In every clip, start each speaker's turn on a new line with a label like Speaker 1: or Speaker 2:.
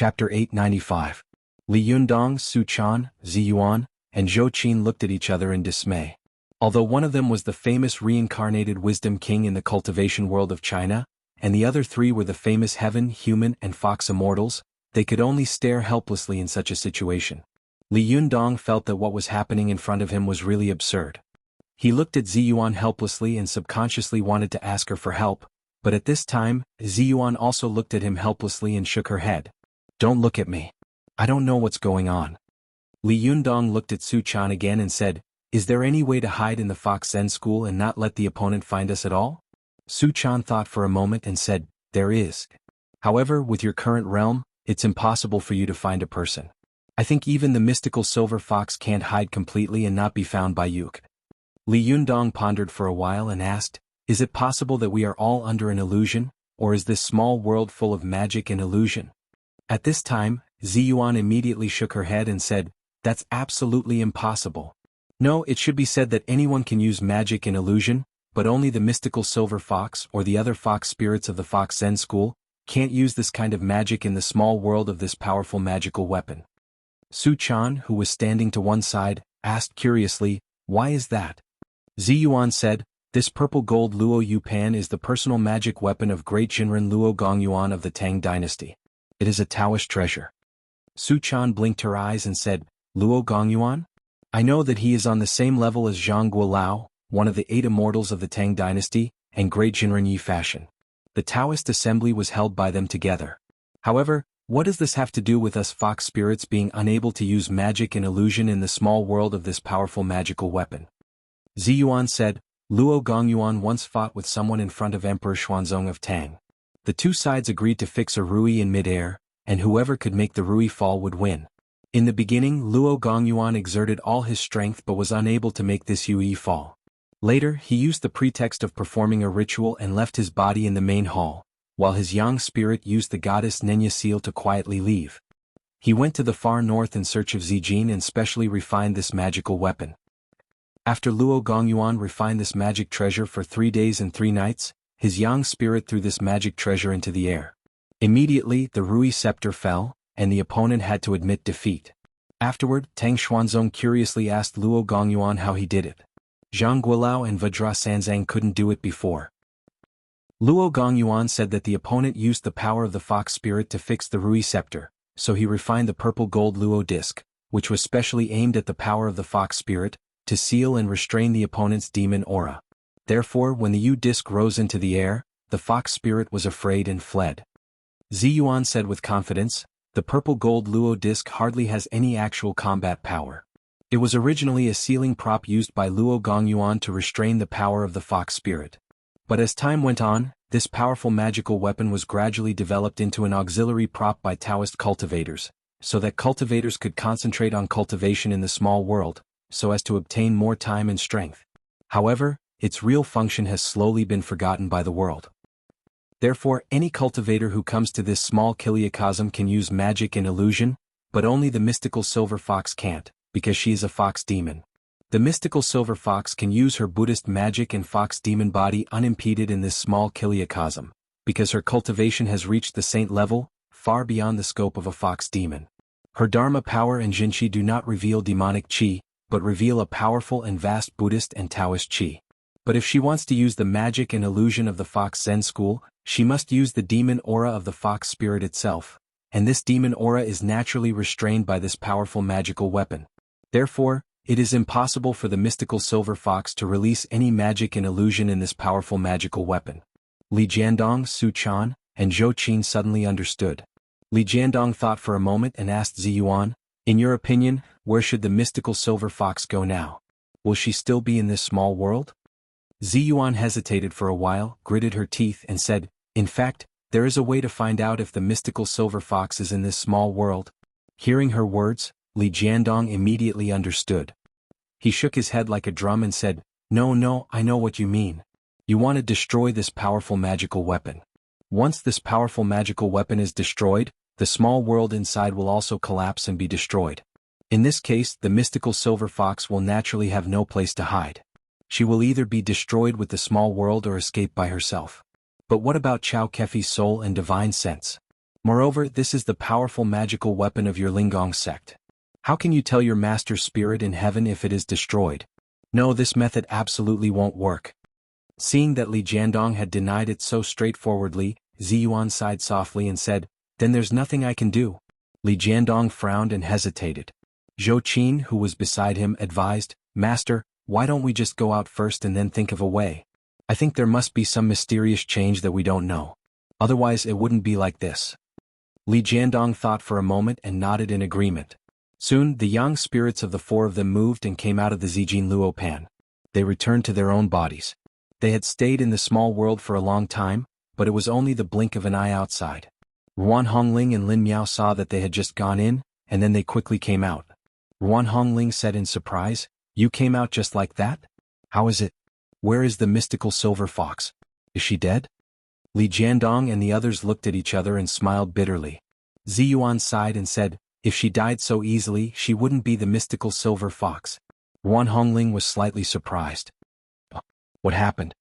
Speaker 1: Chapter 895. Li Yundong, Su Chan, Zi Yuan, and Zhou Qin looked at each other in dismay. Although one of them was the famous reincarnated wisdom king in the cultivation world of China, and the other three were the famous heaven, human, and fox immortals, they could only stare helplessly in such a situation. Li Yundong felt that what was happening in front of him was really absurd. He looked at Zi Yuan helplessly and subconsciously wanted to ask her for help, but at this time, Zi Yuan also looked at him helplessly and shook her head. "Don't look at me. I don't know what's going on." Li Yundong looked at Su Chan again and said, "Is there any way to hide in the Fox Zen school and not let the opponent find us at all?" Su Chan thought for a moment and said, "There is. However, with your current realm, it's impossible for you to find a person. I think even the mystical silver fox can't hide completely and not be found by you." Li Yundong pondered for a while and asked, "Is it possible that we are all under an illusion, or is this small world full of magic and illusion?" At this time, Zi Yuan immediately shook her head and said, "That's absolutely impossible. No, it should be said that anyone can use magic and illusion, but only the mystical silver fox or the other fox spirits of the Fox Zen school can't use this kind of magic in the small world of this powerful magical weapon." Su Chan, who was standing to one side, asked curiously, "Why is that?" Zi Yuan said, "This purple gold Luo Yupan is the personal magic weapon of great Jinren Luo Gongyuan of the Tang dynasty. It is a Taoist treasure." Su Chan blinked her eyes and said, "Luo Gongyuan? I know that he is on the same level as Zhang Guolao, one of the 8 immortals of the Tang dynasty, and great Jinren Yi fashion. The Taoist assembly was held by them together. However, what does this have to do with us fox spirits being unable to use magic and illusion in the small world of this powerful magical weapon?" Zi Yuan said, "Luo Gongyuan once fought with someone in front of Emperor Xuanzong of Tang. The two sides agreed to fix a rui in mid-air, and whoever could make the rui fall would win. In the beginning, Luo Gongyuan exerted all his strength but was unable to make this rui fall. Later, he used the pretext of performing a ritual and left his body in the main hall, while his yang spirit used the goddess Nenya seal to quietly leave. He went to the far north in search of Zijin and specially refined this magical weapon. After Luo Gongyuan refined this magic treasure for 3 days and 3 nights, his yang spirit threw this magic treasure into the air. Immediately, the rui scepter fell, and the opponent had to admit defeat. Afterward, Tang Xuanzong curiously asked Luo Gongyuan how he did it. Zhang Guolao and Vajra Sanzang couldn't do it before. Luo Gongyuan said that the opponent used the power of the fox spirit to fix the rui scepter, so he refined the purple gold Luo disc, which was specially aimed at the power of the fox spirit, to seal and restrain the opponent's demon aura. Therefore, when the disc rose into the air, the fox spirit was afraid and fled. Zi Yuan said with confidence, "The purple gold Luo disc hardly has any actual combat power. It was originally a sealing prop used by Luo Gongyuan to restrain the power of the fox spirit. But as time went on, this powerful magical weapon was gradually developed into an auxiliary prop by Taoist cultivators, so that cultivators could concentrate on cultivation in the small world, so as to obtain more time and strength. However, its real function has slowly been forgotten by the world. Therefore, any cultivator who comes to this small kiliacosm can use magic and illusion, but only the mystical silver fox can't, because she is a fox demon. The mystical silver fox can use her Buddhist magic and fox demon body unimpeded in this small kiliacosm, because her cultivation has reached the saint level, far beyond the scope of a fox demon. Her Dharma power and Jinqi do not reveal demonic qi, but reveal a powerful and vast Buddhist and Taoist qi. But if she wants to use the magic and illusion of the Fox Zen school, she must use the demon aura of the fox spirit itself, and this demon aura is naturally restrained by this powerful magical weapon. Therefore, it is impossible for the mystical silver fox to release any magic and illusion in this powerful magical weapon." Li Jiandong, Su Chan, and Zhou Qin suddenly understood. Li Jiandong thought for a moment and asked Zi Yuan, "In your opinion, where should the mystical silver fox go now? Will she still be in this small world?" Zi Yuan hesitated for a while, gritted her teeth and said, "In fact, there is a way to find out if the mystical silver fox is in this small world." Hearing her words, Li Jiandong immediately understood. He shook his head like a drum and said, No, I know what you mean. You want to destroy this powerful magical weapon. Once this powerful magical weapon is destroyed, the small world inside will also collapse and be destroyed. In this case, the mystical silver fox will naturally have no place to hide. She will either be destroyed with the small world or escape by herself. But what about Chao Kefi's soul and divine sense? Moreover, this is the powerful magical weapon of your Lingong sect. How can you tell your master's spirit in heaven if it is destroyed? No, this method absolutely won't work. Seeing that Li Jiandong had denied it so straightforwardly, Ziyuan sighed softly and said, "Then there's nothing I can do." Li Jiandong frowned and hesitated. Zhou Qin, who was beside him, advised, "Master, why don't we just go out first and then think of a way? I think there must be some mysterious change that we don't know. Otherwise it wouldn't be like this." Li Jiandong thought for a moment and nodded in agreement. Soon, the yang spirits of the four of them moved and came out of the Zijin Luo Pan. They returned to their own bodies. They had stayed in the small world for a long time, but it was only the blink of an eye outside. Ruan Hongling and Lin Miao saw that they had just gone in, and then they quickly came out. Ruan Hongling said in surprise, "You came out just like that? How is it? Where is the mystical silver fox? Is she dead?" Li Jiandong and the others looked at each other and smiled bitterly. Ziyuan sighed and said, "If she died so easily, she wouldn't be the mystical silver fox." Ruan Hongling was slightly surprised. "What happened?"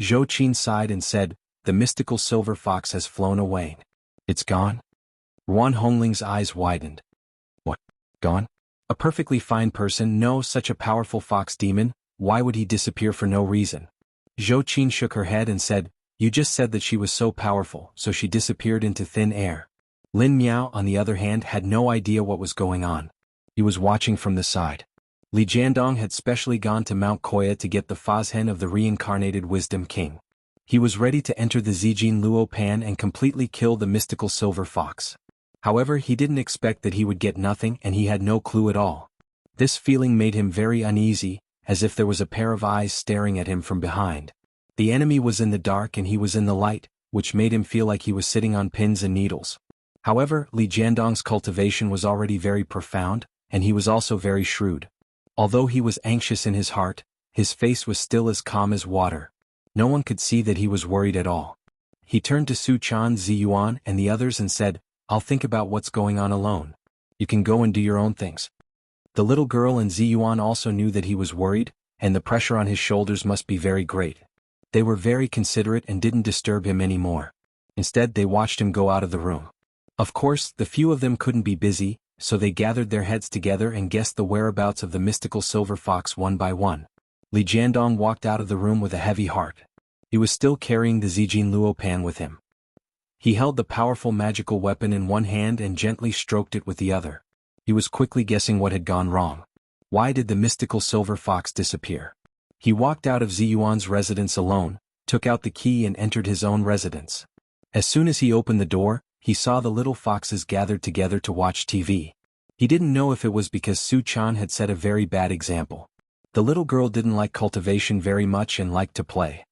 Speaker 1: Zhou Qin sighed and said, "The mystical silver fox has flown away. It's gone?" Ruan Hongling's eyes widened. "What? Gone? A perfectly fine person, no such a powerful fox demon, why would he disappear for no reason?" Zhou Qin shook her head and said, "You just said that she was so powerful, so she disappeared into thin air." Lin Miao, on the other hand, had no idea what was going on. He was watching from the side. Li Jiandong had specially gone to Mount Koya to get the Fazhen of the reincarnated Wisdom King. He was ready to enter the Zijin Luo Pan and completely kill the mystical silver fox. However, he didn't expect that he would get nothing and he had no clue at all. This feeling made him very uneasy, as if there was a pair of eyes staring at him from behind. The enemy was in the dark and he was in the light, which made him feel like he was sitting on pins and needles. However, Li Jiandong's cultivation was already very profound, and he was also very shrewd. Although he was anxious in his heart, his face was still as calm as water. No one could see that he was worried at all. He turned to Su Chan, Ziyuan, and the others and said, "I'll think about what's going on alone. You can go and do your own things." The little girl and Ziyuan also knew that he was worried, and the pressure on his shoulders must be very great. They were very considerate and didn't disturb him anymore. Instead, they watched him go out of the room. Of course, the few of them couldn't be busy, so they gathered their heads together and guessed the whereabouts of the mystical silver fox one by one. Li Jiandong walked out of the room with a heavy heart. He was still carrying the Zijin Luo Pan with him. He held the powerful magical weapon in one hand and gently stroked it with the other. He was quickly guessing what had gone wrong. Why did the mystical silver fox disappear? He walked out of Ziyuan's residence alone, took out the key and entered his own residence. As soon as he opened the door, he saw the little foxes gathered together to watch TV. He didn't know if it was because Su Chan had set a very bad example. The little girl didn't like cultivation very much and liked to play.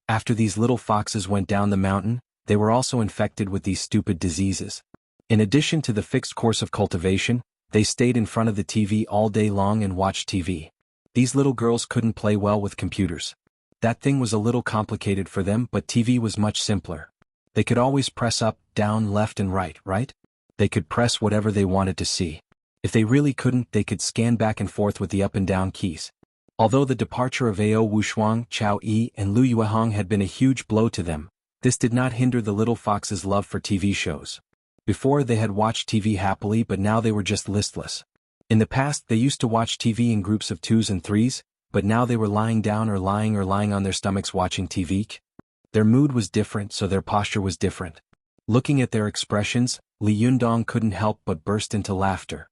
Speaker 1: After these little foxes went down the mountain, they were also infected with these stupid diseases. In addition to the fixed course of cultivation, they stayed in front of the TV all day long and watched TV. These little girls couldn't play well with computers. That thing was a little complicated for them, but TV was much simpler. They could always press up, down, left and right? They could press whatever they wanted to see. If they really couldn't, they could scan back and forth with the up and down keys. Although the departure of Ao Wushuang, Chao Yi and Lu Yuehong had been a huge blow to them, this did not hinder the little foxes' love for TV shows. Before they had watched TV happily, but now they were just listless. In the past they used to watch TV in groups of 2s and 3s, but now they were lying down or lying on their stomachs watching TV. Their mood was different, so their posture was different. Looking at their expressions, Li Yundong couldn't help but burst into laughter.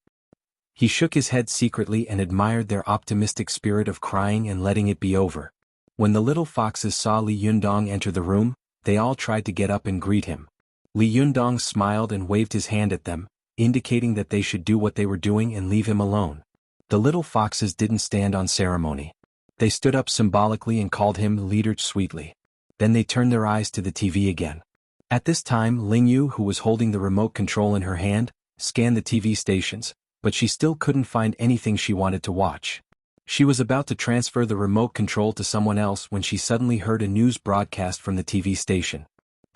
Speaker 1: He shook his head secretly and admired their optimistic spirit of crying and letting it be over. When the little foxes saw Li Yundong enter the room, they all tried to get up and greet him. Li Yundong smiled and waved his hand at them, indicating that they should do what they were doing and leave him alone. The little foxes didn't stand on ceremony. They stood up symbolically and called him leader sweetly. Then they turned their eyes to the TV again. At this time, Ling Yu, who was holding the remote control in her hand, scanned the TV stations, but she still couldn't find anything she wanted to watch. She was about to transfer the remote control to someone else when she suddenly heard a news broadcast from the TV station.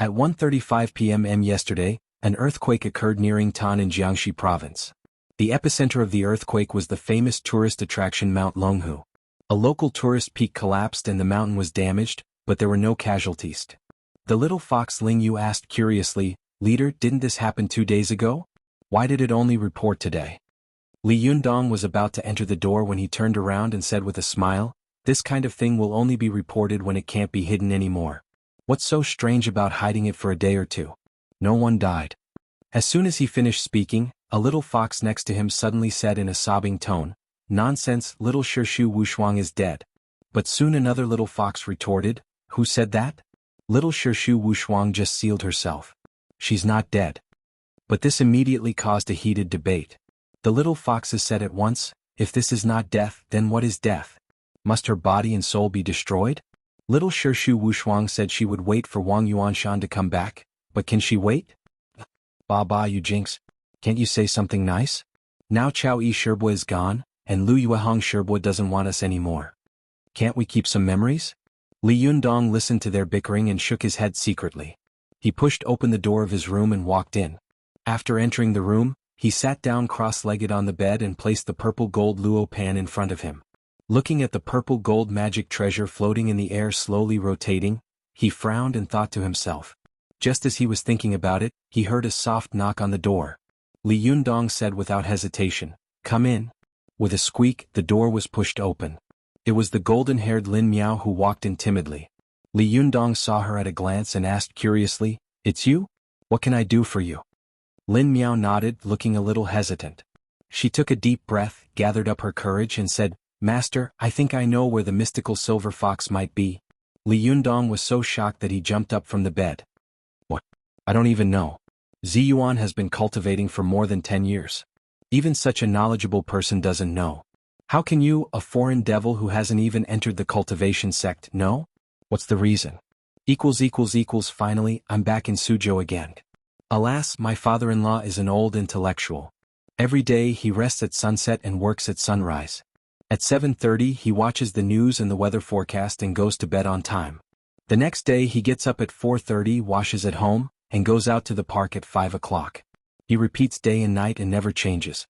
Speaker 1: At 1:35 p.m. yesterday, an earthquake occurred near Yingtan in Jiangxi province. The epicenter of the earthquake was the famous tourist attraction Mount Longhu. A local tourist peak collapsed and the mountain was damaged, but there were no casualties. The little fox Ling Yu asked curiously, Leader, didn't this happen 2 days ago? Why did it only report today? Li Yundong was about to enter the door when he turned around and said with a smile, this kind of thing will only be reported when it can't be hidden anymore. What's so strange about hiding it for a day or two? No one died. As soon as he finished speaking, a little fox next to him suddenly said in a sobbing tone, nonsense, little Shirshu Wushuang is dead. But soon another little fox retorted, who said that? Little Shirshu Wushuang just sealed herself. She's not dead. But this immediately caused a heated debate. The little foxes said at once, if this is not death, then what is death? Must her body and soul be destroyed? Little Shirshu Wushuang said she would wait for Wang Yuanshan to come back, but can she wait? Ba, you jinx. Can't you say something nice? Now Chao Yi Sherbua is gone, and Lu Yuehong Sherbua doesn't want us anymore. Can't we keep some memories? Li Yundong listened to their bickering and shook his head secretly. He pushed open the door of his room and walked in. After entering the room, he sat down cross-legged on the bed and placed the purple gold luo pan in front of him. Looking at the purple gold magic treasure floating in the air slowly rotating, he frowned and thought to himself. Just as he was thinking about it, he heard a soft knock on the door. Li Yundong said without hesitation, come in. With a squeak, the door was pushed open. It was the golden-haired Lin Miao who walked in timidly. Li Yundong saw her at a glance and asked curiously, it's you? What can I do for you? Lin Miao nodded, looking a little hesitant. She took a deep breath, gathered up her courage and said, Master, I think I know where the mystical silver fox might be. Li Yundong was so shocked that he jumped up from the bed. What? I don't even know. Ziyuan has been cultivating for more than 10 years. Even such a knowledgeable person doesn't know. How can you, a foreign devil who hasn't even entered the cultivation sect, know? What's the reason? Finally, I'm back in Suzhou again. Alas, my father-in-law is an old intellectual. Every day he rests at sunset and works at sunrise. At 7:30 he watches the news and the weather forecast and goes to bed on time. The next day he gets up at 4:30, washes at home, and goes out to the park at 5 o'clock. He repeats day and night and never changes.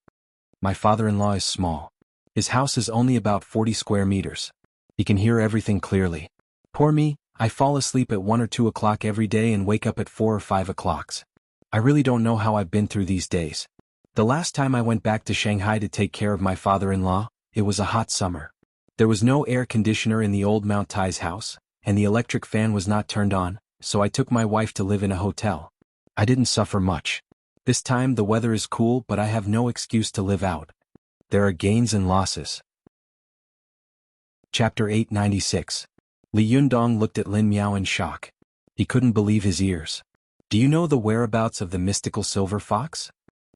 Speaker 1: My father-in-law is small. His house is only about 40 square meters. He can hear everything clearly. Poor me, I fall asleep at 1 or 2 o'clock every day and wake up at 4 or 5 o'clocks. I really don't know how I've been through these days. The last time I went back to Shanghai to take care of my father-in-law, it was a hot summer. There was no air conditioner in the old Mount Tai's house, and the electric fan was not turned on, so I took my wife to live in a hotel. I didn't suffer much. This time the weather is cool, but I have no excuse to live out. There are gains and losses. Chapter 896. Li Yundong looked at Lin Miao in shock. He couldn't believe his ears. Do you know the whereabouts of the mystical silver fox?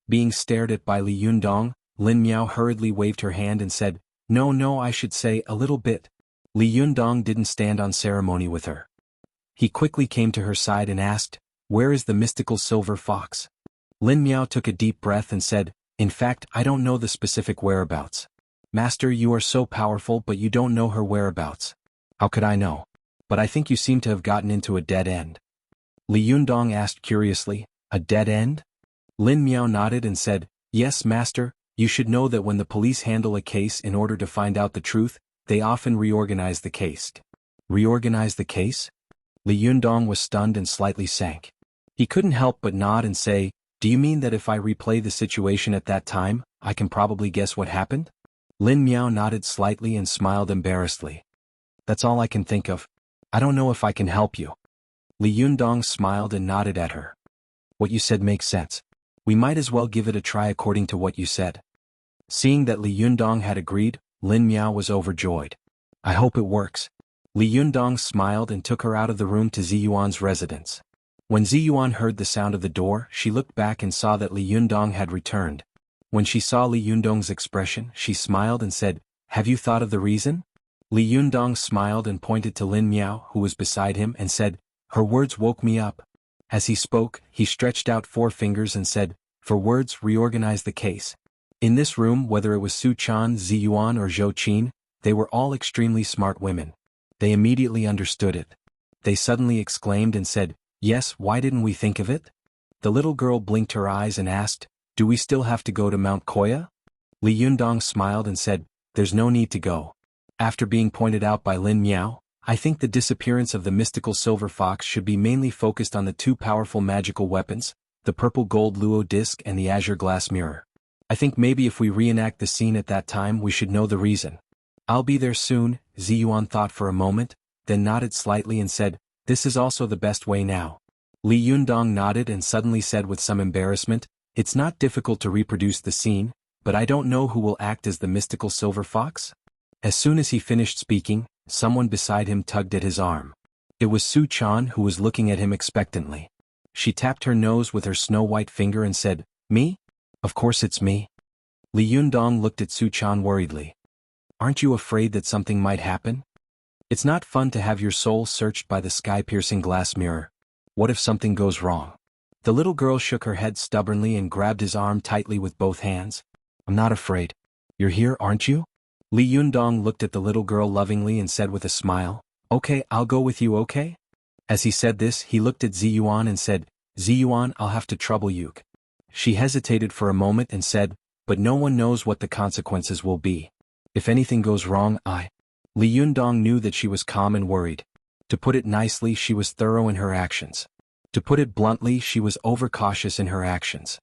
Speaker 1: Being stared at by Li Yundong, Lin Miao hurriedly waved her hand and said, No, I should say a little bit. Li Yundong didn't stand on ceremony with her. He quickly came to her side and asked, where is the mystical silver fox? Lin Miao took a deep breath and said, in fact, I don't know the specific whereabouts. Master, you are so powerful but you don't know her whereabouts. How could I know? But I think you seem to have gotten into a dead end. Li Yundong asked curiously, a dead end? Lin Miao nodded and said, yes, master, you should know that when the police handle a case in order to find out the truth, they often reorganize the case. Reorganize the case? Li Yundong was stunned and slightly sank. He couldn't help but nod and say, do you mean that if I replay the situation at that time, I can probably guess what happened? Lin Miao nodded slightly and smiled embarrassedly. That's all I can think of. I don't know if I can help you. Li Yundong smiled and nodded at her. What you said makes sense. We might as well give it a try according to what you said. Seeing that Li Yundong had agreed, Lin Miao was overjoyed. I hope it works. Li Yundong smiled and took her out of the room to Ziyuan's residence. When Ziyuan heard the sound of the door, she looked back and saw that Li Yundong had returned. When she saw Li Yundong's expression, she smiled and said, have you thought of the reason? Li Yundong smiled and pointed to Lin Miao, who was beside him, and said, her words woke me up. As he spoke, he stretched out 4 fingers and said, for words reorganize the case. In this room, whether it was Su Chan, Ziyuan or Zhou Qin, they were all extremely smart women. They immediately understood it. They suddenly exclaimed and said, yes, why didn't we think of it? The little girl blinked her eyes and asked, do we still have to go to Mount Koya? Li Yundong smiled and said, there's no need to go. After being pointed out by Lin Miao, I think the disappearance of the mystical silver fox should be mainly focused on the 2 powerful magical weapons, the purple gold luo disc and the azure glass mirror. I think maybe if we reenact the scene at that time we should know the reason. I'll be there soon, Ziyuan thought for a moment, then nodded slightly and said, this is also the best way now. Li Yundong nodded and suddenly said with some embarrassment, it's not difficult to reproduce the scene, but I don't know who will act as the mystical silver fox? As soon as he finished speaking, someone beside him tugged at his arm. It was Su Chan who was looking at him expectantly. She tapped her nose with her snow-white finger and said, me? Of course it's me. Li Yundong looked at Su Chan worriedly. Aren't you afraid that something might happen? It's not fun to have your soul searched by the sky-piercing glass mirror. What if something goes wrong? The little girl shook her head stubbornly and grabbed his arm tightly with both hands. I'm not afraid. You're here, aren't you? Li Yundong looked at the little girl lovingly and said with a smile, okay, I'll go with you, okay? As he said this, he looked at Ziyuan and said, Ziyuan, I'll have to trouble you. She hesitated for a moment and said, but no one knows what the consequences will be. If anything goes wrong, Li Yundong knew that she was calm and worried. To put it nicely, she was thorough in her actions. To put it bluntly, she was overcautious in her actions.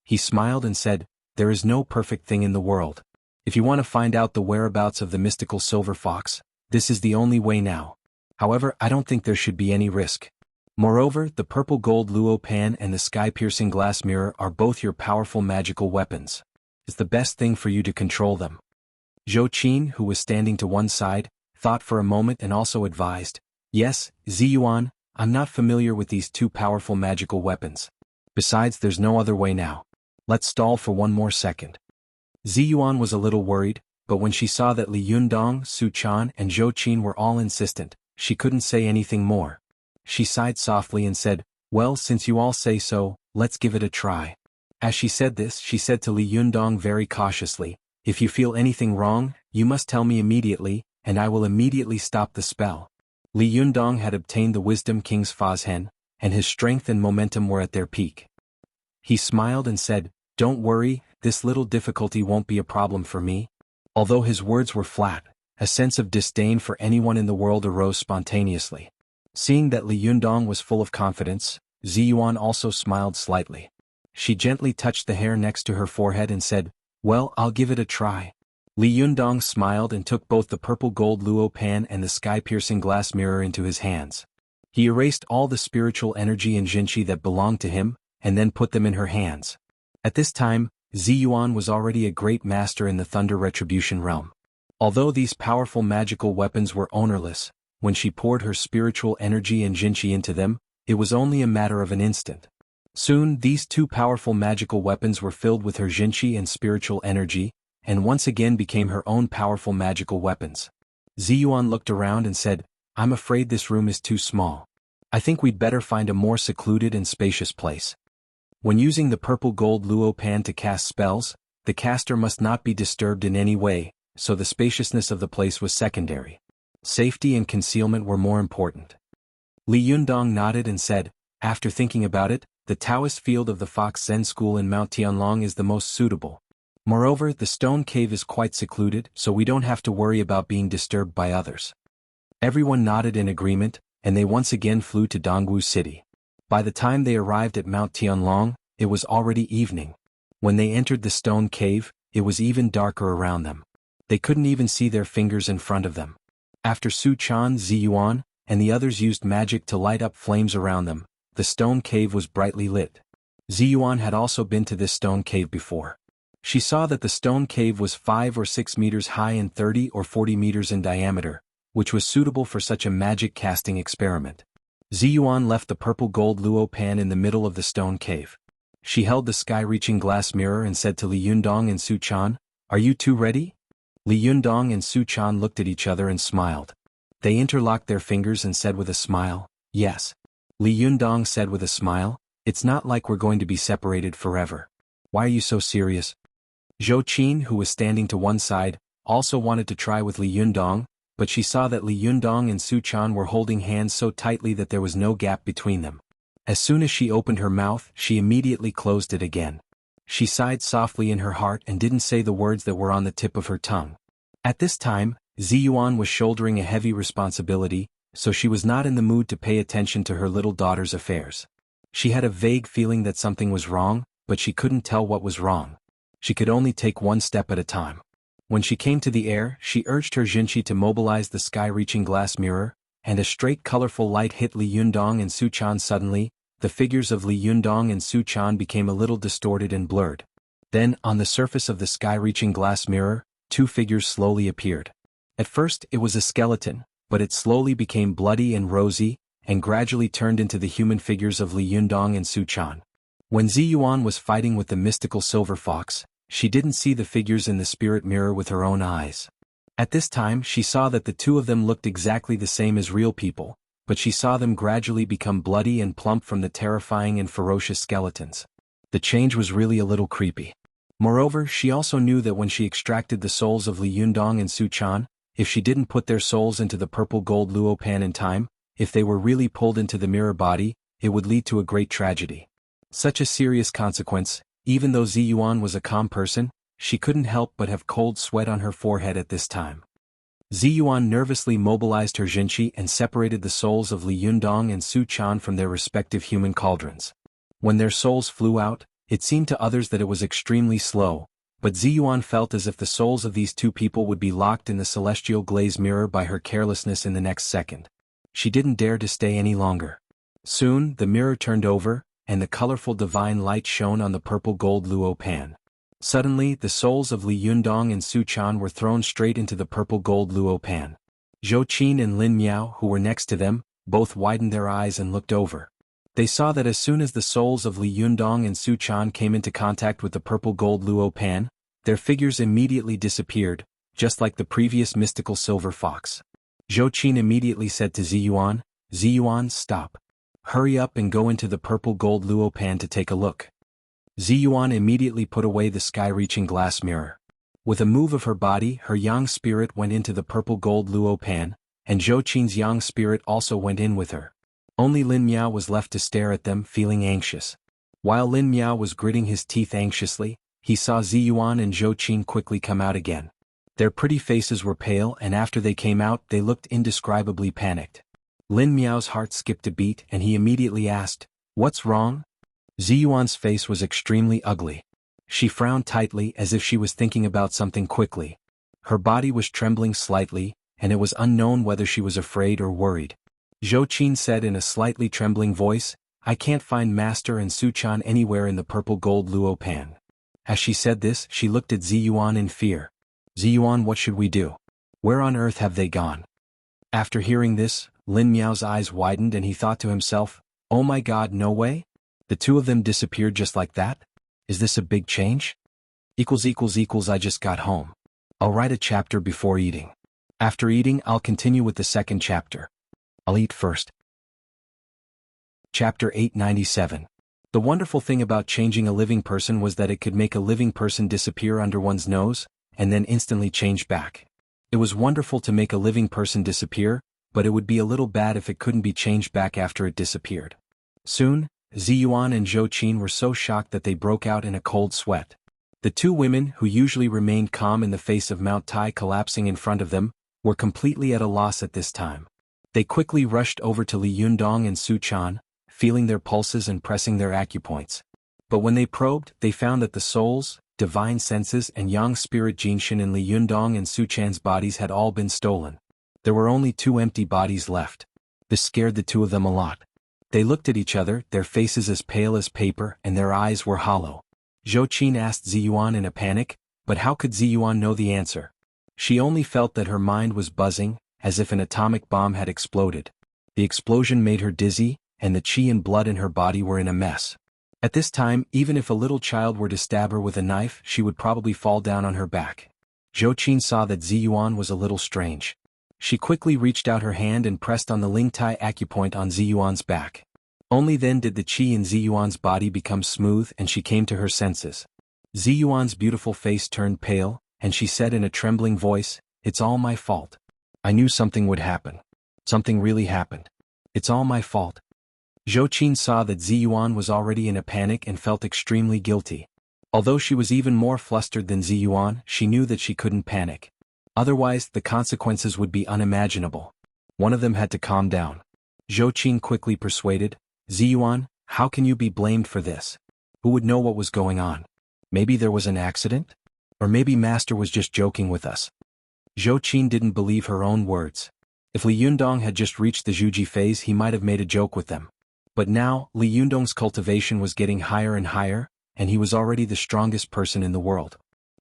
Speaker 1: He smiled and said, there is no perfect thing in the world. If you want to find out the whereabouts of the mystical silver fox, this is the only way now. However, I don't think there should be any risk. Moreover, the purple gold luo pan and the sky-piercing glass mirror are both your powerful magical weapons. It's the best thing for you to control them. Zhou Qin, who was standing to one side, thought for a moment and also advised, yes, Ziyuan, I'm not familiar with these two powerful magical weapons. Besides, there's no other way now. Let's stall for one more second. Ziyuan was a little worried, but when she saw that Li Yundong, Su Chan and Zhou Qin were all insistent, she couldn't say anything more. She sighed softly and said, well, since you all say so, let's give it a try. As she said this, she said to Li Yundong very cautiously, if you feel anything wrong, you must tell me immediately, and I will immediately stop the spell. Li Yundong had obtained the Wisdom King's Fazhen, and his strength and momentum were at their peak. He smiled and said, don't worry, this little difficulty won't be a problem for me. Although his words were flat, a sense of disdain for anyone in the world arose spontaneously. Seeing that Li Yundong was full of confidence, Ziyuan also smiled slightly. She gently touched the hair next to her forehead and said, well, I'll give it a try. Li Yundong smiled and took both the purple gold luo pan and the sky-piercing glass mirror into his hands. He erased all the spiritual energy and jinqi that belonged to him, and then put them in her hands. At this time, Ziyuan was already a great master in the Thunder Retribution realm. Although these powerful magical weapons were ownerless, when she poured her spiritual energy and jinqi into them, it was only a matter of an instant. Soon, these two powerful magical weapons were filled with her jinqi and spiritual energy, and once again became her own powerful magical weapons. Ziyuan looked around and said, I'm afraid this room is too small. I think we'd better find a more secluded and spacious place. When using the purple gold luo pan to cast spells, the caster must not be disturbed in any way, so the spaciousness of the place was secondary. Safety and concealment were more important. Li Yundong nodded and said, after thinking about it, the Taoist field of the Fox Zen School in Mount Tianlong is the most suitable. Moreover, the stone cave is quite secluded, so we don't have to worry about being disturbed by others. Everyone nodded in agreement, and they once again flew to Dongwu City. By the time they arrived at Mount Tianlong, it was already evening. When they entered the stone cave, it was even darker around them. They couldn't even see their fingers in front of them. After Su Chan, Ziyuan, and the others used magic to light up flames around them, the stone cave was brightly lit. Ziyuan had also been to this stone cave before. She saw that the stone cave was 5 or 6 meters high and 30 or 40 meters in diameter, which was suitable for such a magic casting experiment. Ziyuan left the purple gold luo pan in the middle of the stone cave. She held the sky-reaching glass mirror and said to Li Yundong and Su Chan, are you two ready? Li Yundong and Su Chan looked at each other and smiled. They interlocked their fingers and said with a smile, yes. Li Yundong said with a smile, it's not like we're going to be separated forever. Why are you so serious? Zhou Qin, who was standing to one side, also wanted to try with Li Yundong, but she saw that Li Yundong and Su Chan were holding hands so tightly that there was no gap between them. As soon as she opened her mouth, she immediately closed it again. She sighed softly in her heart and didn't say the words that were on the tip of her tongue. At this time, Ziyuan was shouldering a heavy responsibility, so she was not in the mood to pay attention to her little daughter's affairs. She had a vague feeling that something was wrong, but she couldn't tell what was wrong. She could only take one step at a time. When she came to the air, she urged her Jinshi to mobilize the sky-reaching glass mirror, and a straight colorful light hit Li Yundong and Su Chan suddenly. The figures of Li Yundong and Su Chan became a little distorted and blurred. Then, on the surface of the sky-reaching glass mirror, two figures slowly appeared. At first, it was a skeleton, but it slowly became bloody and rosy, and gradually turned into the human figures of Li Yundong and Su Chan. When Ziyuan was fighting with the mystical silver fox, she didn't see the figures in the spirit mirror with her own eyes. At this time she saw that the two of them looked exactly the same as real people, but she saw them gradually become bloody and plump from the terrifying and ferocious skeletons. The change was really a little creepy. Moreover, she also knew that when she extracted the souls of Li Yundong and Su Chan, if she didn't put their souls into the purple gold luo pan in time, if they were really pulled into the mirror body, it would lead to a great tragedy. Such a serious consequence. Even though Ziyuan was a calm person, she couldn't help but have cold sweat on her forehead at this time. Ziyuan nervously mobilized her Jinshi and separated the souls of Li Yundong and Su Chan from their respective human cauldrons. When their souls flew out, it seemed to others that it was extremely slow, but Ziyuan felt as if the souls of these two people would be locked in the celestial glaze mirror by her carelessness in the next second. She didn't dare to stay any longer. Soon, the mirror turned over, and the colorful divine light shone on the purple gold luo pan. Suddenly, the souls of Li Yundong and Su Chan were thrown straight into the purple gold luo pan. Zhou Qin and Lin Miao, who were next to them, both widened their eyes and looked over. They saw that as soon as the souls of Li Yundong and Su Chan came into contact with the purple gold luo pan, their figures immediately disappeared, just like the previous mystical silver fox. Zhou Qin immediately said to Ziyuan, "Ziyuan, stop. Hurry up and go into the purple gold luo pan to take a look." Ziyuan immediately put away the sky-reaching glass mirror. With a move of her body, her yang spirit went into the purple gold luo pan, and Zhou Qin's yang spirit also went in with her. Only Lin Miao was left to stare at them, feeling anxious. While Lin Miao was gritting his teeth anxiously, he saw Ziyuan and Zhou Qin quickly come out again. Their pretty faces were pale, and after they came out they looked indescribably panicked. Lin Miao's heart skipped a beat and he immediately asked, "What's wrong?" Ziyuan's face was extremely ugly. She frowned tightly as if she was thinking about something quickly. Her body was trembling slightly, and it was unknown whether she was afraid or worried. Zhou Qin said in a slightly trembling voice, "I can't find Master and Su Chan anywhere in the purple gold luo pan." As she said this, she looked at Ziyuan in fear. "Ziyuan, what should we do? Where on earth have they gone?" After hearing this, Lin Miao's eyes widened and he thought to himself, "Oh my god, no way? The two of them disappeared just like that? Is this a big change? I just got home. I'll write a chapter before eating. After eating I'll continue with the second chapter. I'll eat first." Chapter 897. The wonderful thing about changing a living person was that it could make a living person disappear under one's nose, and then instantly change back. It was wonderful to make a living person disappear, but it would be a little bad if it couldn't be changed back after it disappeared. Soon, Ziyuan and Zhou Qin were so shocked that they broke out in a cold sweat. The two women, who usually remained calm in the face of Mount Tai collapsing in front of them, were completely at a loss at this time. They quickly rushed over to Li Yundong and Su Chan, feeling their pulses and pressing their acupoints. But when they probed, they found that the souls, divine senses and yang spirit Jinshin in Li Yundong and Su Chan's bodies had all been stolen. There were only two empty bodies left. This scared the two of them a lot. They looked at each other, their faces as pale as paper and their eyes were hollow. Zhou Qin asked Ziyuan in a panic, but how could Ziyuan know the answer? She only felt that her mind was buzzing, as if an atomic bomb had exploded. The explosion made her dizzy, and the qi and blood in her body were in a mess. At this time, even if a little child were to stab her with a knife, she would probably fall down on her back. Zhou Qin saw that Ziyuan was a little strange. She quickly reached out her hand and pressed on the Lingtai acupoint on Ziyuan's back. Only then did the qi in Ziyuan's body become smooth and she came to her senses. Ziyuan's beautiful face turned pale, and she said in a trembling voice, "It's all my fault. I knew something would happen. Something really happened. It's all my fault." Zhou Qin saw that Ziyuan was already in a panic and felt extremely guilty. Although she was even more flustered than Ziyuan, she knew that she couldn't panic. Otherwise, the consequences would be unimaginable. One of them had to calm down. Zhou Qin quickly persuaded, "Ziyuan, How can you be blamed for this? Who would know what was going on? Maybe there was an accident? Or maybe Master was just joking with us. Zhou Qin didn't believe her own words. If Li Yundong had just reached the Zhuji phase, he might have made a joke with them. But now, Li Yundong's cultivation was getting higher and higher, and he was already the strongest person in the world.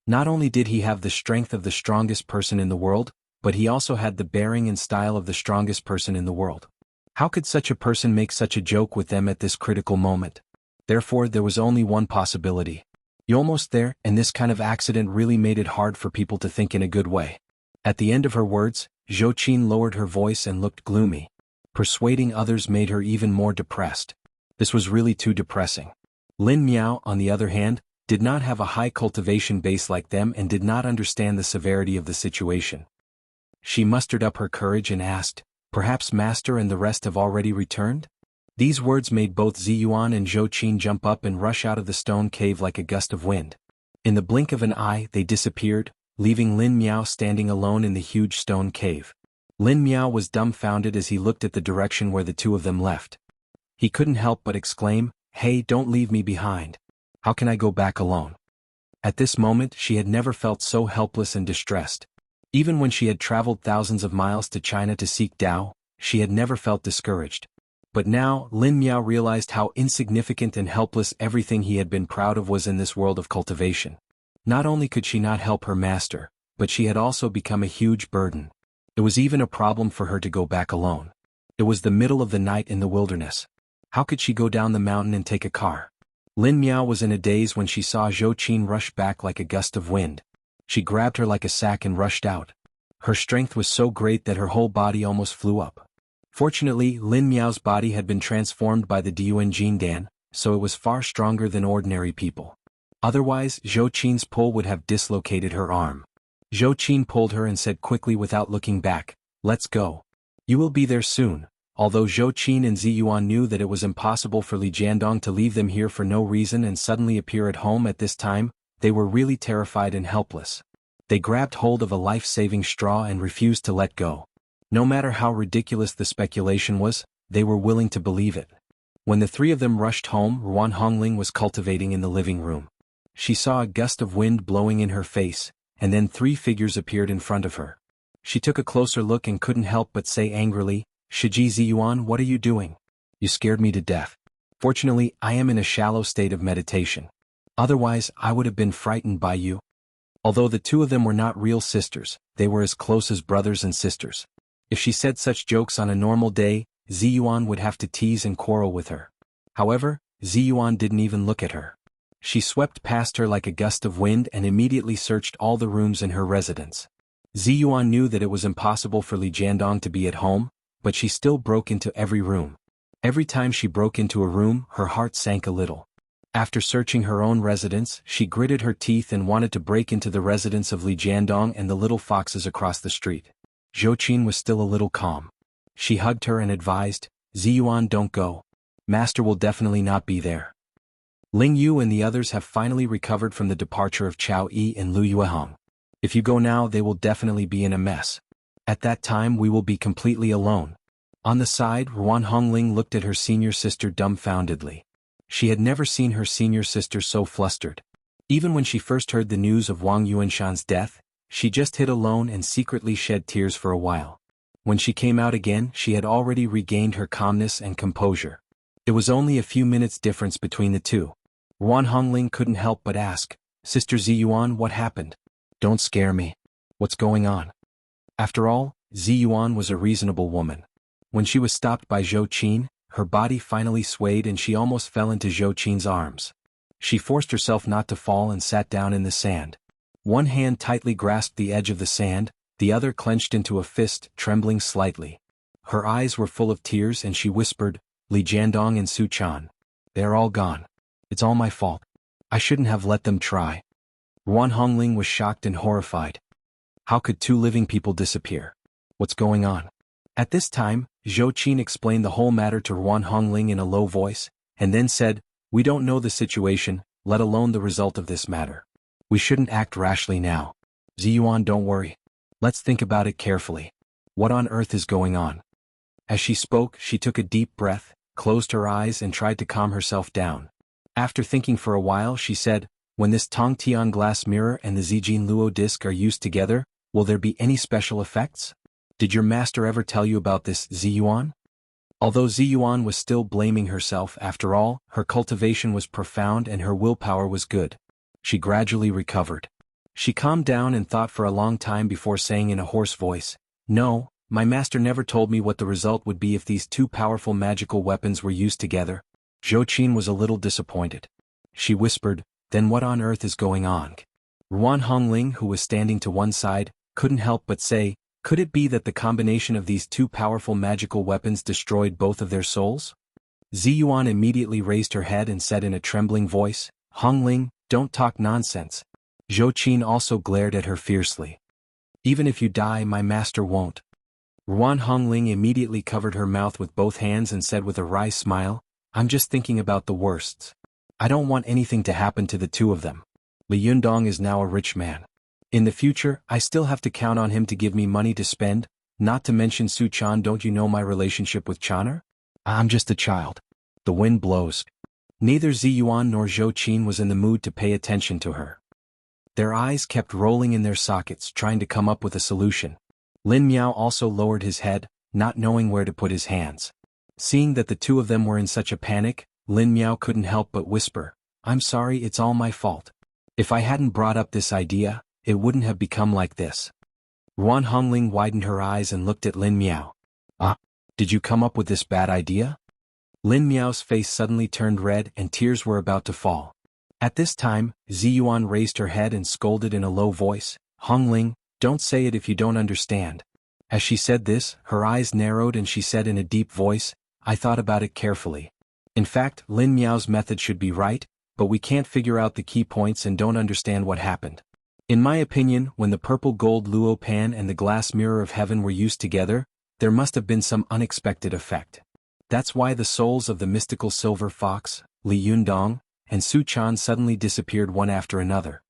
Speaker 1: Not only did he have the strength of the strongest person in the world, but he also had the bearing and style of the strongest person in the world. How could such a person make such a joke with them at this critical moment? Therefore, there was only one possibility. You're almost there, and this kind of accident really made it hard for people to think in a good way. At the end of her words, Zhou Qin lowered her voice and looked gloomy. Persuading others made her even more depressed. This was really too depressing. Lin Miao, on the other hand, did not have a high cultivation base like them and did not understand the severity of the situation. She mustered up her courage and asked, "Perhaps Master and the rest have already returned?" These words made both Ziyuan and Zhou Qin jump up and rush out of the stone cave like a gust of wind. In the blink of an eye, they disappeared, leaving Lin Miao standing alone in the huge stone cave. Lin Miao was dumbfounded as he looked at the direction where the two of them left. He couldn't help but exclaim, "Hey, don't leave me behind. How can I go back alone?" At this moment, she had never felt so helpless and distressed. Even when she had traveled thousands of miles to China to seek Tao, she had never felt discouraged. But now, Lin Miao realized how insignificant and helpless everything he had been proud of was in this world of cultivation. Not only could she not help her master, but she had also become a huge burden. It was even a problem for her to go back alone. It was the middle of the night in the wilderness. How could she go down the mountain and take a car? Lin Miao was in a daze when she saw Zhou Qin rush back like a gust of wind. She grabbed her like a sack and rushed out. Her strength was so great that her whole body almost flew up. Fortunately, Lin Miao's body had been transformed by the Diuan Jindan, so it was far stronger than ordinary people. Otherwise, Zhou Qin's pull would have dislocated her arm. Zhou Qin pulled her and said quickly without looking back, "Let's go. You will be there soon." Although Zhou Qin and Ziyuan knew that it was impossible for Li Jiandong to leave them here for no reason and suddenly appear at home at this time, they were really terrified and helpless. They grabbed hold of a life-saving straw and refused to let go. No matter how ridiculous the speculation was, they were willing to believe it. When the three of them rushed home, Ruan Hongling was cultivating in the living room. She saw a gust of wind blowing in her face, and then three figures appeared in front of her. She took a closer look and couldn't help but say angrily, "Shiji Ziyuan, what are you doing? You scared me to death. Fortunately, I am in a shallow state of meditation. Otherwise, I would have been frightened by you." Although the two of them were not real sisters, they were as close as brothers and sisters. If she said such jokes on a normal day, Ziyuan would have to tease and quarrel with her. However, Ziyuan didn't even look at her. She swept past her like a gust of wind and immediately searched all the rooms in her residence. Ziyuan knew that it was impossible for Li Jiandong to be at home, but she still broke into every room. Every time she broke into a room, her heart sank a little. After searching her own residence, she gritted her teeth and wanted to break into the residence of Li Jiandong and the little foxes across the street. Zhou Qin was still a little calm. She hugged her and advised, "Ziyuan, don't go. Master will definitely not be there. Ling Yu and the others have finally recovered from the departure of Chao Yi and Lu Yuehong. If you go now, they will definitely be in a mess. At that time we will be completely alone." On the side, Ruan Hongling looked at her senior sister dumbfoundedly. She had never seen her senior sister so flustered. Even when she first heard the news of Wang Yuanshan's death, she just hid alone and secretly shed tears for a while. When she came out again, she had already regained her calmness and composure. It was only a few minutes difference between the two. Ruan Hongling couldn't help but ask, "Sister Ziyuan, what happened? Don't scare me. What's going on?" After all, Ziyuan was a reasonable woman. When she was stopped by Zhou Qin, her body finally swayed and she almost fell into Zhou Qin's arms. She forced herself not to fall and sat down in the sand. One hand tightly grasped the edge of the sand, the other clenched into a fist, trembling slightly. Her eyes were full of tears and she whispered, "Li Jiandong and Su Chan. They're all gone. It's all my fault. I shouldn't have let them try." Ruan Hongling was shocked and horrified. How could two living people disappear? What's going on? At this time, Zhou Qin explained the whole matter to Ruan Hongling in a low voice, and then said, "We don't know the situation, let alone the result of this matter. We shouldn't act rashly now. Ziyuan, don't worry. Let's think about it carefully. What on earth is going on?" As she spoke, she took a deep breath, closed her eyes and tried to calm herself down. After thinking for a while she said, when this Tongtian glass mirror and the Zijin Luo disc are used together, will there be any special effects? Did your master ever tell you about this, Ziyuan? Although Ziyuan was still blaming herself, after all, her cultivation was profound and her willpower was good. She gradually recovered. She calmed down and thought for a long time before saying in a hoarse voice, "No, my master never told me what the result would be if these two powerful magical weapons were used together." Zhou Qin was a little disappointed. She whispered, "Then what on earth is going on?" Ruan Hongling, who was standing to one side, couldn't help but say, "Could it be that the combination of these two powerful magical weapons destroyed both of their souls?" Ziyuan immediately raised her head and said in a trembling voice, "Hongling, don't talk nonsense." Zhou Qin also glared at her fiercely. "Even if you die, my master won't." Ruan Hongling immediately covered her mouth with both hands and said with a wry smile, "I'm just thinking about the worsts. I don't want anything to happen to the two of them. Li Yundong is now a rich man. In the future, I still have to count on him to give me money to spend, not to mention Su Chan. Don't you know my relationship with Chaner? I'm just a child. The wind blows." Neither Ziyuan nor Zhou Qin was in the mood to pay attention to her. Their eyes kept rolling in their sockets trying to come up with a solution. Lin Miao also lowered his head, not knowing where to put his hands. Seeing that the two of them were in such a panic, Lin Miao couldn't help but whisper, "I'm sorry, it's all my fault. If I hadn't brought up this idea, it wouldn't have become like this." Ruan Hongling widened her eyes and looked at Lin Miao. "Ah, did you come up with this bad idea?" Lin Miao's face suddenly turned red and tears were about to fall. At this time, Ziyuan raised her head and scolded in a low voice, "Hongling, don't say it if you don't understand." As she said this, her eyes narrowed and she said in a deep voice, "I thought about it carefully. In fact, Lin Miao's method should be right, but we can't figure out the key points and don't understand what happened. In my opinion, when the purple gold Luo pan and the glass mirror of heaven were used together, there must have been some unexpected effect. That's why the souls of the mystical silver fox, Li Yundong, and Su Chan suddenly disappeared one after another."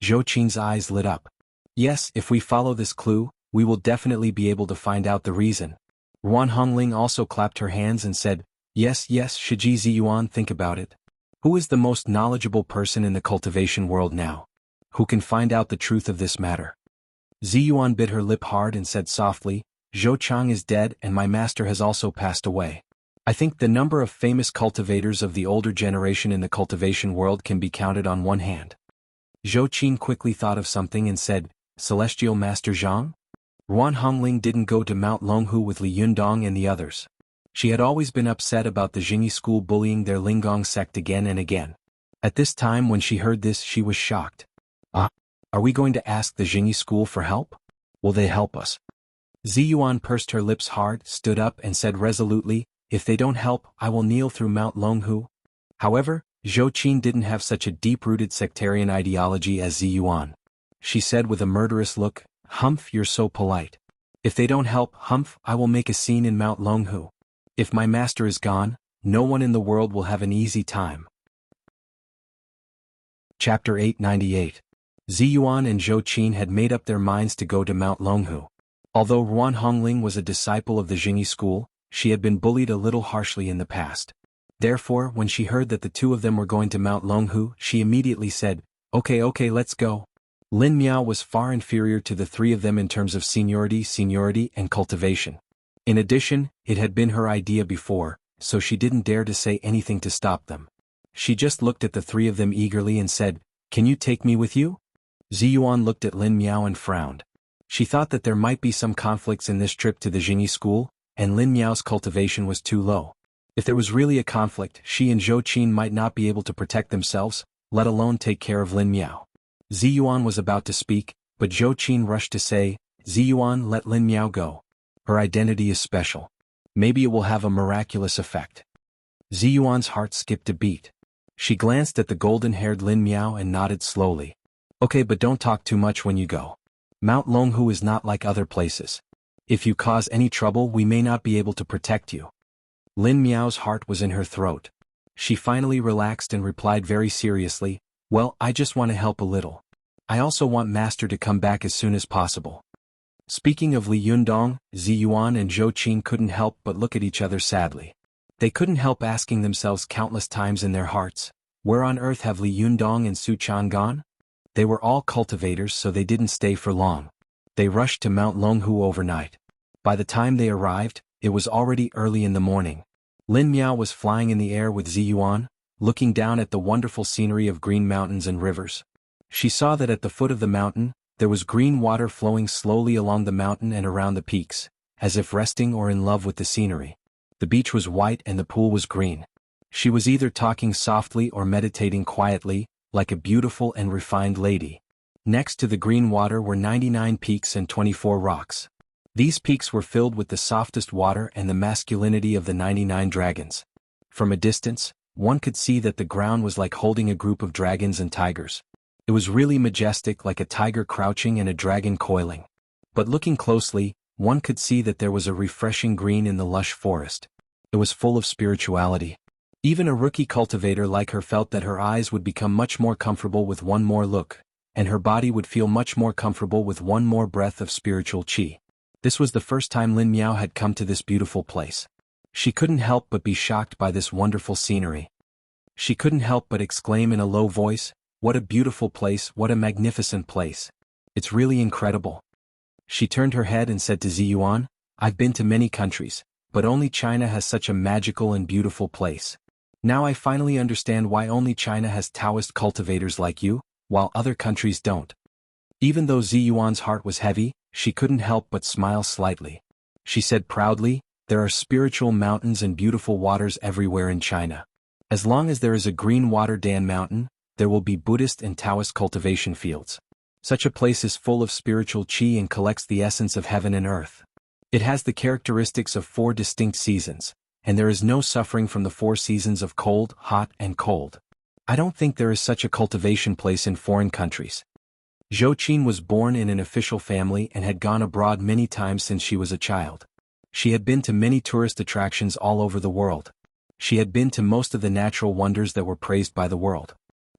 Speaker 1: Zhou Qin's eyes lit up. "Yes, if we follow this clue, we will definitely be able to find out the reason." Ruan Hongling also clapped her hands and said, "Yes, Shiji Ziyuan, think about it. Who is the most knowledgeable person in the cultivation world now? Who can find out the truth of this matter?" Ziyuan bit her lip hard and said softly, "Zhou Chang is dead and my master has also passed away. I think the number of famous cultivators of the older generation in the cultivation world can be counted on one hand." Zhou Qin quickly thought of something and said, "Celestial Master Zhang?" Ruan Hongling didn't go to Mount Longhu with Li Yundong and the others. She had always been upset about the Jingyi school bullying their Linggong sect again and again. At this time when she heard this she was shocked. "Ah, are we going to ask the Jingyi school for help? Will they help us?" Ziyuan pursed her lips hard, stood up and said resolutely, "If they don't help, I will kneel through Mount Longhu." However, Zhou Qin didn't have such a deep-rooted sectarian ideology as Ziyuan. She said with a murderous look, "Humph, you're so polite. If they don't help, humph, I will make a scene in Mount Longhu. If my master is gone, no one in the world will have an easy time." Chapter 898. Ziyuan and Zhou Qin had made up their minds to go to Mount Longhu. Although Ruan Hongling was a disciple of the Jingyi school, she had been bullied a little harshly in the past. Therefore, when she heard that the two of them were going to Mount Longhu, she immediately said, Okay, let's go." Lin Miao was far inferior to the three of them in terms of seniority, and cultivation. In addition, it had been her idea before, so she didn't dare to say anything to stop them. She just looked at the three of them eagerly and said, "Can you take me with you?" Ziyuan looked at Lin Miao and frowned. She thought that there might be some conflicts in this trip to the Jingyi school, and Lin Miao's cultivation was too low. If there was really a conflict, she and Zhou Qin might not be able to protect themselves, let alone take care of Lin Miao. Ziyuan was about to speak, but Zhou Qin rushed to say, "Ziyuan, let Lin Miao go. Her identity is special. Maybe it will have a miraculous effect." Ziyuan's heart skipped a beat. She glanced at the golden-haired Lin Miao and nodded slowly. "Okay, but don't talk too much when you go. Mount Longhu is not like other places. If you cause any trouble we may not be able to protect you." Lin Miao's heart was in her throat. She finally relaxed and replied very seriously, "Well, I just want to help a little. I also want Master to come back as soon as possible." Speaking of Li Yundong, Ziyuan and Zhou Qin couldn't help but look at each other sadly. They couldn't help asking themselves countless times in their hearts, where on earth have Li Yundong and Su Chan gone? They were all cultivators, so they didn't stay for long. They rushed to Mount Longhu overnight. By the time they arrived, it was already early in the morning. Lin Miao was flying in the air with Ziyuan, looking down at the wonderful scenery of green mountains and rivers. She saw that at the foot of the mountain, there was green water flowing slowly along the mountain and around the peaks, as if resting or in love with the scenery. The beach was white and the pool was green. She was either talking softly or meditating quietly, like a beautiful and refined lady. Next to the green water were 99 peaks and 24 rocks. These peaks were filled with the softest water and the masculinity of the 99 dragons. From a distance, one could see that the ground was like holding a group of dragons and tigers. It was really majestic, like a tiger crouching and a dragon coiling. But looking closely, one could see that there was a refreshing green in the lush forest. It was full of spirituality. Even a rookie cultivator like her felt that her eyes would become much more comfortable with one more look, and her body would feel much more comfortable with one more breath of spiritual qi. This was the first time Lin Miao had come to this beautiful place. She couldn't help but be shocked by this wonderful scenery. She couldn't help but exclaim in a low voice, "What a beautiful place, what a magnificent place. It's really incredible." She turned her head and said to Ziyuan, "I've been to many countries, but only China has such a magical and beautiful place. Now I finally understand why only China has Taoist cultivators like you, while other countries don't." Even though Ziyuan's heart was heavy, she couldn't help but smile slightly. She said proudly, "There are spiritual mountains and beautiful waters everywhere in China. As long as there is a green water Dan Mountain, there will be Buddhist and Taoist cultivation fields. Such a place is full of spiritual qi and collects the essence of heaven and earth. It has the characteristics of 4 distinct seasons, and there is no suffering from the 4 seasons of cold, hot, and cold. I don't think there is such a cultivation place in foreign countries." Zhou Qin was born in an official family and had gone abroad many times since she was a child. She had been to many tourist attractions all over the world. She had been to most of the natural wonders that were praised by the world.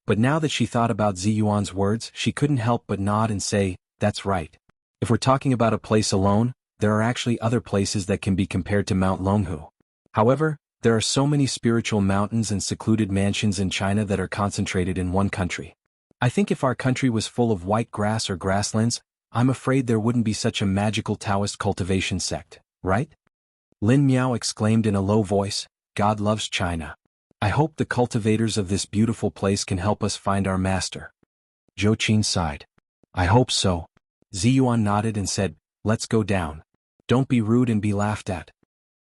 Speaker 1: But now that she thought about Ziyuan's words, she couldn't help but nod and say, "That's right. If we're talking about a place alone, there are actually other places that can be compared to Mount Longhu. However, there are so many spiritual mountains and secluded mansions in China that are concentrated in one country. I think if our country was full of white grass or grasslands, I'm afraid there wouldn't be such a magical Taoist cultivation sect, right?" Lin Miao exclaimed in a low voice, "God loves China. I hope the cultivators of this beautiful place can help us find our master." Zhou Qin sighed. "I hope so." Ziyuan nodded and said, "Let's go down. Don't be rude and be laughed at."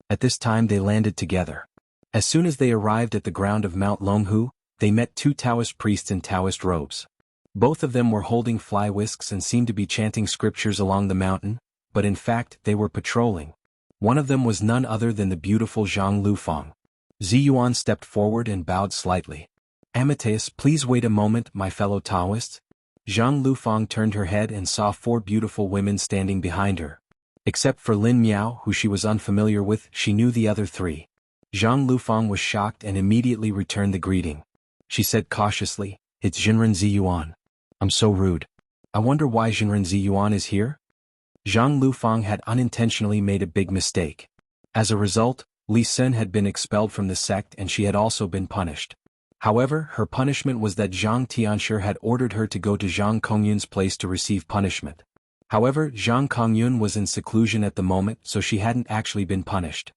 Speaker 1: At this time they landed together. As soon as they arrived at the ground of Mount Longhu, they met 2 Taoist priests in Taoist robes. Both of them were holding fly whisks and seemed to be chanting scriptures along the mountain, but in fact they were patrolling. One of them was none other than the beautiful Zhang Lufang. Ziyuan stepped forward and bowed slightly. "Amateus, please wait a moment, my fellow Taoists." Zhang Lufang turned her head and saw 4 beautiful women standing behind her. Except for Lin Miao, who she was unfamiliar with, she knew the other 3. Zhang Lufang was shocked and immediately returned the greeting. She said cautiously, "It's Jinren Ziyuan. I'm so rude. I wonder why Jinren Ziyuan is here?" Zhang Lufang had unintentionally made a big mistake. As a result, Li Sen had been expelled from the sect and she had also been punished. However, her punishment was that Zhang Tianshi had ordered her to go to Zhang Kongyun's place to receive punishment. However, Zhang Kongyun was in seclusion at the moment, so she hadn't actually been punished.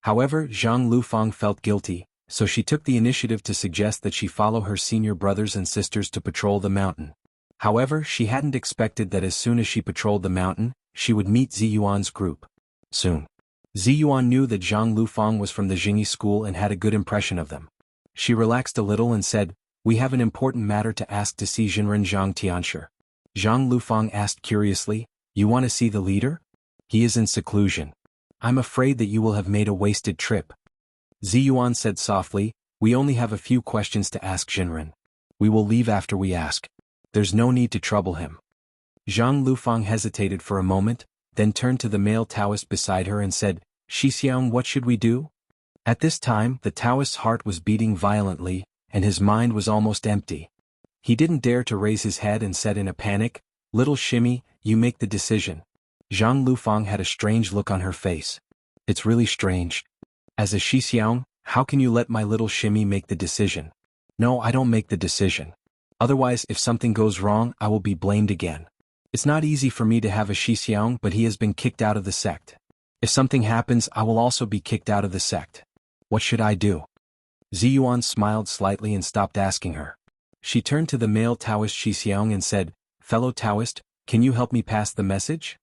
Speaker 1: However, Zhang Lufang felt guilty, so she took the initiative to suggest that she follow her senior brothers and sisters to patrol the mountain. However, she hadn't expected that as soon as she patrolled the mountain, she would meet Ziyuan's group. Soon, Ziyuan knew that Zhang Lufang was from the Jingyi school and had a good impression of them. She relaxed a little and said, "We have an important matter to ask to see Jinren Zhang Tianshi." Zhang Lufang asked curiously, "You want to see the leader? He is in seclusion. I'm afraid that you will have made a wasted trip." Ziyuan said softly, "We only have a few questions to ask Jinren. We will leave after we ask. There's no need to trouble him." Zhang Lufang hesitated for a moment, then turned to the male Taoist beside her and said, "Shixiang, what should we do?" At this time, the Taoist's heart was beating violently, and his mind was almost empty. He didn't dare to raise his head and said in a panic, "Little Shimmy, you make the decision." Zhang Lufang had a strange look on her face. "It's really strange. As a Xixiang, how can you let my little shimmy make the decision? No, I don't make the decision. Otherwise, if something goes wrong, I will be blamed again. It's not easy for me to have a Xixiang, but he has been kicked out of the sect. If something happens, I will also be kicked out of the sect. What should I do? Ziyuan smiled slightly and stopped asking her. She turned to the male Taoist Xixiang and said, "Fellow Taoist, can you help me pass the message?"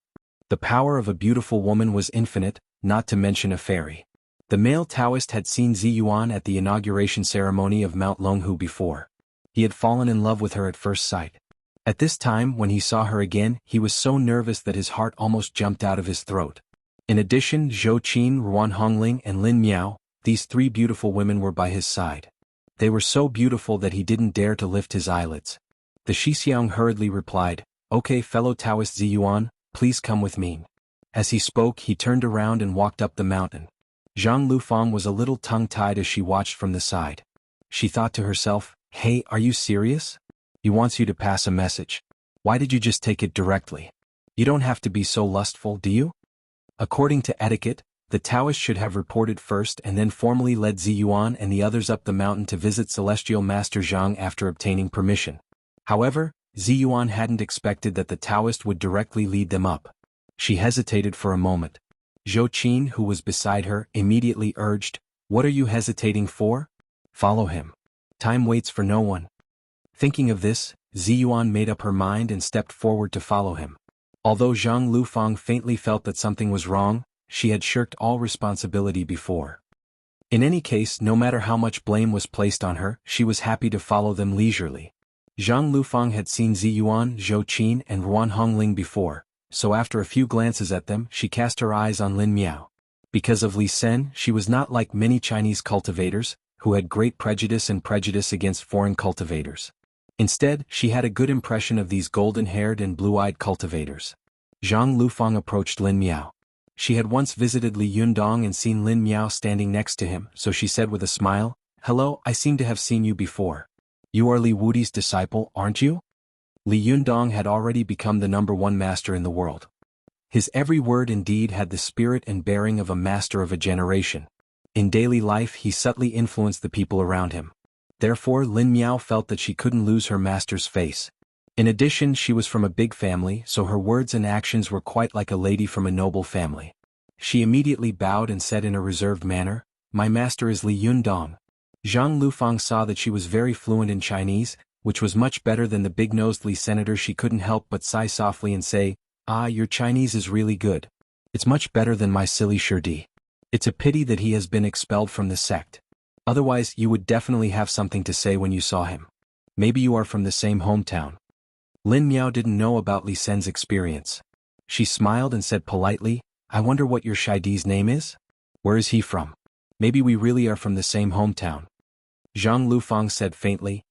Speaker 1: The power of a beautiful woman was infinite, not to mention a fairy. The male Taoist had seen Ziyuan at the inauguration ceremony of Mount Longhu before. He had fallen in love with her at first sight. At this time, when he saw her again, he was so nervous that his heart almost jumped out of his throat. In addition, Zhou Qin, Ruan Hongling, and Lin Miao, these three beautiful women were by his side. They were so beautiful that he didn't dare to lift his eyelids. The Xixiang hurriedly replied, "Okay, fellow Taoist Ziyuan, please come with me." As he spoke, he turned around and walked up the mountain. Zhang Lufang was a little tongue-tied as she watched from the side. She thought to herself, "Hey, are you serious? He wants you to pass a message. Why did you just take it directly? You don't have to be so lustful, do you?" According to etiquette, the Taoist should have reported first and then formally led Ziyuan and the others up the mountain to visit Celestial Master Zhang after obtaining permission. However, Ziyuan hadn't expected that the Taoist would directly lead them up. She hesitated for a moment. Zhou Qin, who was beside her, immediately urged, "What are you hesitating for? Follow him. Time waits for no one." Thinking of this, Ziyuan made up her mind and stepped forward to follow him. Although Zhang Lufang faintly felt that something was wrong, she had shirked all responsibility before. In any case, no matter how much blame was placed on her, she was happy to follow them leisurely. Zhang Lufang had seen Ziyuan, Zhou Qin, and Ruan Hongling before, so after a few glances at them, she cast her eyes on Lin Miao. Because of Li Sen, she was not like many Chinese cultivators, who had great prejudice against foreign cultivators. Instead, she had a good impression of these golden-haired and blue-eyed cultivators. Zhang Lufang approached Lin Miao. She had once visited Li Yundong and seen Lin Miao standing next to him, so she said with a smile, "Hello, I seem to have seen you before. You are Li Wudi's disciple, aren't you?" Li Yundong had already become the #1 master in the world. His every word and deed had the spirit and bearing of a master of a generation. In daily life, he subtly influenced the people around him. Therefore, Lin Miao felt that she couldn't lose her master's face. In addition, she was from a big family, so her words and actions were quite like a lady from a noble family. She immediately bowed and said in a reserved manner, "My master is Li Yundong." Zhang Lufang saw that she was very fluent in Chinese, which was much better than the big-nosed Li senator. She couldn't help but sigh softly and say, "Ah, your Chinese is really good. It's much better than my silly Shirdi. It's a pity that he has been expelled from the sect. Otherwise, you would definitely have something to say when you saw him. Maybe you are from the same hometown." Lin Miao didn't know about Li Sen's experience. She smiled and said politely, "I wonder what your Shidi's name is? Where is he from? Maybe we really are from the same hometown." Zhang Lufang said faintly,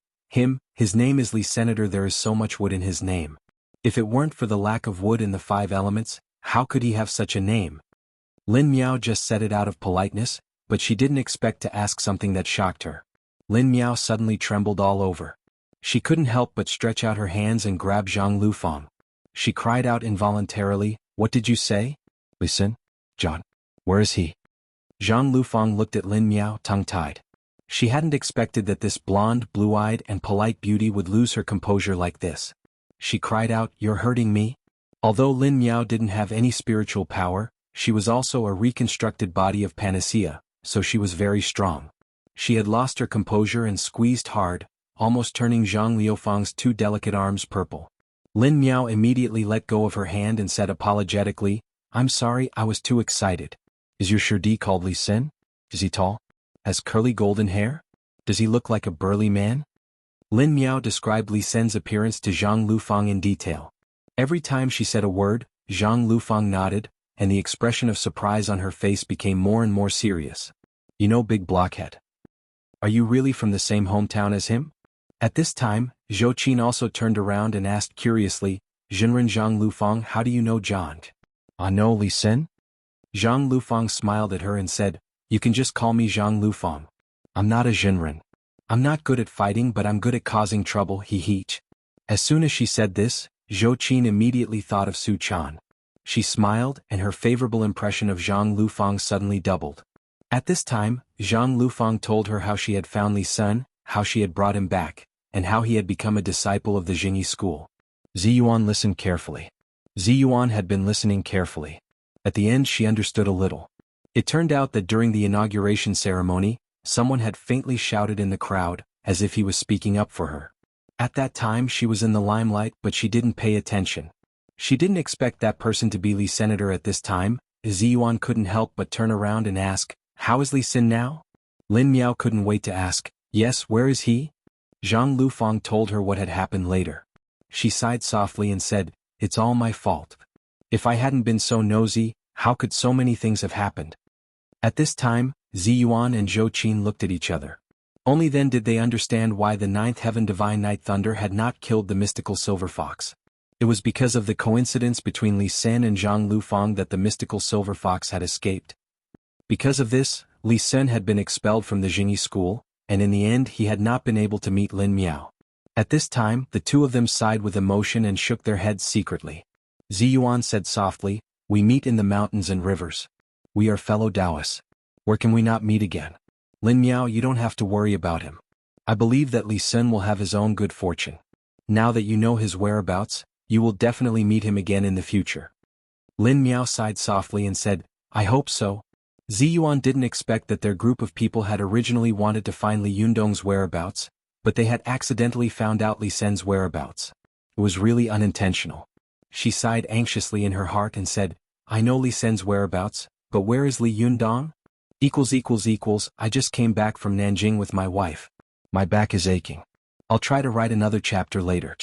Speaker 1: His name is Li Senator. There is so much wood in his name. If it weren't for the lack of wood in the 5 elements, how could he have such a name?" Lin Miao just said it out of politeness, but she didn't expect to ask something that shocked her. Lin Miao suddenly trembled all over. She couldn't help but stretch out her hands and grab Zhang Lufang. She cried out involuntarily, "What did you say? Listen, John. Where is he?" Zhang Lufang looked at Lin Miao tongue-tied. She hadn't expected that this blonde, blue-eyed, and polite beauty would lose her composure like this. She cried out, "You're hurting me?" Although Lin Miao didn't have any spiritual power, she was also a reconstructed body of panacea, so she was very strong. She had lost her composure and squeezed hard, almost turning Zhang Liufang's 2 delicate arms purple. Lin Miao immediately let go of her hand and said apologetically, "I'm sorry, I was too excited. Is your Shirdi called Li Sen? Is he tall? Has curly golden hair? Does he look like a burly man?" Lin Miao described Li Sen's appearance to Zhang Lufang in detail. Every time she said a word, Zhang Lufang nodded, and the expression of surprise on her face became more and more serious. "You know, big blockhead. Are you really from the same hometown as him?" At this time, Zhou Qin also turned around and asked curiously, "Jinren Zhang Lufang, how do you know Zhang? I know Li Sen?" Zhang Lufang smiled at her and said, "You can just call me Zhang Lufang. I'm not a Jinren. I'm not good at fighting, but I'm good at causing trouble, he." As soon as she said this, Zhou Qin immediately thought of Su Chan. She smiled, and her favorable impression of Zhang Lufang suddenly doubled. At this time, Zhang Lufang told her how she had found Li Sun, how she had brought him back, and how he had become a disciple of the Jingyi school. Ziyuan listened carefully. Ziyuan had been listening carefully. At the end she understood a little. It turned out that during the inauguration ceremony, someone had faintly shouted in the crowd, as if he was speaking up for her. At that time she was in the limelight, but she didn't pay attention. She didn't expect that person to be Li Senator at this time. Ziyuan couldn't help but turn around and ask, "How is Li Sin now?" Lin Miao couldn't wait to ask, "Yes, where is he?" Zhang Lufang told her what had happened later. She sighed softly and said, "It's all my fault. If I hadn't been so nosy, how could so many things have happened?" At this time, Ziyuan and Zhou Qin looked at each other. Only then did they understand why the ninth heaven divine Night Thunder had not killed the mystical silver fox. It was because of the coincidence between Li Sen and Zhang Lufang that the mystical silver fox had escaped. Because of this, Li Sen had been expelled from the Jingyi school, and in the end he had not been able to meet Lin Miao. At this time, the two of them sighed with emotion and shook their heads secretly. Ziyuan said softly, "We meet in the mountains and rivers. We are fellow Taoists. Where can we not meet again? Lin Miao, you don't have to worry about him. I believe that Li Sun will have his own good fortune. Now that you know his whereabouts, you will definitely meet him again in the future." Lin Miao sighed softly and said, "I hope so." Ziyuan didn't expect that their group of people had originally wanted to find Li Yundong's whereabouts, but they had accidentally found out Li Sen's whereabouts. It was really unintentional. She sighed anxiously in her heart and said, "I know Li Sen's whereabouts, but where is Li Yundong? I just came back from Nanjing with my wife. My back is aching. I'll try to write another chapter later."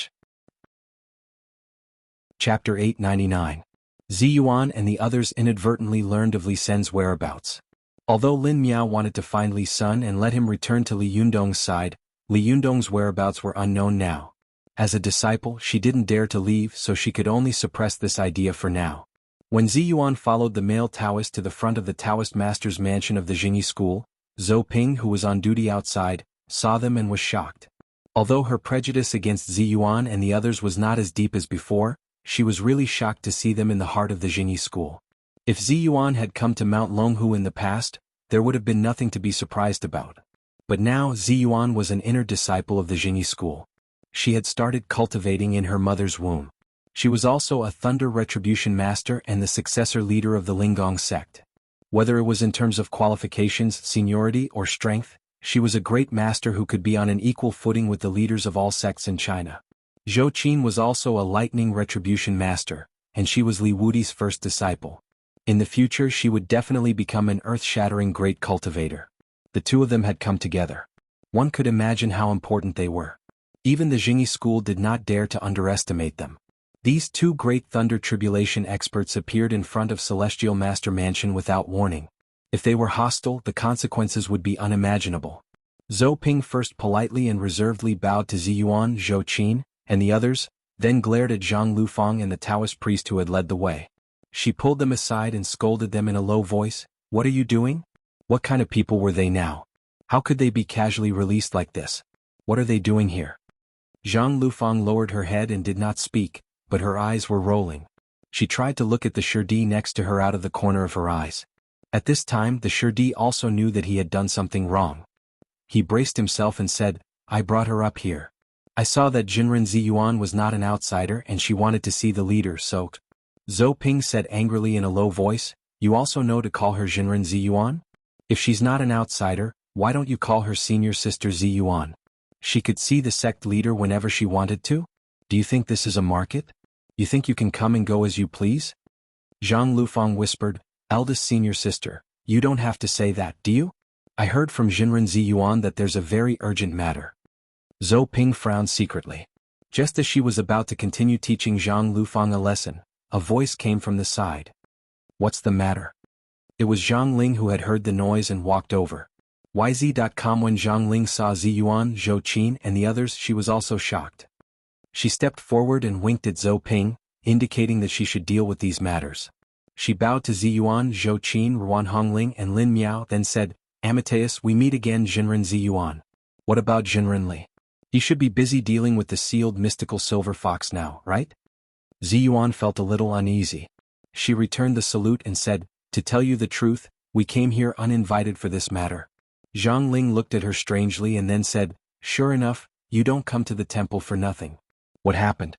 Speaker 1: Chapter 899. Ziyuan and the others inadvertently learned of Li Sen's whereabouts. Although Lin Miao wanted to find Li Sun and let him return to Li Yundong's side, Li Yundong's whereabouts were unknown now. As a disciple, she didn't dare to leave, so she could only suppress this idea for now. When Ziyuan followed the male Taoist to the front of the Taoist master's mansion of the Jingyi school, Zhou Ping, who was on duty outside, saw them and was shocked. Although her prejudice against Ziyuan and the others was not as deep as before, she was really shocked to see them in the heart of the Jingyi school. If Ziyuan had come to Mount Longhu in the past, there would have been nothing to be surprised about. But now Ziyuan was an inner disciple of the Jingyi school. She had started cultivating in her mother's womb. She was also a Thunder Retribution Master and the successor leader of the Linggong sect. Whether it was in terms of qualifications, seniority, or strength, she was a great master who could be on an equal footing with the leaders of all sects in China. Zhou Qin was also a Lightning Retribution Master, and she was Li Wudi's first disciple. In the future she would definitely become an earth-shattering great cultivator. The two of them had come together. One could imagine how important they were. Even the Jingyi school did not dare to underestimate them. These two great Thunder Tribulation experts appeared in front of Celestial Master Mansion without warning. If they were hostile, the consequences would be unimaginable. Zhou Ping first politely and reservedly bowed to Ziyuan, Zhou Qin, and the others, then glared at Zhang Lufang and the Taoist priest who had led the way. She pulled them aside and scolded them in a low voice, "What are you doing? What kind of people were they now? How could they be casually released like this? What are they doing here?" Zhang Lufang lowered her head and did not speak, but her eyes were rolling. She tried to look at the Shirdi next to her out of the corner of her eyes. At this time the Shirdi also knew that he had done something wrong. He braced himself and said, "I brought her up here. I saw that Jinren Ziyuan was not an outsider and she wanted to see the leader, so..." Zhou Ping said angrily in a low voice, "You also know to call her Jinren Ziyuan? If she's not an outsider, why don't you call her senior sister Ziyuan? She could see the sect leader whenever she wanted to? Do you think this is a market? You think you can come and go as you please?" Zhang Lufang whispered, "Eldest senior sister, you don't have to say that, do you? I heard from Jinren Ziyuan that there's a very urgent matter." Zhou Ping frowned secretly. Just as she was about to continue teaching Zhang Lufang a lesson, a voice came from the side. "What's the matter?" It was Zhang Ling who had heard the noise and walked over. YZ.com. When Zhang Ling saw Ziyuan, Zhou Qin, and the others, she was also shocked. She stepped forward and winked at Zhou Ping, indicating that she should deal with these matters. She bowed to Ziyuan, Zhou Qin, Ruan Hongling, and Lin Miao, then said, "Amateus, we meet again. Jinren Ziyuan. What about Jinren Li? He should be busy dealing with the sealed mystical silver fox now, right?" Ziyuan felt a little uneasy. She returned the salute and said, "To tell you the truth, We came here uninvited for this matter. Zhang Ling looked at her strangely and then said, "Sure enough, you don't come to the temple for nothing. What happened?"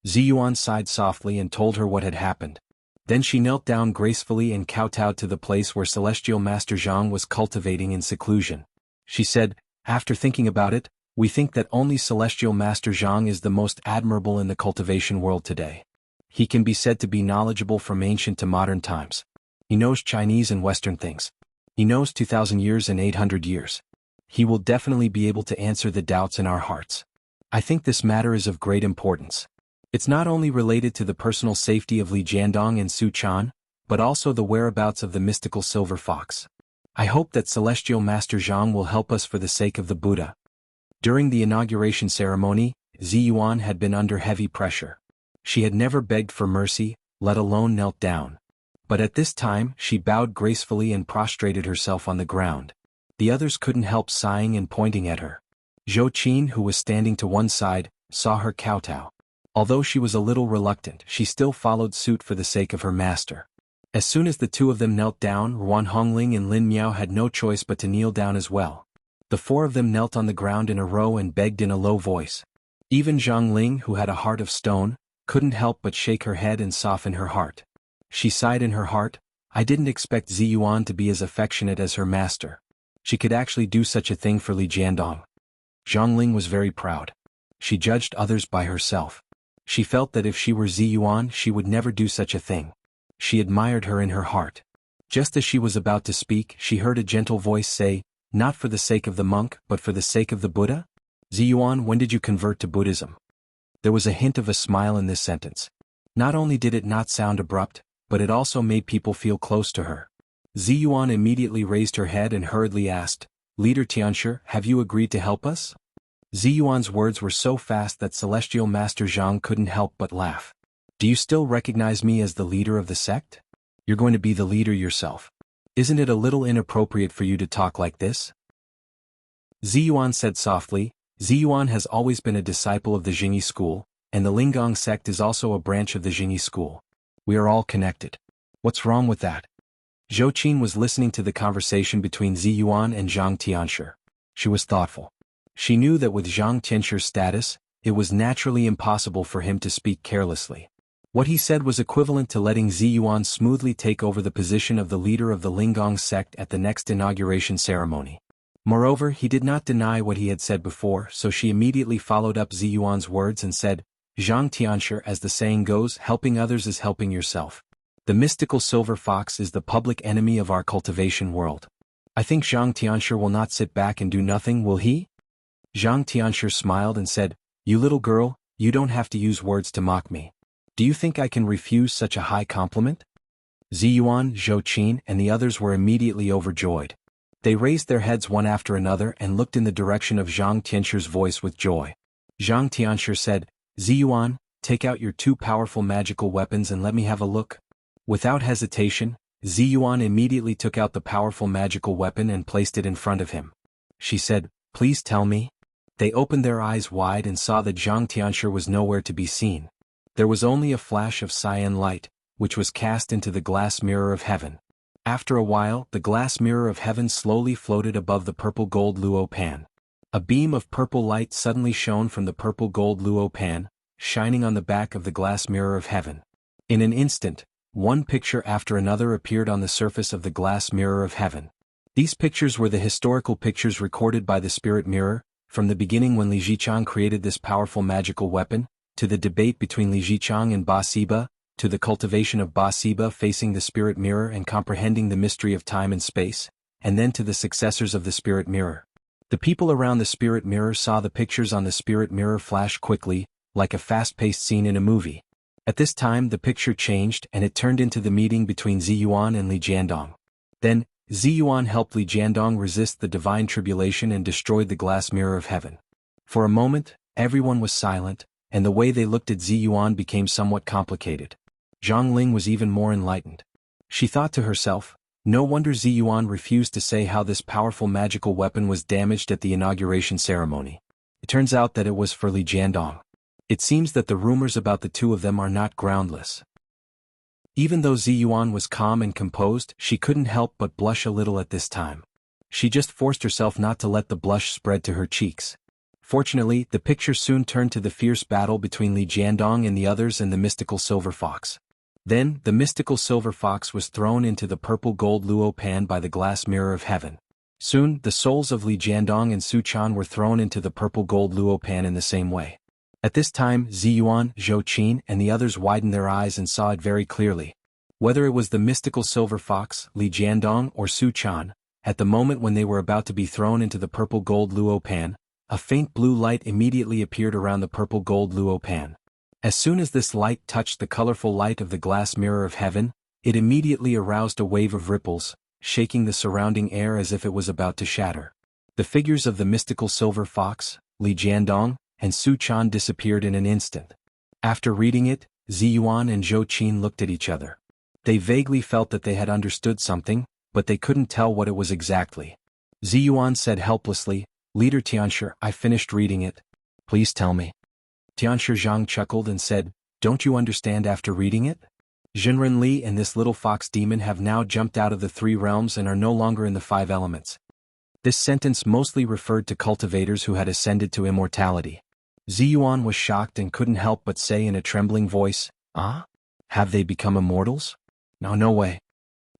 Speaker 1: Ziyuan sighed softly and told her what had happened. Then she knelt down gracefully and kowtowed to the place where Celestial Master Zhang was cultivating in seclusion. She said, "After thinking about it, we think that only Celestial Master Zhang is the most admirable in the cultivation world today. He can be said to be knowledgeable from ancient to modern times. He knows Chinese and Western things. He knows 2,000 years and 800 years. He will definitely be able to answer the doubts in our hearts. I think this matter is of great importance. It's not only related to the personal safety of Li Jiandong and Su Chan, but also the whereabouts of the mystical silver fox. I hope that Celestial Master Zhang will help us for the sake of the Buddha." During the inauguration ceremony, Ziyuan had been under heavy pressure. She had never begged for mercy, let alone knelt down. But at this time she bowed gracefully and prostrated herself on the ground. The others couldn't help sighing and pointing at her. Zhou Qin, who was standing to one side, saw her kowtow. Although she was a little reluctant, she still followed suit for the sake of her master. As soon as the two of them knelt down, Ruan Hongling and Lin Miao had no choice but to kneel down as well. The four of them knelt on the ground in a row and begged in a low voice. Even Zhang Ling, who had a heart of stone, couldn't help but shake her head and soften her heart. She sighed in her heart, "I didn't expect Ziyuan to be as affectionate as her master. She could actually do such a thing for Li Jiandong." Zhang Ling was very proud. She judged others by herself. She felt that if she were Ziyuan she would never do such a thing. She admired her in her heart. Just as she was about to speak, she heard a gentle voice say, "Not for the sake of the monk, but for the sake of the Buddha? Ziyuan, when did you convert to Buddhism?" There was a hint of a smile in this sentence. Not only did it not sound abrupt, but it also made people feel close to her. Ziyuan immediately raised her head and hurriedly asked, "Leader Tianshi, have you agreed to help us?" Ziyuan's words were so fast that Celestial Master Zhang couldn't help but laugh. "Do you still recognize me as the leader of the sect? You're going to be the leader yourself. Isn't it a little inappropriate for you to talk like this?" Ziyuan said softly, "Ziyuan has always been a disciple of the Jingyi school, and the Linggong sect is also a branch of the Jingyi school. We are all connected. What's wrong with that?" Zhou Qin was listening to the conversation between Ziyuan and Zhang Tianshi. She was thoughtful. She knew that with Zhang Tianshi's status, it was naturally impossible for him to speak carelessly. What he said was equivalent to letting Ziyuan smoothly take over the position of the leader of the Linggong sect at the next inauguration ceremony. Moreover, he did not deny what he had said before, so she immediately followed up Ziyuan's words and said, "Zhang Tianshi, as the saying goes, helping others is helping yourself. The mystical silver fox is the public enemy of our cultivation world. I think Zhang Tianshi will not sit back and do nothing, will he?" Zhang Tianshi smiled and said, "You little girl, you don't have to use words to mock me. Do you think I can refuse such a high compliment?" Ziyuan, Zhou Qin, and the others were immediately overjoyed. They raised their heads one after another and looked in the direction of Zhang Tianshi's voice with joy. Zhang Tianshi said, "Ziyuan, take out your two powerful magical weapons and let me have a look." Without hesitation, Ziyuan immediately took out the powerful magical weapon and placed it in front of him. She said, "Please tell me." They opened their eyes wide and saw that Zhang Tianshi was nowhere to be seen. There was only a flash of cyan light, which was cast into the glass mirror of heaven. After a while, the glass mirror of heaven slowly floated above the purple gold luo pan. A beam of purple light suddenly shone from the purple gold luo pan, shining on the back of the glass mirror of heaven. In an instant, one picture after another appeared on the surface of the glass mirror of heaven. These pictures were the historical pictures recorded by the spirit mirror, from the beginning when Li Zichang created this powerful magical weapon, to the debate between Li Zichang and Ba Siba, to the cultivation of Ba Siba facing the spirit mirror and comprehending the mystery of time and space, and then to the successors of the spirit mirror. The people around the spirit mirror saw the pictures on the spirit mirror flash quickly, like a fast-paced scene in a movie. At this time the picture changed and it turned into the meeting between Ziyuan and Li Jiandong. Then, Ziyuan helped Li Jiandong resist the divine tribulation and destroyed the glass mirror of heaven. For a moment, everyone was silent, and the way they looked at Ziyuan became somewhat complicated. Zhang Ling was even more enlightened. She thought to herself, no wonder Ziyuan refused to say how this powerful magical weapon was damaged at the inauguration ceremony. It turns out that it was for Li Jiandong. It seems that the rumors about the two of them are not groundless. Even though Ziyuan was calm and composed, she couldn't help but blush a little at this time. She just forced herself not to let the blush spread to her cheeks. Fortunately, the picture soon turned to the fierce battle between Li Jiandong and the others and the mystical silver fox. Then, the mystical silver fox was thrown into the purple gold luo pan by the glass mirror of heaven. Soon, the souls of Li Jiandong and Su Chan were thrown into the purple gold luo pan in the same way. At this time, Ziyuan, Zhou Qin, and the others widened their eyes and saw it very clearly. Whether it was the mystical silver fox, Li Jiandong, or Su Chan, at the moment when they were about to be thrown into the purple gold luo pan, a faint blue light immediately appeared around the purple gold luo pan. As soon as this light touched the colorful light of the glass mirror of heaven, it immediately aroused a wave of ripples, shaking the surrounding air as if it was about to shatter. The figures of the mystical silver fox, Li Jiandong, and Su Chan disappeared in an instant. After reading it, Ziyuan and Zhou Qin looked at each other. They vaguely felt that they had understood something, but they couldn't tell what it was exactly. Ziyuan said helplessly, "Leader Tianshi, I finished reading it. Please tell me." Tianshi Zhang chuckled and said, "Don't you understand after reading it? Jinren Li and this little fox demon have now jumped out of the 3 realms and are no longer in the 5 elements." This sentence mostly referred to cultivators who had ascended to immortality. Ziyuan was shocked and couldn't help but say in a trembling voice, "Ah? Have they become immortals? No way."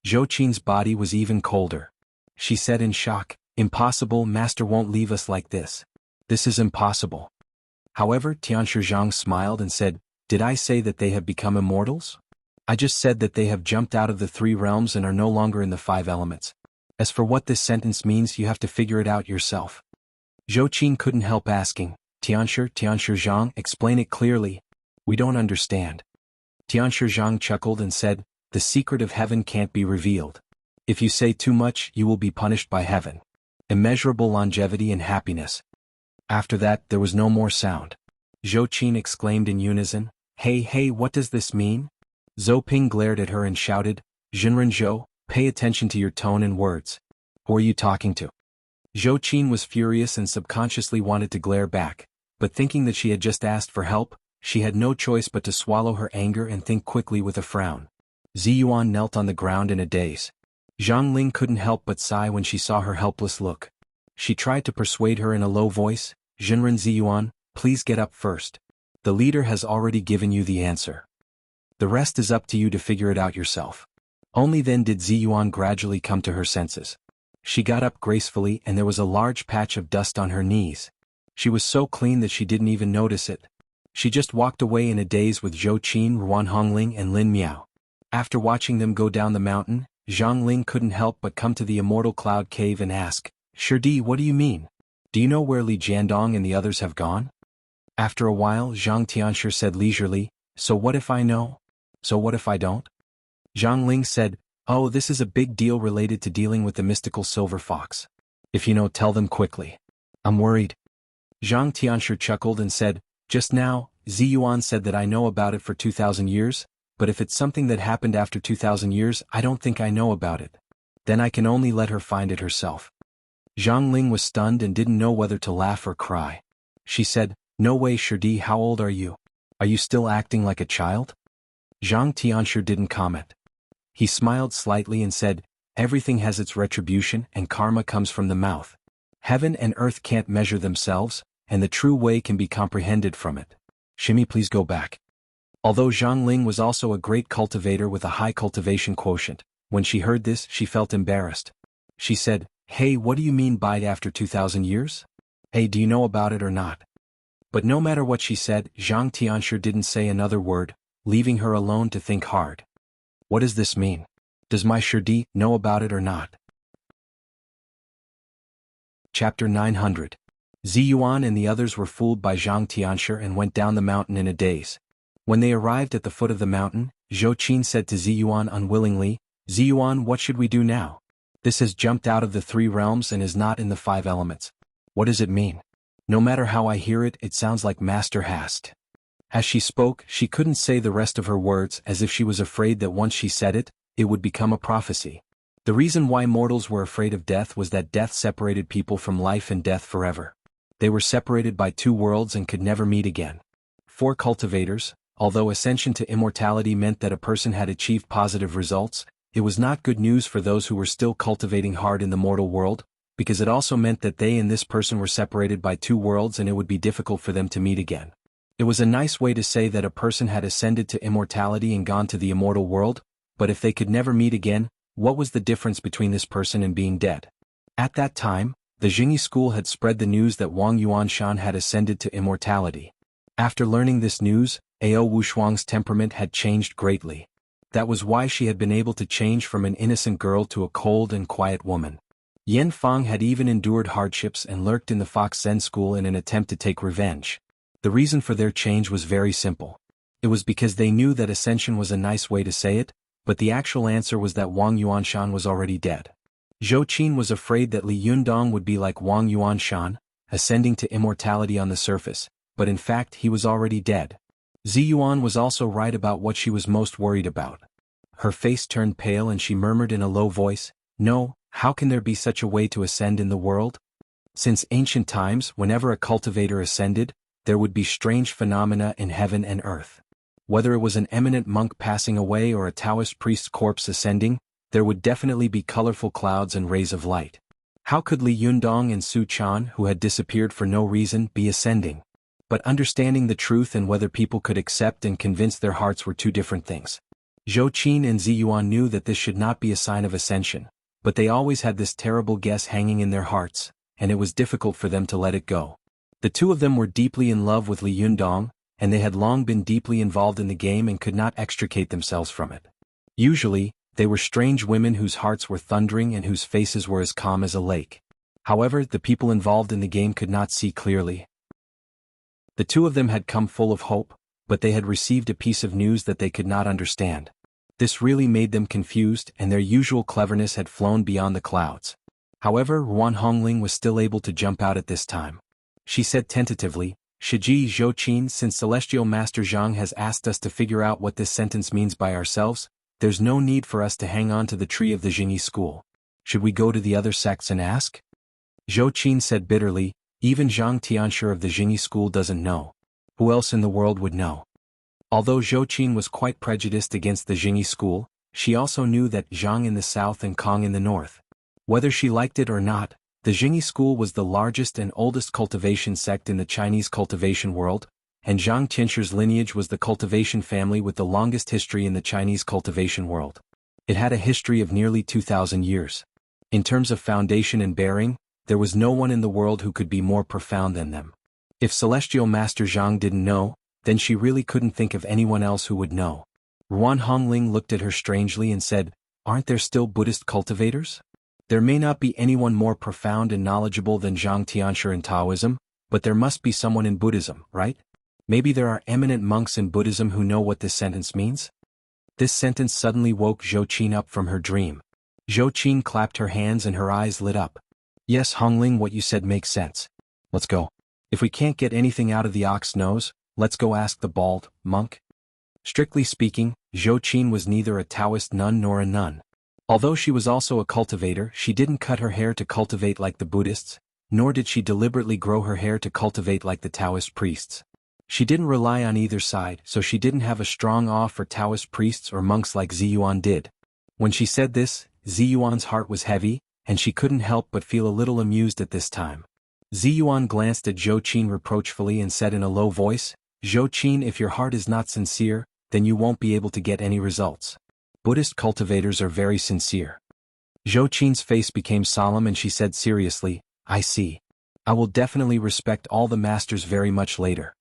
Speaker 1: Zhou Qin's body was even colder. She said in shock, "Impossible, Master won't leave us like this. This is impossible." However, Tianshi Zhang smiled and said, "Did I say that they have become immortals? I just said that they have jumped out of the 3 realms and are no longer in the 5 elements. As for what this sentence means, you have to figure it out yourself." Zhou Qin couldn't help asking, Tianshi Zhang, explain it clearly. We don't understand." Tianshi Zhang chuckled and said, "The secret of heaven can't be revealed. If you say too much, you will be punished by heaven. Immeasurable longevity and happiness." After that, there was no more sound. Zhou Qin exclaimed in unison, Hey, what does this mean?" Zhou Ping glared at her and shouted, "Jinren Zhou, pay attention to your tone and words. Who are you talking to?" Zhou Qin was furious and subconsciously wanted to glare back, but thinking that she had just asked for help, she had no choice but to swallow her anger and think quickly with a frown. Ziyuan knelt on the ground in a daze. Zhang Ling couldn't help but sigh when she saw her helpless look. She tried to persuade her in a low voice, "Jinren Ziyuan, please get up first. The leader has already given you the answer. The rest is up to you to figure it out yourself." Only then did Ziyuan gradually come to her senses. She got up gracefully and there was a large patch of dust on her knees. She was so clean that she didn't even notice it. She just walked away in a daze with Zhou Qin, Ruan Hongling and Lin Miao. After watching them go down the mountain, Zhang Ling couldn't help but come to the immortal cloud cave and ask, "Shirdi, what do you mean? Do you know where Li Jiandong and the others have gone?" After a while, Zhang Tianshi said leisurely, "So what if I know? So what if I don't?" Zhang Ling said, "Oh, this is a big deal related to dealing with the mystical silver fox. If you know, tell them quickly. I'm worried." Zhang Tianshi chuckled and said, "Just now, Ziyuan said that I know about it for 2,000 years, but if it's something that happened after 2,000 years, I don't think I know about it. Then I can only let her find it herself." Zhang Ling was stunned and didn't know whether to laugh or cry. She said, "No way, Shirdi, how old are you? Are you still acting like a child?" Zhang Tianshi didn't comment. He smiled slightly and said, "Everything has its retribution and karma comes from the mouth. Heaven and earth can't measure themselves, and the true way can be comprehended from it. Shimi, please go back." Although Zhang Ling was also a great cultivator with a high cultivation quotient, when she heard this she felt embarrassed. She said, "Hey, what do you mean by after 2,000 years? Hey, do you know about it or not?" But no matter what she said, Zhang Tianshi didn't say another word, leaving her alone to think hard. What does this mean? Does my Shirdi know about it or not? Chapter 900. Ziyuan and the others were fooled by Zhang Tianshi and went down the mountain in a daze. When they arrived at the foot of the mountain, Zhou Qin said to Ziyuan unwillingly, "Ziyuan, what should we do now? This has jumped out of the 3 realms and is not in the 5 elements. What does it mean? No matter how I hear it, it sounds like Master Hast." As she spoke, she couldn't say the rest of her words as if she was afraid that once she said it, it would become a prophecy. The reason why mortals were afraid of death was that death separated people from life and death forever. They were separated by 2 worlds and could never meet again. 4 cultivators, Although ascension to immortality meant that a person had achieved positive results, it was not good news for those who were still cultivating hard in the mortal world, because it also meant that they and this person were separated by two worlds and it would be difficult for them to meet again. It was a nice way to say that a person had ascended to immortality and gone to the immortal world, but if they could never meet again, what was the difference between this person and being dead? At that time, the Jingyi school had spread the news that Wang Yuanshan had ascended to immortality. After learning this news, Ao Wushuang's temperament had changed greatly. That was why she had been able to change from an innocent girl to a cold and quiet woman. Yan Fang had even endured hardships and lurked in the Fox Zen school in an attempt to take revenge. The reason for their change was very simple. It was because they knew that ascension was a nice way to say it, but the actual answer was that Wang Yuanshan was already dead. Zhou Qin was afraid that Li Yundong would be like Wang Yuanshan, ascending to immortality on the surface, but in fact he was already dead. Ziyuan was also right about what she was most worried about. Her face turned pale and she murmured in a low voice, "No, how can there be such a way to ascend in the world?" Since ancient times, whenever a cultivator ascended, there would be strange phenomena in heaven and earth. Whether it was an eminent monk passing away or a Taoist priest's corpse ascending, there would definitely be colorful clouds and rays of light. How could Li Yundong and Su Chan, who had disappeared for no reason, be ascending? But understanding the truth and whether people could accept and convince their hearts were two different things. Zhou Qin and Ziyuan knew that this should not be a sign of ascension, but they always had this terrible guess hanging in their hearts, and it was difficult for them to let it go. The two of them were deeply in love with Li Yundong, and they had long been deeply involved in the game and could not extricate themselves from it. Usually, they were strange women whose hearts were thundering and whose faces were as calm as a lake. However, the people involved in the game could not see clearly. The two of them had come full of hope, but they had received a piece of news that they could not understand. This really made them confused and their usual cleverness had flown beyond the clouds. However, Ruan Hongling was still able to jump out at this time. She said tentatively, "Shiji Zhou Qin, since Celestial Master Zhang has asked us to figure out what this sentence means by ourselves, there's no need for us to hang on to the tree of the Jingyi school. Should we go to the other sects and ask?" Zhou Qin said bitterly, "Even Zhang Tianshi of the Jingyi school doesn't know. Who else in the world would know?" Although Zhou Qin was quite prejudiced against the Jingyi school, she also knew that Zhang in the south and Kong in the north. Whether she liked it or not, the Jingyi school was the largest and oldest cultivation sect in the Chinese cultivation world, and Zhang Tianshi's lineage was the cultivation family with the longest history in the Chinese cultivation world. It had a history of nearly 2,000 years. In terms of foundation and bearing, there was no one in the world who could be more profound than them. If Celestial Master Zhang didn't know, then she really couldn't think of anyone else who would know. Ruan Hongling looked at her strangely and said, "Aren't there still Buddhist cultivators? There may not be anyone more profound and knowledgeable than Zhang Tianshi in Taoism, but there must be someone in Buddhism, right? Maybe there are eminent monks in Buddhism who know what this sentence means?" This sentence suddenly woke Zhou Qin up from her dream. Zhou Qin clapped her hands and her eyes lit up. "Yes, Hongling, what you said makes sense. Let's go. If we can't get anything out of the ox nose, let's go ask the bald monk." Strictly speaking, Zhou Qin was neither a Taoist nun nor a nun. Although she was also a cultivator, she didn't cut her hair to cultivate like the Buddhists, nor did she deliberately grow her hair to cultivate like the Taoist priests. She didn't rely on either side, so she didn't have a strong awe for Taoist priests or monks like Ziyuan did. When she said this, Ziyuan's heart was heavy, and she couldn't help but feel a little amused at this time. Ziyuan glanced at Zhou Qin reproachfully and said in a low voice, "Zhou Qin, if your heart is not sincere, then you won't be able to get any results. Buddhist cultivators are very sincere." Zhou Qin's face became solemn and she said seriously, "I see. I will definitely respect all the masters very much later."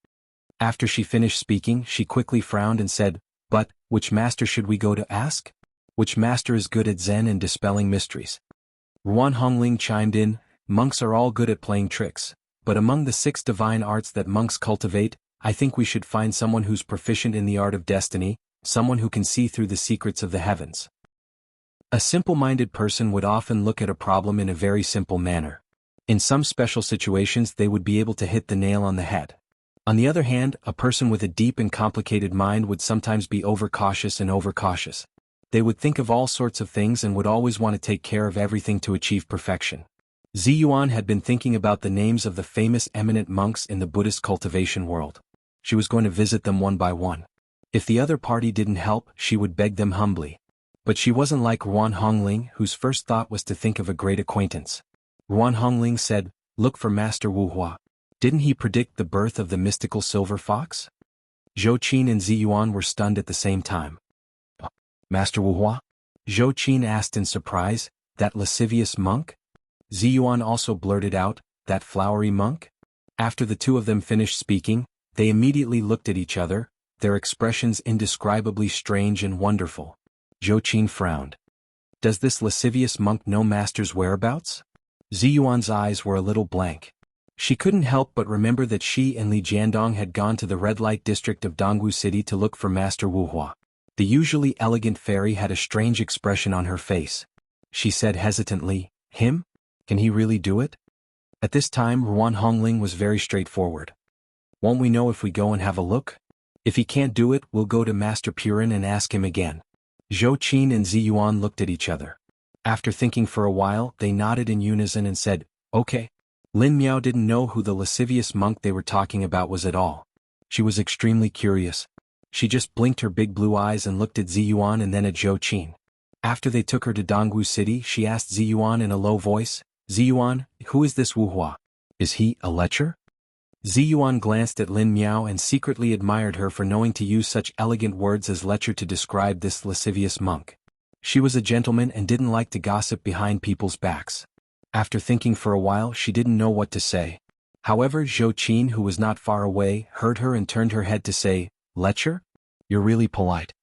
Speaker 1: After she finished speaking, she quickly frowned and said, "But, which master should we go to ask? Which master is good at Zen and dispelling mysteries?" Ruan Hongling chimed in, "Monks are all good at playing tricks, but among the 6 divine arts that monks cultivate, I think we should find someone who's proficient in the art of destiny, someone who can see through the secrets of the heavens." A simple-minded person would often look at a problem in a very simple manner. In some special situations they would be able to hit the nail on the head. On the other hand, a person with a deep and complicated mind would sometimes be overcautious and overcautious. They would think of all sorts of things and would always want to take care of everything to achieve perfection. Ziyuan had been thinking about the names of the famous eminent monks in the Buddhist cultivation world. She was going to visit them one by one. If the other party didn't help, she would beg them humbly. But she wasn't like Ruan Hongling, whose first thought was to think of a great acquaintance. Ruan Hongling said, "Look for Master Wuhua. Didn't he predict the birth of the mystical silver fox?" Zhou Qin and Ziyuan were stunned at the same time. "Master Wuhua?" Zhou Qin asked in surprise, "That lascivious monk?" Ziyuan also blurted out, "That flowery monk?" After the two of them finished speaking, they immediately looked at each other, their expressions indescribably strange and wonderful. Zhou Qin frowned. "Does this lascivious monk know Master's whereabouts?" Ziyuan's eyes were a little blank. She couldn't help but remember that she and Li Jiandong had gone to the red light district of Dongwu City to look for Master Wuhua. The usually elegant fairy had a strange expression on her face. She said hesitantly, "Him? Can he really do it?" At this time Ruan Hongling was very straightforward. "Won't we know if we go and have a look? If he can't do it, we'll go to Master Purin and ask him again." Zhou Qin and Ziyuan looked at each other. After thinking for a while, they nodded in unison and said, "Okay." Lin Miao didn't know who the lascivious monk they were talking about was at all. She was extremely curious. She just blinked her big blue eyes and looked at Ziyuan and then at Zhou Qin. After they took her to Dongwu City, she asked Ziyuan in a low voice, "Ziyuan, who is this Wuhua? Is he a lecher?" Ziyuan glanced at Lin Miao and secretly admired her for knowing to use such elegant words as lecher to describe this lascivious monk. She was a gentleman and didn't like to gossip behind people's backs. After thinking for a while, she didn't know what to say. However, Zhou Qin, who was not far away, heard her and turned her head to say, "Lecher? You're really polite."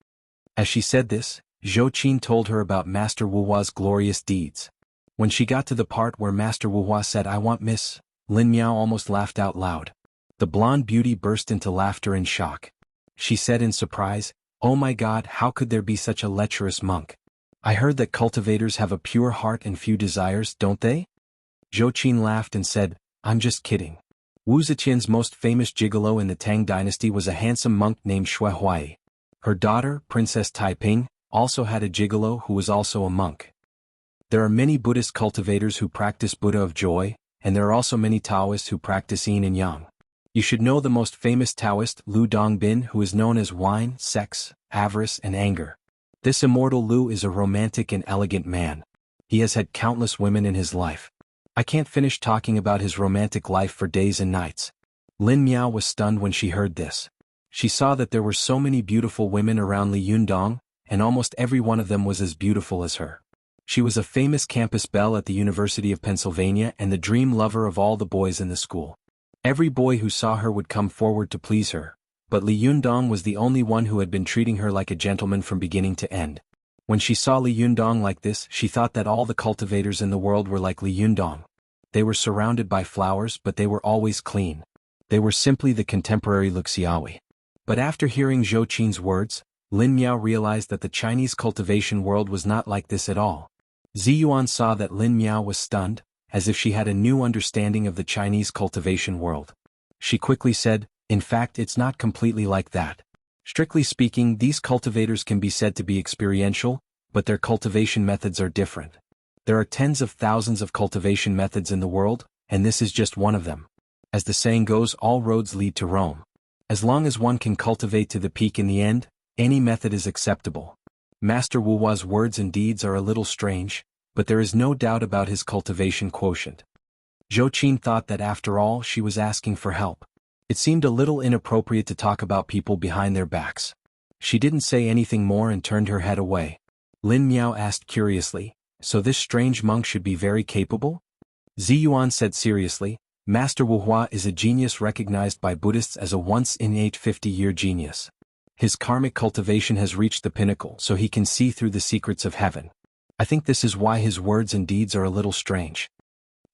Speaker 1: As she said this, Zhou Qin told her about Master Wuhua's glorious deeds. When she got to the part where Master Wuhua said, "I want Miss," Lin Miao almost laughed out loud. The blonde beauty burst into laughter in shock. She said in surprise, "Oh my God, how could there be such a lecherous monk? I heard that cultivators have a pure heart and few desires, don't they?" Zhou Qin laughed and said, "I'm just kidding. Wu Ziqian's most famous gigolo in the Tang dynasty was a handsome monk named Xue Huai. Her daughter, Princess Taiping, also had a gigolo who was also a monk. There are many Buddhist cultivators who practice Buddha of joy, and there are also many Taoists who practice yin and yang. You should know the most famous Taoist, Lu Dongbin, who is known as wine, sex, avarice and anger. This immortal Lu is a romantic and elegant man. He has had countless women in his life. I can't finish talking about his romantic life for days and nights." Lin Miao was stunned when she heard this. She saw that there were so many beautiful women around Li Yundong, and almost every one of them was as beautiful as her. She was a famous campus belle at the University of Pennsylvania and the dream lover of all the boys in the school. Every boy who saw her would come forward to please her, but Li Yundong was the only one who had been treating her like a gentleman from beginning to end. When she saw Li Yundong like this, she thought that all the cultivators in the world were like Li Yundong. They were surrounded by flowers, but they were always clean. They were simply the contemporary Wuxia. But after hearing Zhou Qin's words, Lin Miao realized that the Chinese cultivation world was not like this at all. Ziyuan saw that Lin Miao was stunned, as if she had a new understanding of the Chinese cultivation world. She quickly said, "In fact, it's not completely like that. Strictly speaking, these cultivators can be said to be experiential, but their cultivation methods are different. There are tens of thousands of cultivation methods in the world, and this is just one of them. As the saying goes, all roads lead to Rome. As long as one can cultivate to the peak in the end, any method is acceptable. Master Wuhua's words and deeds are a little strange, but there is no doubt about his cultivation quotient." Zhou Qin thought that after all she was asking for help. It seemed a little inappropriate to talk about people behind their backs. She didn't say anything more and turned her head away. Lin Miao asked curiously, "So this strange monk should be very capable?" Ziyuan said seriously, "Master Wuhua is a genius recognized by Buddhists as a once-in-a 50-year genius. His karmic cultivation has reached the pinnacle, so he can see through the secrets of heaven. I think this is why his words and deeds are a little strange."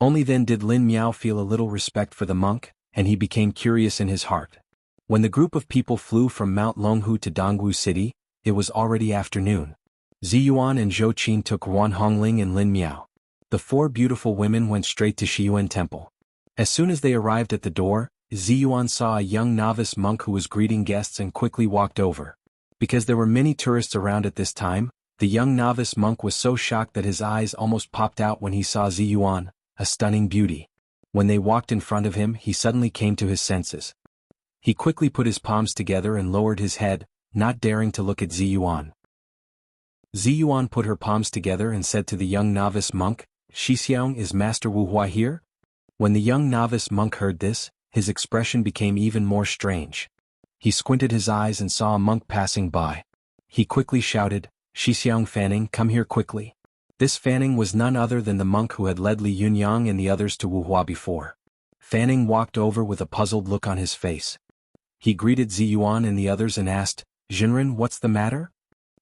Speaker 1: Only then did Lin Miao feel a little respect for the monk, and he became curious in his heart. When the group of people flew from Mount Longhu to Dongwu City, it was already afternoon. Ziyuan and Zhou Qin took Ruan Hongling and Lin Miao. The four beautiful women went straight to Shiyuan Temple. As soon as they arrived at the door, Ziyuan saw a young novice monk who was greeting guests and quickly walked over. Because there were many tourists around at this time, the young novice monk was so shocked that his eyes almost popped out when he saw Ziyuan, a stunning beauty. When they walked in front of him, he suddenly came to his senses. He quickly put his palms together and lowered his head, not daring to look at Ziyuan. Ziyuan put her palms together and said to the young novice monk, "Shixiang, is Master Wuhua here?" When the young novice monk heard this, his expression became even more strange. He squinted his eyes and saw a monk passing by. He quickly shouted, "Shixiang Fanning, come here quickly." This Fanning was none other than the monk who had led Li Yunyang and the others to Wuhua before. Fanning walked over with a puzzled look on his face. He greeted Ziyuan and the others and asked, "Jinren, what's the matter?"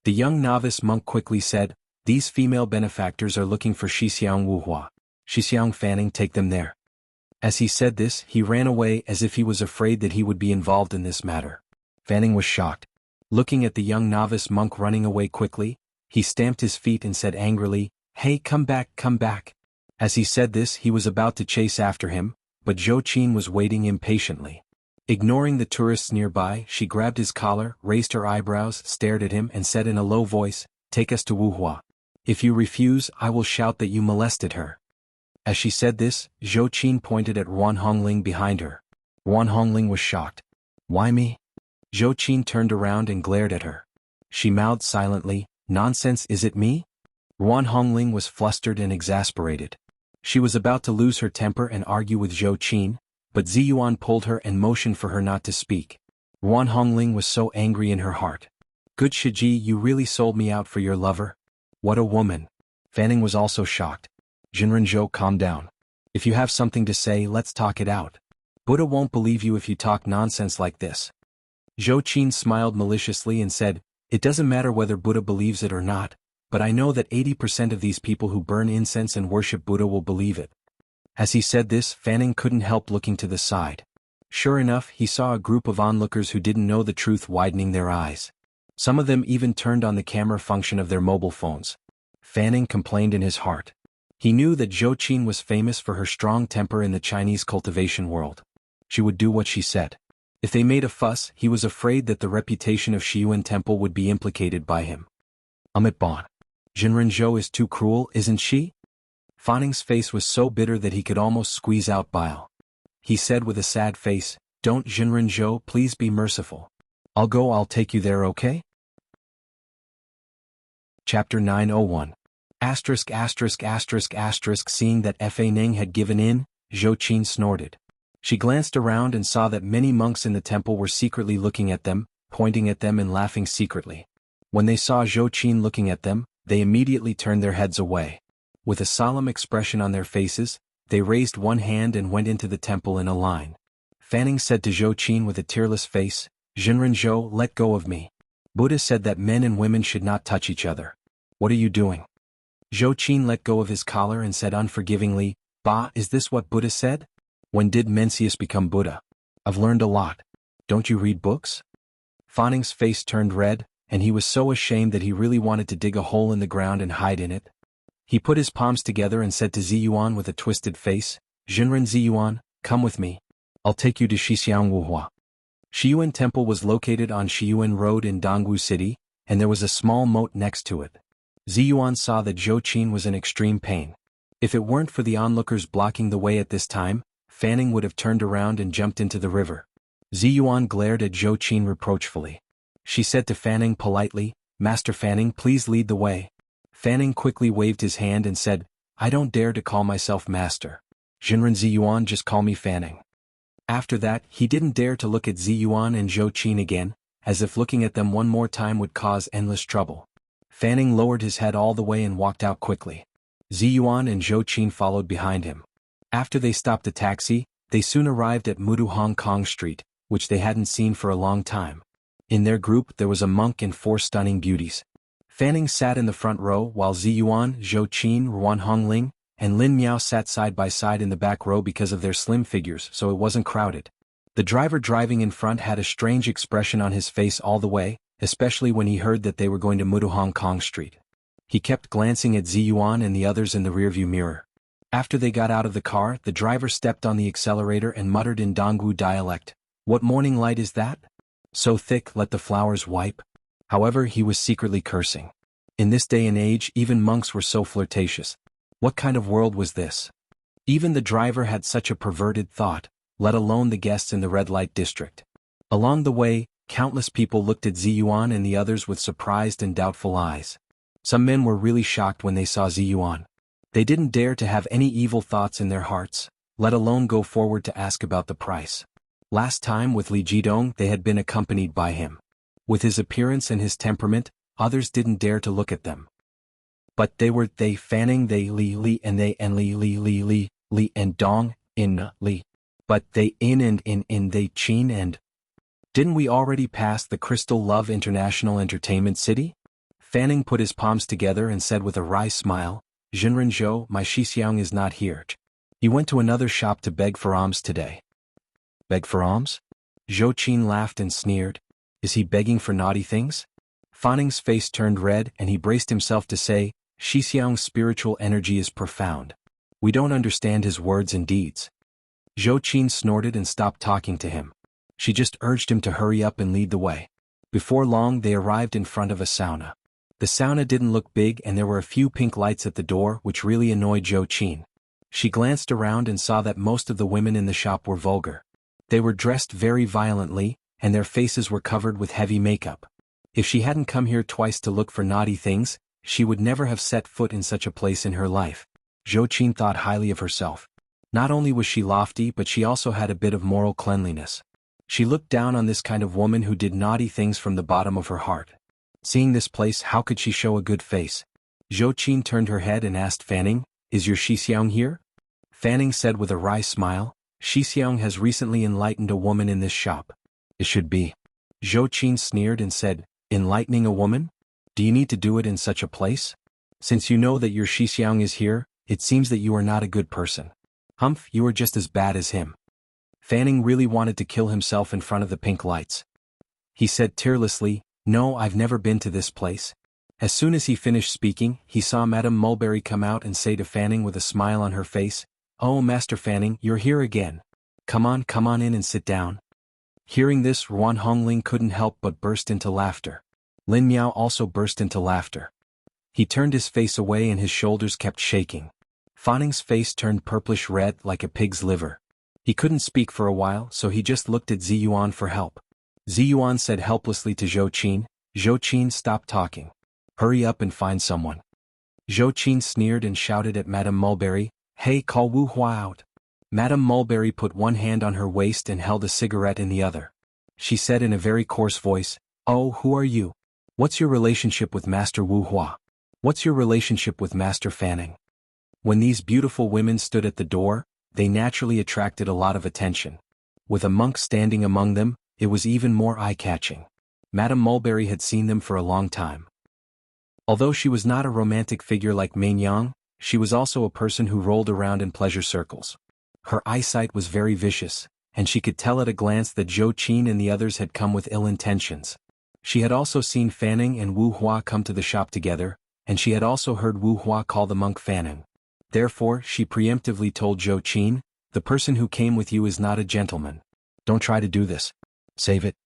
Speaker 1: The young novice monk quickly said, "These female benefactors are looking for Shixiang Wuhua. Shixiang Fanning, take them there." As he said this, he ran away as if he was afraid that he would be involved in this matter. Fanning was shocked. Looking at the young novice monk running away quickly, he stamped his feet and said angrily, "Hey, come back, come back." As he said this, he was about to chase after him, but Zhou Qin was waiting impatiently. Ignoring the tourists nearby, she grabbed his collar, raised her eyebrows, stared at him and said in a low voice, "Take us to Wuhua. If you refuse, I will shout that you molested her." As she said this, Zhou Qin pointed at Wan Hongling behind her. Wan Hongling was shocked. "Why me?" Zhou Qin turned around and glared at her. She mouthed silently, "Nonsense, is it me?" Wan Hongling was flustered and exasperated. She was about to lose her temper and argue with Zhou Qin, but Ziyuan pulled her and motioned for her not to speak. Wan Hongling was so angry in her heart. "Good Shiji, you really sold me out for your lover? What a woman." Fanning was also shocked. "Jinren Zhou, calm down. If you have something to say, let's talk it out. Buddha won't believe you if you talk nonsense like this." Zhou Qin smiled maliciously and said, "It doesn't matter whether Buddha believes it or not, but I know that 80% of these people who burn incense and worship Buddha will believe it." As he said this, Fanning couldn't help looking to the side. Sure enough, he saw a group of onlookers who didn't know the truth widening their eyes. Some of them even turned on the camera function of their mobile phones. Fanning complained in his heart. He knew that Zhou Qin was famous for her strong temper in the Chinese cultivation world. She would do what she said. If they made a fuss, he was afraid that the reputation of Shiyuan Temple would be implicated by him. Amit Bon. Jinren Zhou is too cruel, isn't she? Fanning's face was so bitter that he could almost squeeze out bile. He said with a sad face, "Don't, Jinren Zhou, please be merciful. I'll take you there, okay?" Chapter 901. Seeing that Fa Ning had given in, Zhou Qin snorted. She glanced around and saw that many monks in the temple were secretly looking at them, pointing at them and laughing secretly. When they saw Zhou Qin looking at them, they immediately turned their heads away. With a solemn expression on their faces, they raised one hand and went into the temple in a line. Fanning said to Zhou Qin with a tearless face, "Jinren Zhou, let go of me. Buddha said that men and women should not touch each other. What are you doing?" Zhou Qin let go of his collar and said unforgivingly, "Bah, is this what Buddha said? When did Mencius become Buddha? I've learned a lot. Don't you read books?" Fanning's face turned red, and he was so ashamed that he really wanted to dig a hole in the ground and hide in it. He put his palms together and said to Ziyuan with a twisted face, "Jinren Ziyuan, come with me. I'll take you to Shixiang Wuhua." Shiyuan Temple was located on Shiyuan Road in Dongwu City, and there was a small moat next to it. Ziyuan saw that Zhou Qin was in extreme pain. If it weren't for the onlookers blocking the way at this time, Fanning would have turned around and jumped into the river. Ziyuan glared at Zhou Qin reproachfully. She said to Fanning politely, "Master Fanning, please lead the way." Fanning quickly waved his hand and said, "I don't dare to call myself master. Jinren Ziyuan, just call me Fanning." After that, he didn't dare to look at Ziyuan and Zhou Qin again, as if looking at them one more time would cause endless trouble. Fanning lowered his head all the way and walked out quickly. Ziyuan and Zhou Qin followed behind him. After they stopped a taxi, they soon arrived at Mudu Hong Kong Street, which they hadn't seen for a long time. In their group there was a monk and 4 stunning beauties. Fanning sat in the front row while Ziyuan, Zhou Qin, Wan Hongling, and Lin Miao sat side by side in the back row because of their slim figures, so it wasn't crowded. The driver driving in front had a strange expression on his face all the way, especially when he heard that they were going to Mudu Hong Kong Street. He kept glancing at Ziyuan and the others in the rearview mirror. After they got out of the car, the driver stepped on the accelerator and muttered in Dongwu dialect, "What morning light is that? So thick, let the flowers wipe." However, he was secretly cursing. In this day and age, even monks were so flirtatious. What kind of world was this? Even the driver had such a perverted thought, let alone the guests in the red light district. Along the way, Countless people looked at Ziyuan and the others with surprised and doubtful eyes. Some men were really shocked when they saw Ziyuan. They didn't dare to have any evil thoughts in their hearts, let alone go forward to ask about the price. Last time with Li Jidong they had been accompanied by him. With his appearance and his temperament, others didn't dare to look at them. But they Fanning they Li and they and Li and Dong, in Li. But they in they Qin and... Didn't we already pass the Crystal Love International Entertainment City? Fanning put his palms together and said with a wry smile, Jinren Zhou, my Shixiang is not here. He went to another shop to beg for alms today. Beg for alms? Zhou Qin laughed and sneered. Is he begging for naughty things? Fanning's face turned red and he braced himself to say, Shixiang's spiritual energy is profound. We don't understand his words and deeds. Zhou Qin snorted and stopped talking to him. She just urged him to hurry up and lead the way. Before long they arrived in front of a sauna. The sauna didn't look big and there were a few pink lights at the door which really annoyed Zhou Qin. She glanced around and saw that most of the women in the shop were vulgar. They were dressed very violently, and their faces were covered with heavy makeup. If she hadn't come here twice to look for naughty things, she would never have set foot in such a place in her life. Zhou Qin thought highly of herself. Not only was she lofty but she also had a bit of moral cleanliness. She looked down on this kind of woman who did naughty things from the bottom of her heart. Seeing this place, how could she show a good face? Zhou Qin turned her head and asked Fanning, is your Shixiang here? Fanning said with a wry smile, Shixiang has recently enlightened a woman in this shop. It should be. Zhou Qin sneered and said, enlightening a woman? Do you need to do it in such a place? Since you know that your Shixiang is here, it seems that you are not a good person. Humph, you are just as bad as him. Fanning really wanted to kill himself in front of the pink lights. He said tearlessly, no, I've never been to this place. As soon as he finished speaking, he saw Madame Mulberry come out and say to Fanning with a smile on her face, oh, Master Fanning, you're here again. Come on in and sit down. Hearing this, Ruan Hongling couldn't help but burst into laughter. Lin Miao also burst into laughter. He turned his face away and his shoulders kept shaking. Fanning's face turned purplish red like a pig's liver. He couldn't speak for a while, so he just looked at Ziyuan for help. Ziyuan said helplessly to Zhou Qin, Zhou Qin, stop talking. Hurry up and find someone. Zhou Qin sneered and shouted at Madame Mulberry, hey, call Wu Hua out. Madame Mulberry put one hand on her waist and held a cigarette in the other. She said in a very coarse voice, oh, who are you? What's your relationship with Master Wu Hua? What's your relationship with Master Fanning? When these beautiful women stood at the door, they naturally attracted a lot of attention. With a monk standing among them, it was even more eye-catching. Madame Mulberry had seen them for a long time. Although she was not a romantic figure like Mei Yang, she was also a person who rolled around in pleasure circles. Her eyesight was very vicious, and she could tell at a glance that Zhou Qin and the others had come with ill intentions. She had also seen Fanning and Wu Hua come to the shop together, and she had also heard Wu Hua call the monk Fanning. Therefore, she preemptively told Zhou Qin, the person who came with you is not a gentleman. Don't try to do this. Save it.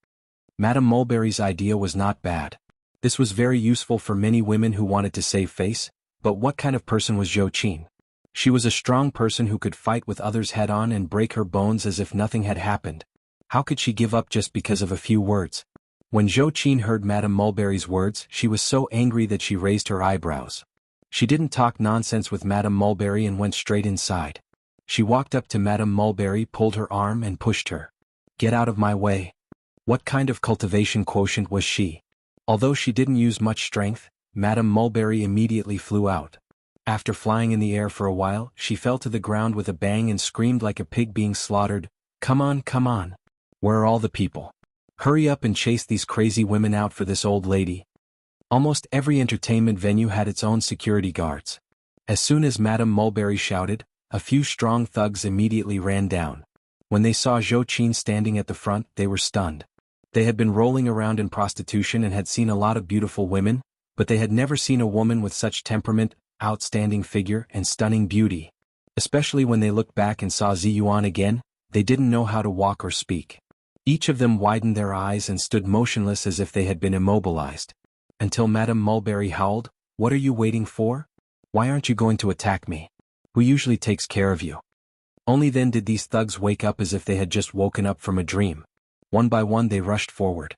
Speaker 1: Madame Mulberry's idea was not bad. This was very useful for many women who wanted to save face, but what kind of person was Zhou Qin? She was a strong person who could fight with others head-on and break her bones as if nothing had happened. How could she give up just because of a few words? When Zhou Qin heard Madame Mulberry's words, she was so angry that she raised her eyebrows. She didn't talk nonsense with Madame Mulberry and went straight inside. She walked up to Madame Mulberry, pulled her arm and pushed her. Get out of my way. What kind of cultivation quotient was she? Although she didn't use much strength, Madame Mulberry immediately flew out. After flying in the air for a while, she fell to the ground with a bang and screamed like a pig being slaughtered, come on. Where are all the people? Hurry up and chase these crazy women out for this old lady. Almost every entertainment venue had its own security guards. As soon as Madame Mulberry shouted, a few strong thugs immediately ran down. When they saw Zhou Qin standing at the front, they were stunned. They had been rolling around in prostitution and had seen a lot of beautiful women, but they had never seen a woman with such temperament, outstanding figure, and stunning beauty. Especially when they looked back and saw Ziyuan again, they didn't know how to walk or speak. Each of them widened their eyes and stood motionless as if they had been immobilized. Until Madame Mulberry howled, what are you waiting for? Why aren't you going to attack me? Who usually takes care of you? Only then did these thugs wake up as if they had just woken up from a dream. One by one they rushed forward.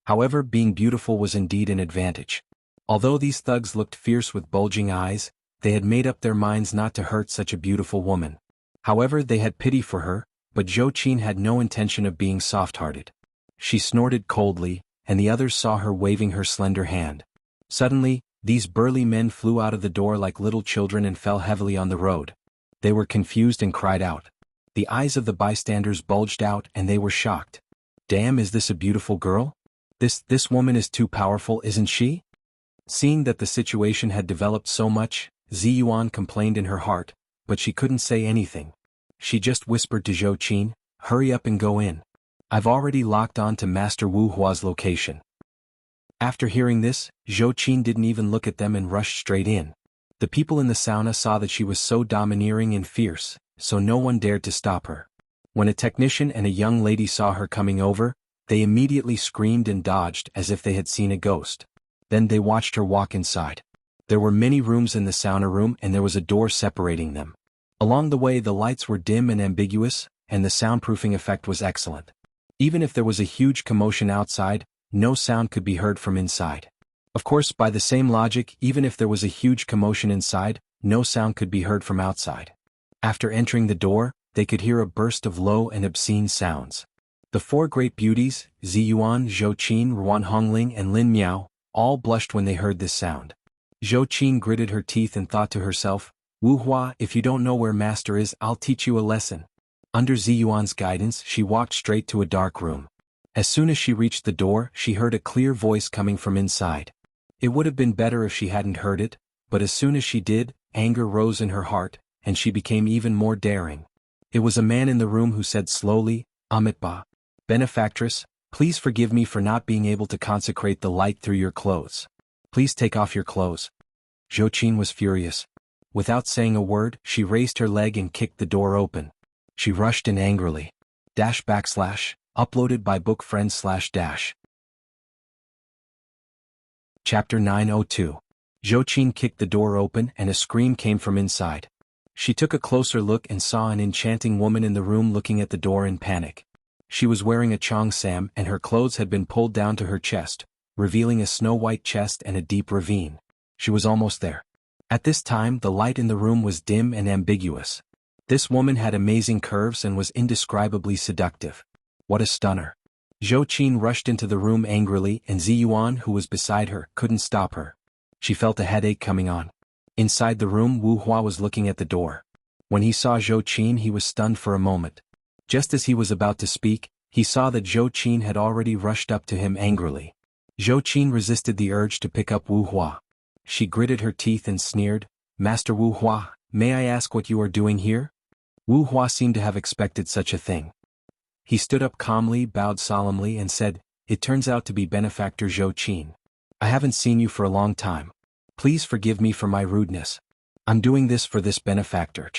Speaker 1: However, being beautiful was indeed an advantage. Although these thugs looked fierce with bulging eyes, they had made up their minds not to hurt such a beautiful woman. However, they had pity for her, but Zhou Qin had no intention of being soft-hearted. She snorted coldly, and the others saw her waving her slender hand. Suddenly, these burly men flew out of the door like little children and fell heavily on the road. They were confused and cried out. The eyes of the bystanders bulged out and they were shocked. Damn, is this a beautiful girl? This woman is too powerful, isn't she? Seeing that the situation had developed so much, Ziyuan complained in her heart, but she couldn't say anything. She just whispered to Zhou Qin, "Hurry up and go in. I've already locked on to Master Wu Hua's location." After hearing this, Zhou Qin didn't even look at them and rushed straight in. The people in the sauna saw that she was so domineering and fierce, so no one dared to stop her. When a technician and a young lady saw her coming over, they immediately screamed and dodged as if they had seen a ghost. Then they watched her walk inside. There were many rooms in the sauna room and there was a door separating them. Along the way the lights were dim and ambiguous, and the soundproofing effect was excellent. Even if there was a huge commotion outside, no sound could be heard from inside. Of course, by the same logic, even if there was a huge commotion inside, no sound could be heard from outside. After entering the door, they could hear a burst of low and obscene sounds. The four great beauties, Ziyuan, Zhou Qin, Ruan Hongling and Lin Miao, all blushed when they heard this sound. Zhou Qin gritted her teeth and thought to herself, "Wu Hua, if you don't know where master is, I'll teach you a lesson." Under Ziyuan's guidance, she walked straight to a dark room. As soon as she reached the door, she heard a clear voice coming from inside. It would have been better if she hadn't heard it, but as soon as she did, anger rose in her heart, and she became even more daring. It was a man in the room who said slowly, "Amitba, benefactress, please forgive me for not being able to consecrate the light through your clothes. Please take off your clothes." Zhou Qin was furious. Without saying a word, she raised her leg and kicked the door open. She rushed in angrily. Uploaded by bookfriends /. Chapter 902. Zhou Qin kicked the door open and a scream came from inside. She took a closer look and saw an enchanting woman in the room looking at the door in panic. She was wearing a cheongsam and her clothes had been pulled down to her chest, revealing a snow-white chest and a deep ravine. She was almost there. At this time the light in the room was dim and ambiguous. This woman had amazing curves and was indescribably seductive. What a stunner. Zhou Qin rushed into the room angrily and Ziyuan, who was beside her, couldn't stop her. She felt a headache coming on. Inside the room Wu Hua was looking at the door. When he saw Zhou Qin he was stunned for a moment. Just as he was about to speak, he saw that Zhou Qin had already rushed up to him angrily. Zhou Qin resisted the urge to pick up Wu Hua. She gritted her teeth and sneered, "Master Wu Hua, may I ask what you are doing here?" Wu Hua seemed to have expected such a thing. He stood up calmly, bowed solemnly and said, "It turns out to be Benefactor Zhou Qin. I haven't seen you for a long time. Please forgive me for my rudeness. I'm doing this for this benefactor."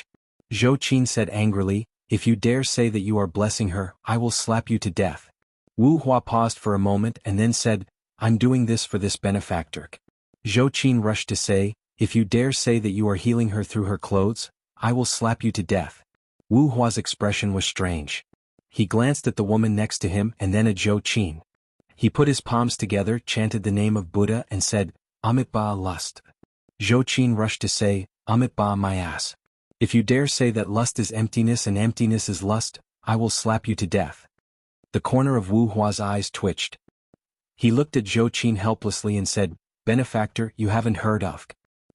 Speaker 1: Zhou Qin said angrily, "If you dare say that you are blessing her, I will slap you to death." Wu Hua paused for a moment and then said, "I'm doing this for this benefactor." Zhou Qin rushed to say, "If you dare say that you are healing her through her clothes, I will slap you to death." Wu Hua's expression was strange. He glanced at the woman next to him and then at Zhou Qin. He put his palms together, chanted the name of Buddha and said, "Amitba lust." Zhou Qin rushed to say, "Amitba my ass. If you dare say that lust is emptiness and emptiness is lust, I will slap you to death." The corner of Wu Hua's eyes twitched. He looked at Zhou Qin helplessly and said, "Benefactor, you haven't heard of."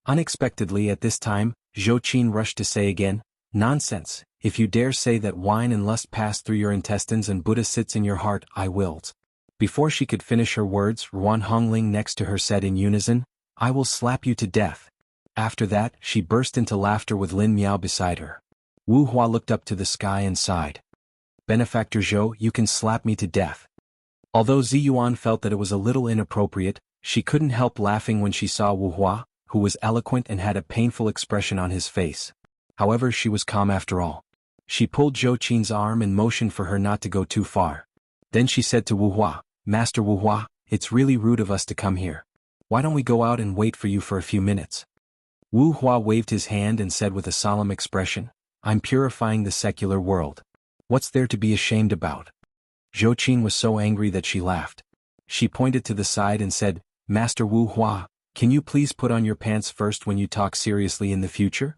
Speaker 1: Unexpectedly at this time, Zhou Qin rushed to say again, "Nonsense, if you dare say that wine and lust pass through your intestines and Buddha sits in your heart, I will." Before she could finish her words, Ruan Hongling next to her said in unison, "I will slap you to death." After that, she burst into laughter with Lin Miao beside her. Wu Hua looked up to the sky and sighed. "Benefactor Zhou, you can slap me to death." Although Ziyuan felt that it was a little inappropriate, she couldn't help laughing when she saw Wu Hua, who was eloquent and had a painful expression on his face. However, she was calm after all. She pulled Zhou Qin's arm and motioned for her not to go too far. Then she said to Wu Hua, "Master Wu Hua, it's really rude of us to come here. Why don't we go out and wait for you for a few minutes?" Wu Hua waved his hand and said with a solemn expression, "I'm purifying the secular world. What's there to be ashamed about?" Zhou Qin was so angry that she laughed. She pointed to the side and said, Master Wu Hua, can you please put on your pants first when you talk seriously in the future?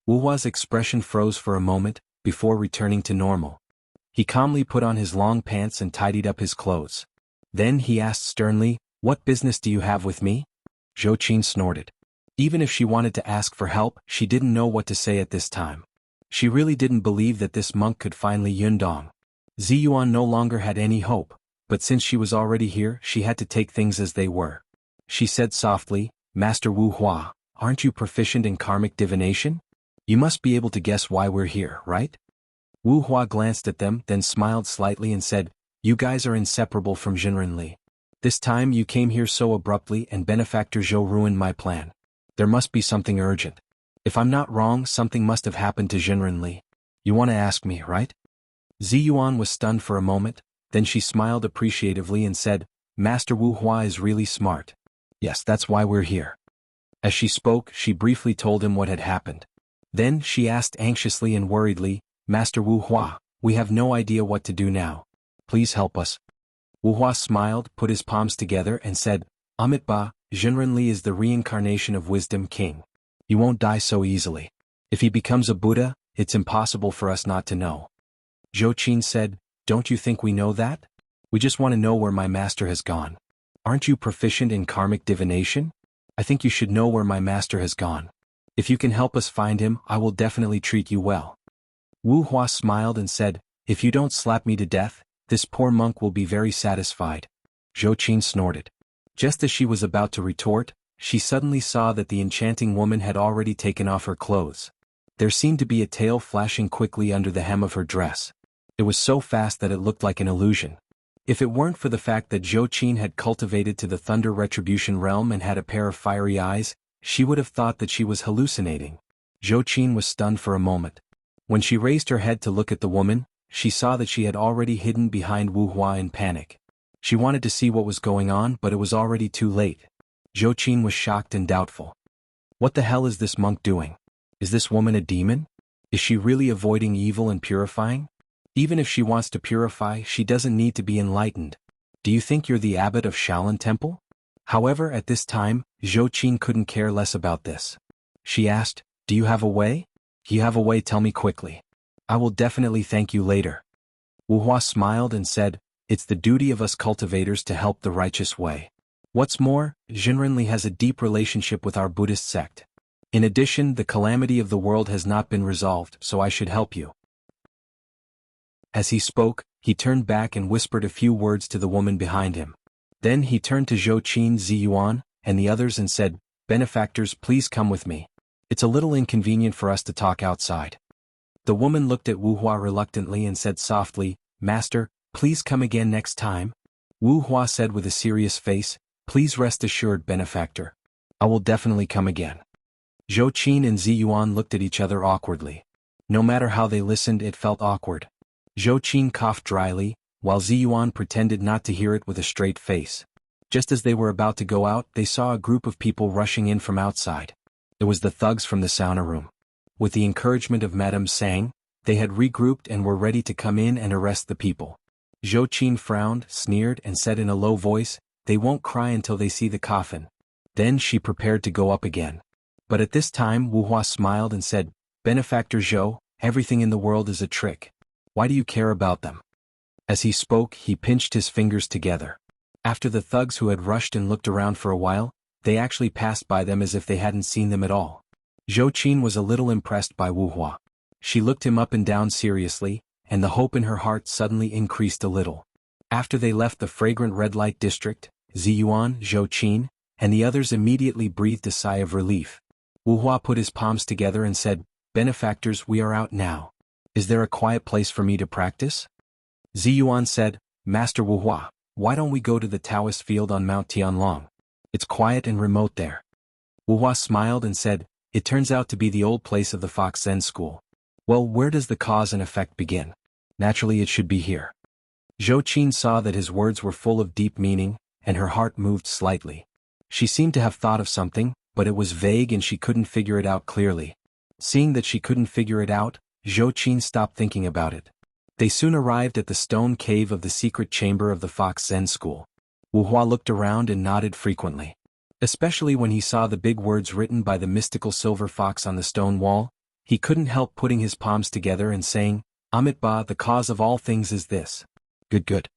Speaker 1: Wu Hua's expression froze for a moment, before returning to normal. He calmly put on his long pants and tidied up his clothes. Then he asked sternly, what business do you have with me? Zhou Qin snorted. Even if she wanted to ask for help, she didn't know what to say at this time. She really didn't believe that this monk could find Li Yundong. Ziyuan no longer had any hope, but since she was already here, she had to take things as they were. She said softly, Master Wu Hua, aren't you proficient in karmic divination? You must be able to guess why we're here, right? Wu Hua glanced at them, then smiled slightly and said, you guys are inseparable from Jinren Li. This time you came here so abruptly and Benefactor Zhou ruined my plan. There must be something urgent. If I'm not wrong, something must have happened to Jinren Li. You want to ask me, right? Ziyuan was stunned for a moment, then she smiled appreciatively and said, Master Wu Hua is really smart. Yes, that's why we're here. As she spoke, she briefly told him what had happened. Then she asked anxiously and worriedly, Master Wu Hua, we have no idea what to do now. Please help us. Wu Hua smiled, put his palms together and said, Amitabha, Jinren Li is the reincarnation of Wisdom King. He won't die so easily. If he becomes a Buddha, it's impossible for us not to know. Zhou Qin said, don't you think we know that? We just want to know where my master has gone. Aren't you proficient in karmic divination? I think you should know where my master has gone. If you can help us find him, I will definitely treat you well. Wu Hua smiled and said, if you don't slap me to death, this poor monk will be very satisfied. Zhou Qin snorted. Just as she was about to retort, she suddenly saw that the enchanting woman had already taken off her clothes. There seemed to be a tail flashing quickly under the hem of her dress. It was so fast that it looked like an illusion. If it weren't for the fact that Zhou Qin had cultivated to the Thunder Retribution realm and had a pair of fiery eyes, she would have thought that she was hallucinating. Zhou Qin was stunned for a moment. When she raised her head to look at the woman, she saw that she had already hidden behind Wu Hua in panic. She wanted to see what was going on, but it was already too late. Zhou Qin was shocked and doubtful. What the hell is this monk doing? Is this woman a demon? Is she really avoiding evil and purifying? Even if she wants to purify, she doesn't need to be enlightened. Do you think you're the abbot of Shaolin Temple? However, at this time, Zhou Qin couldn't care less about this. She asked, do you have a way? If you have a way, tell me quickly. I will definitely thank you later. Wu Hua smiled and said, it's the duty of us cultivators to help the righteous way. What's more, Jinren Li has a deep relationship with our Buddhist sect. In addition, the calamity of the world has not been resolved, so I should help you. As he spoke, he turned back and whispered a few words to the woman behind him. Then he turned to Zhou Qin, Ziyuan, and the others and said, Benefactors, please come with me. It's a little inconvenient for us to talk outside. The woman looked at Wu Hua reluctantly and said softly, Master, please come again next time. Wu Hua said with a serious face, please rest assured, Benefactor. I will definitely come again. Zhou Qin and Ziyuan looked at each other awkwardly. No matter how they listened, it felt awkward. Zhou Qin coughed dryly, while Ziyuan pretended not to hear it with a straight face. Just as they were about to go out, they saw a group of people rushing in from outside. It was the thugs from the sauna room. With the encouragement of Madame Sang, they had regrouped and were ready to come in and arrest the people. Zhou Qin frowned, sneered, and said in a low voice, they won't cry until they see the coffin. Then she prepared to go up again. But at this time Wu Hua smiled and said, Benefactor Zhou, everything in the world is a trick. Why do you care about them? As he spoke, he pinched his fingers together. After the thugs who had rushed and looked around for a while, they actually passed by them as if they hadn't seen them at all. Zhou Qin was a little impressed by Wu Hua. She looked him up and down seriously, and the hope in her heart suddenly increased a little. After they left the fragrant red light district, Ziyuan, Zhou Qin, and the others immediately breathed a sigh of relief. Wu Hua put his palms together and said, Benefactors, we are out now. Is there a quiet place for me to practice? Ziyuan said, Master Wu Hua, why don't we go to the Taoist field on Mount Tianlong? It's quiet and remote there. Wu Hua smiled and said, it turns out to be the old place of the Fox Zen school. Well, where does the cause and effect begin? Naturally it should be here. Zhou Qin saw that his words were full of deep meaning, and her heart moved slightly. She seemed to have thought of something, but it was vague and she couldn't figure it out clearly. Seeing that she couldn't figure it out, Zhou Qin stopped thinking about it. They soon arrived at the stone cave of the secret chamber of the Fox Zen school. Wu Hua looked around and nodded frequently. Especially when he saw the big words written by the mystical silver fox on the stone wall, he couldn't help putting his palms together and saying, Amitabha, the cause of all things is this. Good.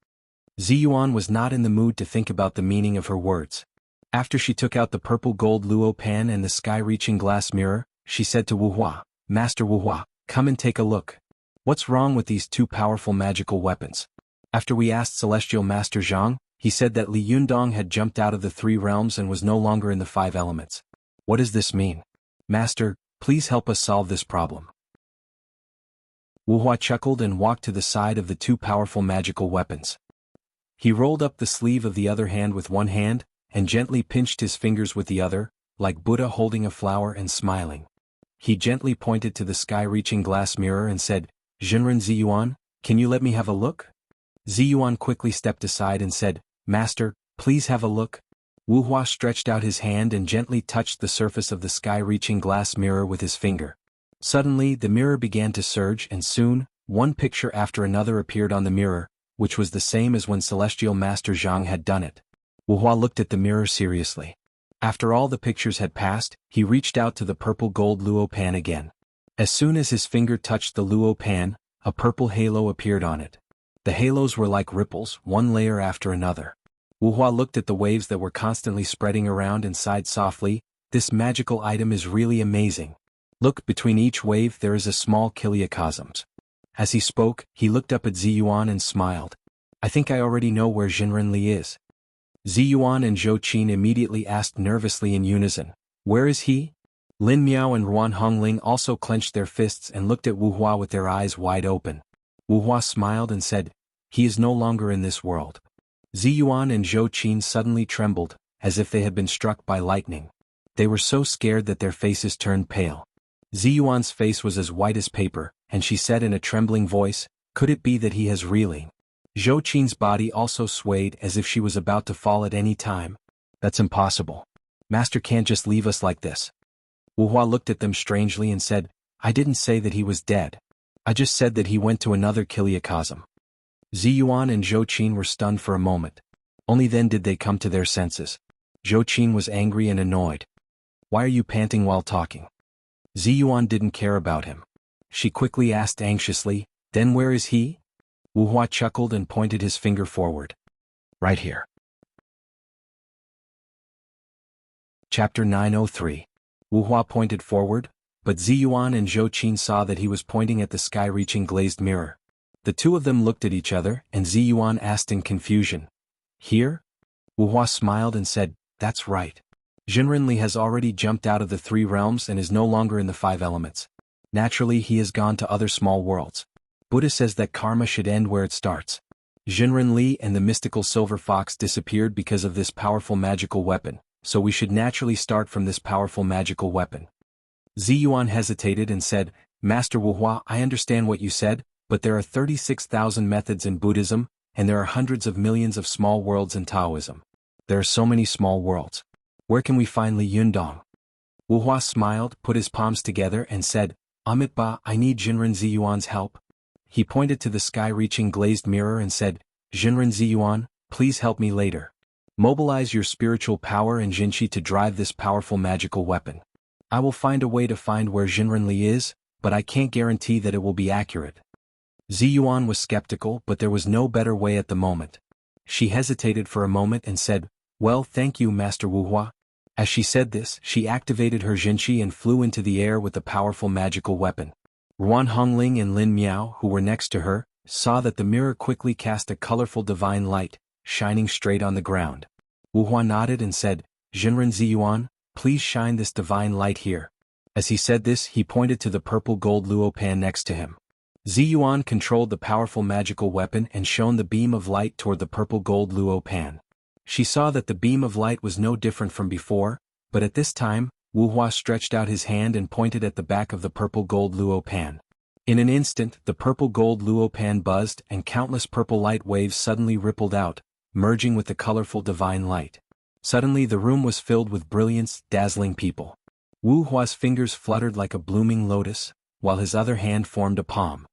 Speaker 1: Ziyuan was not in the mood to think about the meaning of her words. After she took out the purple gold luo pan and the sky-reaching glass mirror, she said to Wu Hua, Master Wu Hua, come and take a look. What's wrong with these two powerful magical weapons? After we asked Celestial Master Zhang, he said that Li Yundong had jumped out of the three realms and was no longer in the five elements. What does this mean? Master, please help us solve this problem. Wu Hua chuckled and walked to the side of the two powerful magical weapons. He rolled up the sleeve of the other hand with one hand, and gently pinched his fingers with the other, like Buddha holding a flower and smiling. He gently pointed to the sky-reaching glass mirror and said, Jinren Ziyuan, can you let me have a look? Ziyuan quickly stepped aside and said, Master, please have a look. Wu Hua stretched out his hand and gently touched the surface of the sky-reaching glass mirror with his finger. Suddenly the mirror began to surge and soon, one picture after another appeared on the mirror, which was the same as when Celestial Master Zhang had done it. Wu Hua looked at the mirror seriously. After all the pictures had passed, he reached out to the purple gold luo pan again. As soon as his finger touched the luo pan, a purple halo appeared on it. The halos were like ripples, one layer after another. Wu Hua looked at the waves that were constantly spreading around and sighed softly, this magical item is really amazing. Look, between each wave there is a small kiliacosms. As he spoke, he looked up at Ziyuan and smiled. I think I already know where Jinren Li is. Ziyuan and Zhou Qin immediately asked nervously in unison, where is he? Lin Miao and Ruan Hongling also clenched their fists and looked at Wu Hua with their eyes wide open. Wu Hua smiled and said, he is no longer in this world. Ziyuan and Zhou Qin suddenly trembled, as if they had been struck by lightning. They were so scared that their faces turned pale. Ziyuan's face was as white as paper, and she said in a trembling voice, could it be that he has really? Zhou Qin's body also swayed as if she was about to fall at any time. That's impossible. Master can't just leave us like this. Wu Hua looked at them strangely and said, I didn't say that he was dead. I just said that he went to another kiliacosm. Ziyuan and Zhou Qin were stunned for a moment. Only then did they come to their senses. Zhou Qin was angry and annoyed. Why are you panting while talking? Ziyuan didn't care about him. She quickly asked anxiously, then where is he? Wu Hua chuckled and pointed his finger forward. Right here. Chapter 903. Wu Hua pointed forward, but Ziyuan and Zhou Qin saw that he was pointing at the sky-reaching glazed mirror. The two of them looked at each other, and Ziyuan asked in confusion, here? Wu Hua smiled and said, that's right. Jinren Li has already jumped out of the three realms and is no longer in the five elements. Naturally he has gone to other small worlds. Buddha says that karma should end where it starts. Jinren Li and the mystical silver fox disappeared because of this powerful magical weapon, so we should naturally start from this powerful magical weapon. Ziyuan hesitated and said, Master Wu Hua, I understand what you said, but there are 36,000 methods in Buddhism, and there are hundreds of millions of small worlds in Taoism. There are so many small worlds. Where can we find Li Yundong? Wu Hua smiled, put his palms together and said, Amitabha, I need Jinren Ziyuan's help. He pointed to the sky-reaching glazed mirror and said, Jinren Ziyuan, please help me later. Mobilize your spiritual power and Jinshi to drive this powerful magical weapon. I will find a way to find where Jinren Li is, but I can't guarantee that it will be accurate. Ziyuan was skeptical, but there was no better way at the moment. She hesitated for a moment and said, well, thank you, Master Wu Hua. As she said this, she activated her Jinshi and flew into the air with the powerful magical weapon. Ruan Hongling and Lin Miao, who were next to her, saw that the mirror quickly cast a colorful divine light, shining straight on the ground. Wu Hua nodded and said, Jinren Ziyuan, please shine this divine light here. As he said this, he pointed to the purple gold luo pan next to him. Ziyuan controlled the powerful magical weapon and shone the beam of light toward the purple gold luo pan. She saw that the beam of light was no different from before, but at this time, Wu Hua stretched out his hand and pointed at the back of the purple gold luo pan. In an instant, the purple gold luo pan buzzed and countless purple light waves suddenly rippled out, merging with the colorful divine light. Suddenly the room was filled with brilliance, dazzling people. Wu Hua's fingers fluttered like a blooming lotus, while his other hand formed a palm.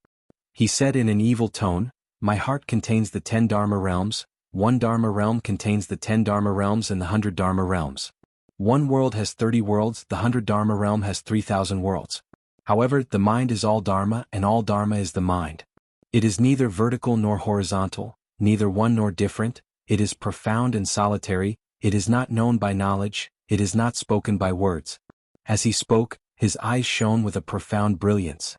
Speaker 1: He said in an evil tone, "My heart contains the 10 Dharma realms, 1 Dharma realm contains the 10 Dharma realms and the 100 Dharma realms. One world has 30 worlds, the 100 Dharma realm has 3,000 worlds. However, the mind is all Dharma and all Dharma is the mind. It is neither vertical nor horizontal, neither one nor different, it is profound and solitary, it is not known by knowledge, it is not spoken by words." As he spoke, his eyes shone with a profound brilliance.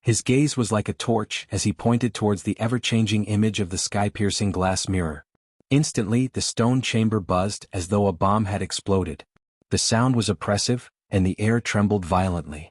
Speaker 1: His gaze was like a torch as he pointed towards the ever-changing image of the sky-piercing glass mirror. Instantly, the stone chamber buzzed as though a bomb had exploded. The sound was oppressive, and the air trembled violently.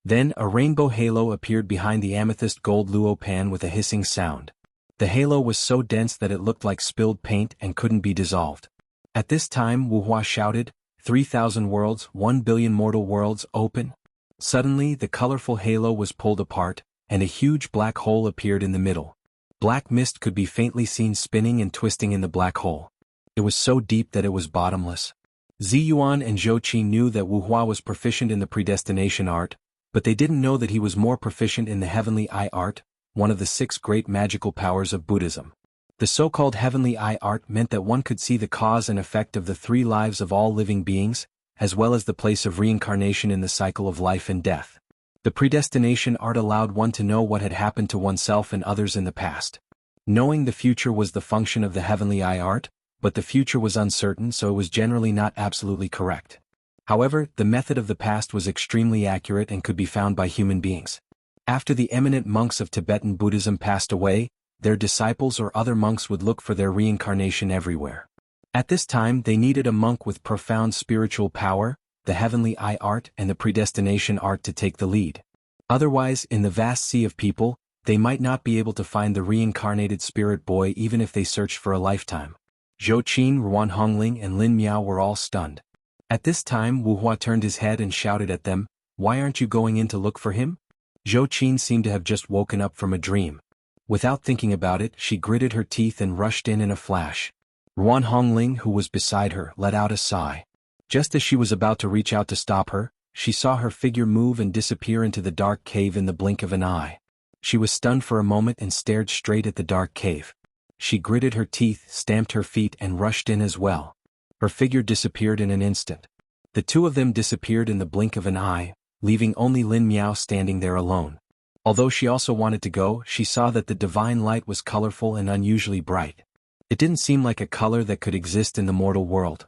Speaker 1: Then a rainbow halo appeared behind the amethyst gold luo pan with a hissing sound. The halo was so dense that it looked like spilled paint and couldn't be dissolved. At this time Wuhua shouted, 3,000 worlds, 1 billion mortal worlds, open. Suddenly the colorful halo was pulled apart, and a huge black hole appeared in the middle. Black mist could be faintly seen spinning and twisting in the black hole. It was so deep that it was bottomless. Ziyuan and Zhou Qi knew that Wuhua was proficient in the predestination art, but they didn't know that he was more proficient in the heavenly eye art, one of the 6 great magical powers of Buddhism. The so-called heavenly eye art meant that one could see the cause and effect of the 3 lives of all living beings, as well as the place of reincarnation in the cycle of life and death. The predestination art allowed one to know what had happened to oneself and others in the past. Knowing the future was the function of the heavenly eye art, but the future was uncertain, so it was generally not absolutely correct. However, the method of the past was extremely accurate and could be found by human beings. After the eminent monks of Tibetan Buddhism passed away, their disciples or other monks would look for their reincarnation everywhere. At this time they needed a monk with profound spiritual power, the heavenly eye art and the predestination art to take the lead. Otherwise, in the vast sea of people, they might not be able to find the reincarnated spirit boy even if they searched for a lifetime. Zhou Qin, Ruan Hongling and Lin Miao were all stunned. At this time Wuhua turned his head and shouted at them, "Why aren't you going in to look for him?" Zhou Qin seemed to have just woken up from a dream. Without thinking about it, she gritted her teeth and rushed in a flash. Ruan Hongling, who was beside her, let out a sigh. Just as she was about to reach out to stop her, she saw her figure move and disappear into the dark cave in the blink of an eye. She was stunned for a moment and stared straight at the dark cave. She gritted her teeth, stamped her feet and rushed in as well. Her figure disappeared in an instant. The 2 of them disappeared in the blink of an eye, leaving only Lin Miao standing there alone. Although she also wanted to go, she saw that the divine light was colorful and unusually bright. It didn't seem like a color that could exist in the mortal world.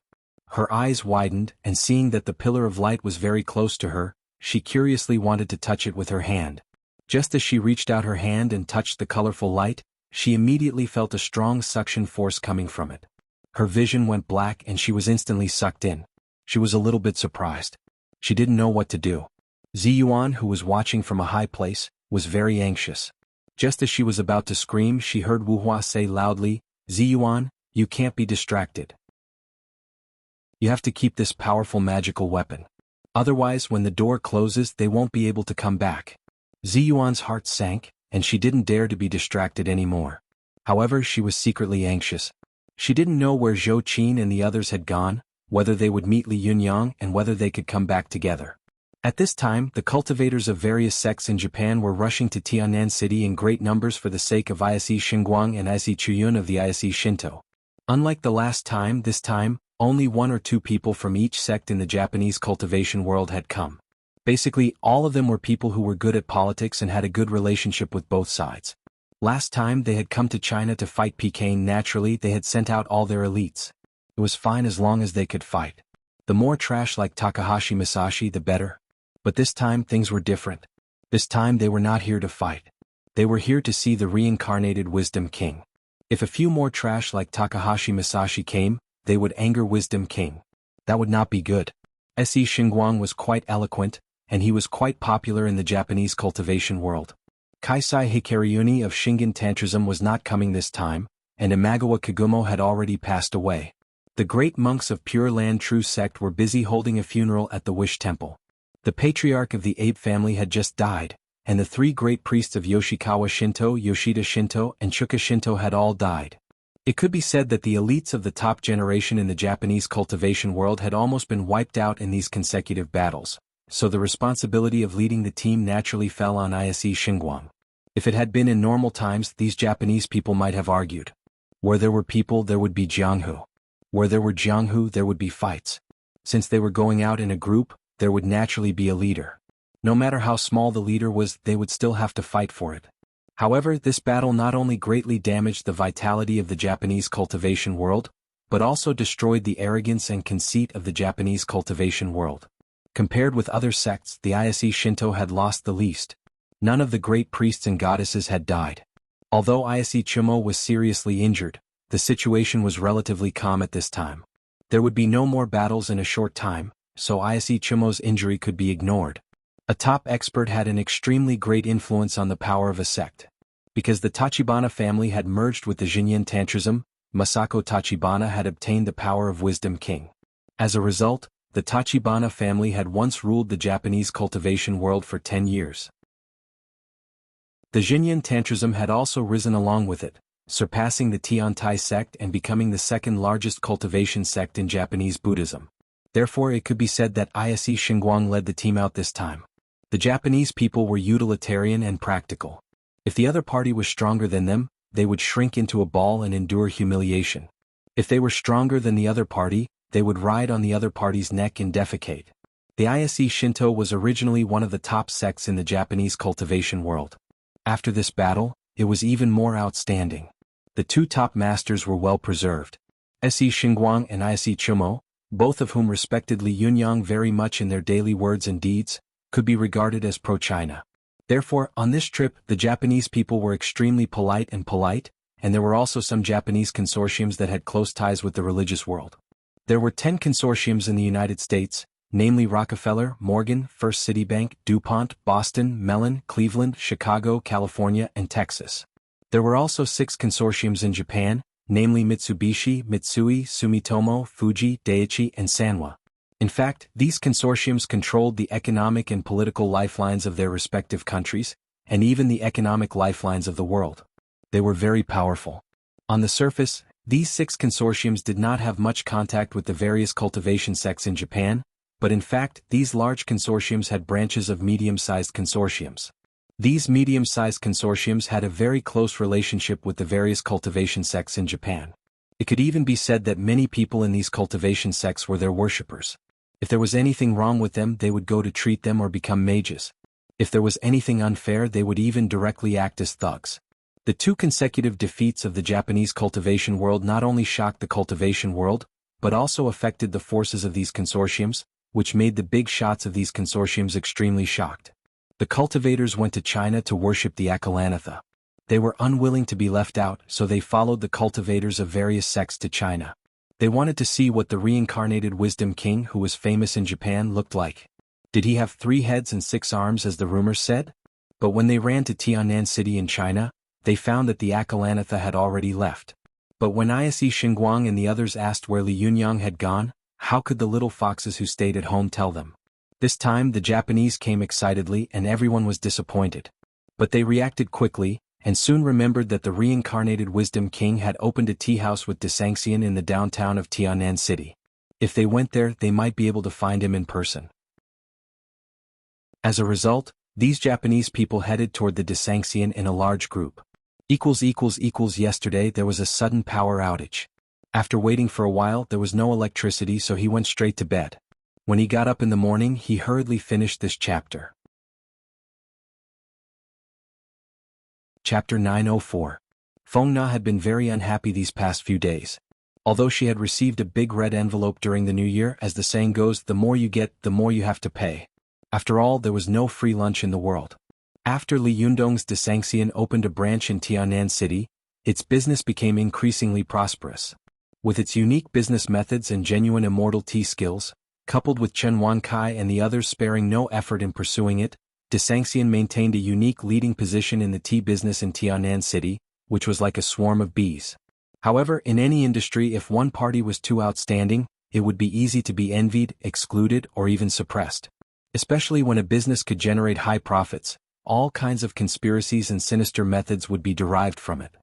Speaker 1: Her eyes widened, and seeing that the pillar of light was very close to her, she curiously wanted to touch it with her hand. Just as she reached out her hand and touched the colorful light, she immediately felt a strong suction force coming from it. Her vision went black and she was instantly sucked in. She was a little bit surprised. She didn't know what to do. Ziyuan, who was watching from a high place, was very anxious. Just as she was about to scream, she heard Wuhua say loudly, "Ziyuan, you can't be distracted. You have to keep this powerful magical weapon. Otherwise, when the door closes, they won't be able to come back." Ziyuan's heart sank, and she didn't dare to be distracted anymore. However, she was secretly anxious. She didn't know where Zhou Qin and the others had gone, whether they would meet Li Yunyang and whether they could come back together. At this time, the cultivators of various sects in Japan were rushing to Tiannan City in great numbers for the sake of Ise Xinguang and Ise Chuyun of the Ise Shinto. Unlike the last time, this time, only 1 or 2 people from each sect in the Japanese cultivation world had come. Basically, all of them were people who were good at politics and had a good relationship with both sides. Last time they had come to China to fight Peking. Naturally, they had sent out all their elites. It was fine as long as they could fight. The more trash like Takahashi Masashi, the better. But this time things were different. This time they were not here to fight. They were here to see the reincarnated Wisdom King. If a few more trash like Takahashi Masashi came, they would anger Wisdom King. That would not be good. Se Xinguang was quite eloquent, and he was quite popular in the Japanese cultivation world. Kaisai Hikaryuni of Shingen Tantrism was not coming this time, and Imagawa Kagumo had already passed away. The great monks of Pure Land True Sect were busy holding a funeral at the Wish Temple. The patriarch of the Abe family had just died, and the 3 great priests of Yoshikawa Shinto, Yoshida Shinto, and Chuka Shinto had all died. It could be said that the elites of the top generation in the Japanese cultivation world had almost been wiped out in these consecutive battles, so the responsibility of leading the team naturally fell on Ise Xinguang. If it had been in normal times, these Japanese people might have argued. Where there were people, there would be jianghu. Where there were jianghu, there would be fights. Since they were going out in a group, there would naturally be a leader. No matter how small the leader was, they would still have to fight for it. However, this battle not only greatly damaged the vitality of the Japanese cultivation world, but also destroyed the arrogance and conceit of the Japanese cultivation world. Compared with other sects, the Ise Shinto had lost the least. None of the great priests and goddesses had died. Although Ise Chumo was seriously injured, the situation was relatively calm at this time. There would be no more battles in a short time, so Ise Chumo's injury could be ignored. A top expert had an extremely great influence on the power of a sect. Because the Tachibana family had merged with the Jinyin Tantrism, Masako Tachibana had obtained the power of Wisdom King. As a result, the Tachibana family had once ruled the Japanese cultivation world for 10 years. The Jinyin Tantrism had also risen along with it, surpassing the Tiantai sect and becoming the second largest cultivation sect in Japanese Buddhism. Therefore, it could be said that Ise Shinguang led the team out this time. The Japanese people were utilitarian and practical. If the other party was stronger than them, they would shrink into a ball and endure humiliation. If they were stronger than the other party, they would ride on the other party's neck and defecate. The Ise Shinto was originally one of the top sects in the Japanese cultivation world. After this battle, it was even more outstanding. The two top masters were well preserved. Ise Shinguang and Ise Chumo, both of whom respected Li Yunyang very much in their daily words and deeds, could be regarded as pro-China. Therefore, on this trip, the Japanese people were extremely polite, and there were also some Japanese consortiums that had close ties with the religious world. There were 10 consortiums in the United States, namely Rockefeller, Morgan, First Citibank, DuPont, Boston, Mellon, Cleveland, Chicago, California, and Texas. There were also 6 consortiums in Japan, namely Mitsubishi, Mitsui, Sumitomo, Fuji, Daiichi, and Sanwa. In fact, these consortiums controlled the economic and political lifelines of their respective countries, and even the economic lifelines of the world. They were very powerful. On the surface, these 6 consortiums did not have much contact with the various cultivation sects in Japan, but in fact, these large consortiums had branches of medium-sized consortiums. These medium-sized consortiums had a very close relationship with the various cultivation sects in Japan. It could even be said that many people in these cultivation sects were their worshippers. If there was anything wrong with them, they would go to treat them or become mages. If there was anything unfair, they would even directly act as thugs. The 2 consecutive defeats of the Japanese cultivation world not only shocked the cultivation world, but also affected the forces of these consortiums, which made the big shots of these consortiums extremely shocked. The cultivators went to China to worship the Akalanatha. They were unwilling to be left out, so they followed the cultivators of various sects to China. They wanted to see what the reincarnated Wisdom King who was famous in Japan looked like. Did he have 3 heads and 6 arms as the rumors said? But when they ran to Tianan City in China, they found that the Akalanatha had already left. But when Ise Shinguang and the others asked where Li Yunyang had gone, how could the little foxes who stayed at home tell them? This time the Japanese came excitedly and everyone was disappointed. But they reacted quickly, and soon remembered that the reincarnated Wisdom King had opened a tea house with Desangxian in the downtown of Tianan City. If they went there, they might be able to find him in person. As a result, these Japanese people headed toward the Desangxian in a large group. Yesterday there was a sudden power outage. After waiting for a while, there was no electricity, so he went straight to bed. When he got up in the morning, he hurriedly finished this chapter. Chapter 904. Feng Na had been very unhappy these past few days. Although she had received a big red envelope during the New Year, as the saying goes, the more you get, the more you have to pay. After all, there was no free lunch in the world. After Li Yundong's Desangxian opened a branch in Tianan City, its business became increasingly prosperous. With its unique business methods and genuine immortal tea skills, coupled with Chen Wankai and the others sparing no effort in pursuing it, Desangxian maintained a unique leading position in the tea business in Tianan City, which was like a swarm of bees. However, in any industry, if one party was too outstanding, it would be easy to be envied, excluded, or even suppressed. Especially when a business could generate high profits, all kinds of conspiracies and sinister methods would be derived from it.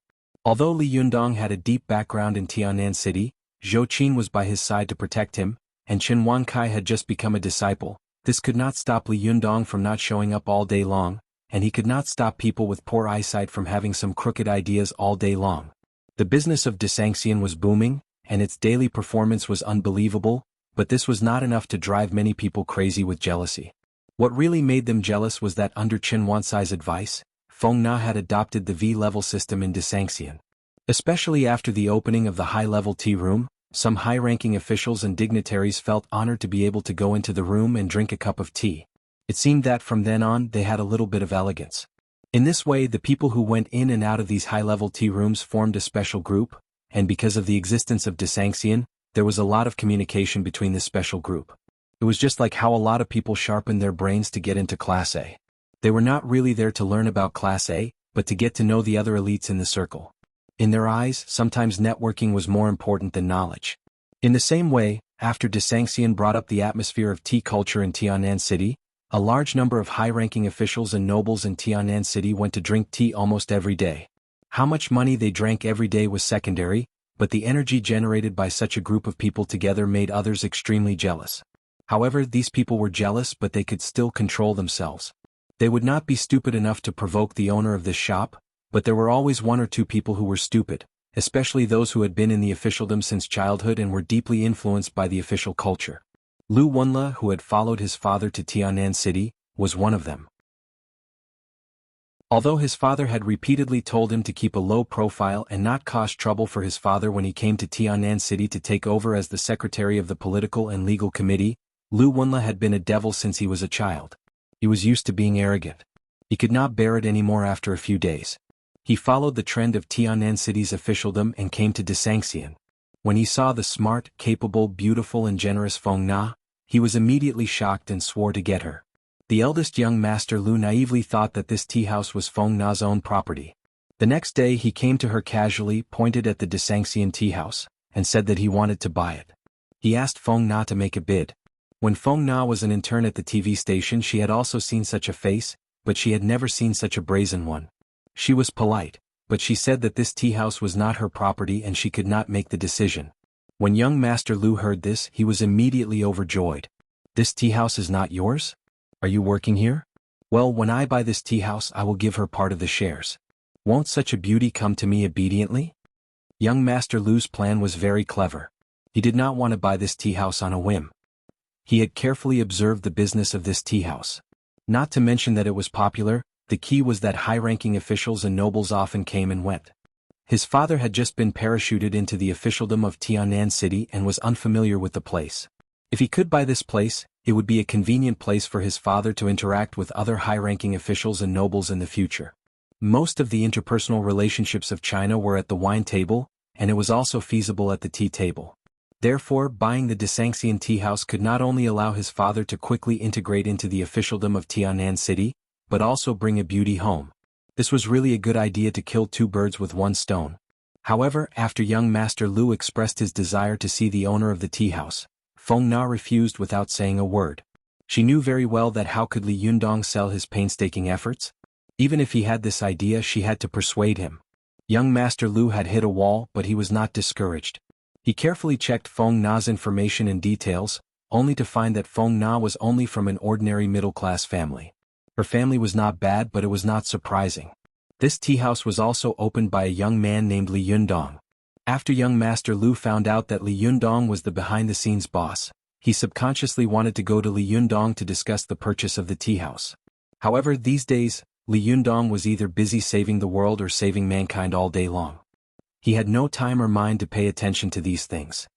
Speaker 1: Although Li Yundong had a deep background in Tianan City, Zhou Qin was by his side to protect him, and Chen Wankai had just become a disciple. This could not stop Li Yundong from not showing up all day long, and he could not stop people with poor eyesight from having some crooked ideas all day long. The business of Desanxian was booming, and its daily performance was unbelievable, but this was not enough to drive many people crazy with jealousy. What really made them jealous was that under Chen Wansai's advice, Feng Na had adopted the V-level system in Desanxian. Especially after the opening of the high-level tea room, some high-ranking officials and dignitaries felt honored to be able to go into the room and drink a cup of tea. It seemed that from then on they had a little bit of elegance. In this way, the people who went in and out of these high-level tea rooms formed a special group, and because of the existence of Desanxian, there was a lot of communication between this special group. It was just like how a lot of people sharpen their brains to get into Class A. They were not really there to learn about Class A, but to get to know the other elites in the circle. In their eyes, sometimes networking was more important than knowledge. In the same way, after Desanxian brought up the atmosphere of tea culture in Tianan City, a large number of high-ranking officials and nobles in Tianan City went to drink tea almost every day. How much money they drank every day was secondary, but the energy generated by such a group of people together made others extremely jealous. However, these people were jealous, but they could still control themselves. They would not be stupid enough to provoke the owner of this shop, but there were always one or two people who were stupid, especially those who had been in the officialdom since childhood and were deeply influenced by the official culture. Lu Wenle, who had followed his father to Tianan City, was one of them. Although his father had repeatedly told him to keep a low profile and not cause trouble for his father when he came to Tianan City to take over as the secretary of the political and legal committee, Lu Wenle had been a devil since he was a child. He was used to being arrogant. He could not bear it anymore after a few days. He followed the trend of Tianan City's officialdom and came to Desanxian. When he saw the smart, capable, beautiful and generous Feng Na, he was immediately shocked and swore to get her. The eldest young master Lu naively thought that this tea house was Feng Na's own property. The next day he came to her casually, pointed at the Desanxian tea house, and said that he wanted to buy it. He asked Feng Na to make a bid. When Feng Na was an intern at the TV station, she had also seen such a face, but she had never seen such a brazen one. She was polite, but she said that this tea house was not her property and she could not make the decision. When young Master Lu heard this, he was immediately overjoyed. "This tea house is not yours? Are you working here? Well, when I buy this tea house I will give her part of the shares. Won't such a beauty come to me obediently?" Young Master Lu's plan was very clever. He did not want to buy this tea house on a whim. He had carefully observed the business of this tea house. Not to mention that it was popular, the key was that high-ranking officials and nobles often came and went. His father had just been parachuted into the officialdom of Tianan City and was unfamiliar with the place. If he could buy this place, it would be a convenient place for his father to interact with other high-ranking officials and nobles in the future. Most of the interpersonal relationships of China were at the wine table, and it was also feasible at the tea table. Therefore, buying the Desanxian tea house could not only allow his father to quickly integrate into the officialdom of Tianan City, but also bring a beauty home. This was really a good idea to kill two birds with one stone. However, after young Master Lu expressed his desire to see the owner of the tea house, Feng Na refused without saying a word. She knew very well that how could Li Yundong sell his painstaking efforts? Even if he had this idea, she had to persuade him. Young Master Lu had hit a wall, but he was not discouraged. He carefully checked Feng Na's information and details, only to find that Feng Na was only from an ordinary middle-class family. Her family was not bad, but it was not surprising. This tea house was also opened by a young man named Li Yundong. After young Master Lu found out that Li Yundong was the behind-the-scenes boss, he subconsciously wanted to go to Li Yundong to discuss the purchase of the tea house. However, these days, Li Yundong was either busy saving the world or saving mankind all day long. He had no time or mind to pay attention to these things.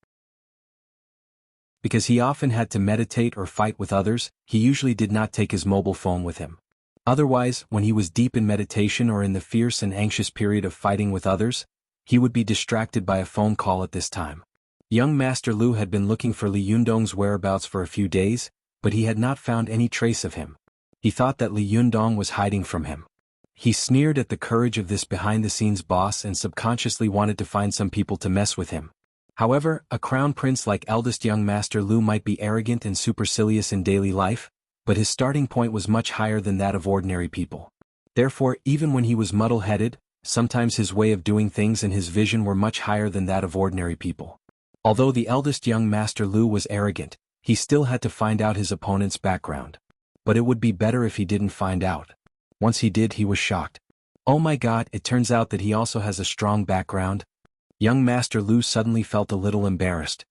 Speaker 1: Because he often had to meditate or fight with others, he usually did not take his mobile phone with him. Otherwise, when he was deep in meditation or in the fierce and anxious period of fighting with others, he would be distracted by a phone call at this time. Young Master Lu had been looking for Li Yundong's whereabouts for a few days, but he had not found any trace of him. He thought that Li Yundong was hiding from him. He sneered at the courage of this behind-the-scenes boss and subconsciously wanted to find some people to mess with him. However, a crown prince like eldest young Master Lu might be arrogant and supercilious in daily life, but his starting point was much higher than that of ordinary people. Therefore, even when he was muddle-headed, sometimes his way of doing things and his vision were much higher than that of ordinary people. Although the eldest young Master Lu was arrogant, he still had to find out his opponent's background. But it would be better if he didn't find out. Once he did, he was shocked. Oh my god, it turns out that he also has a strong background. Young Master Lu suddenly felt a little embarrassed.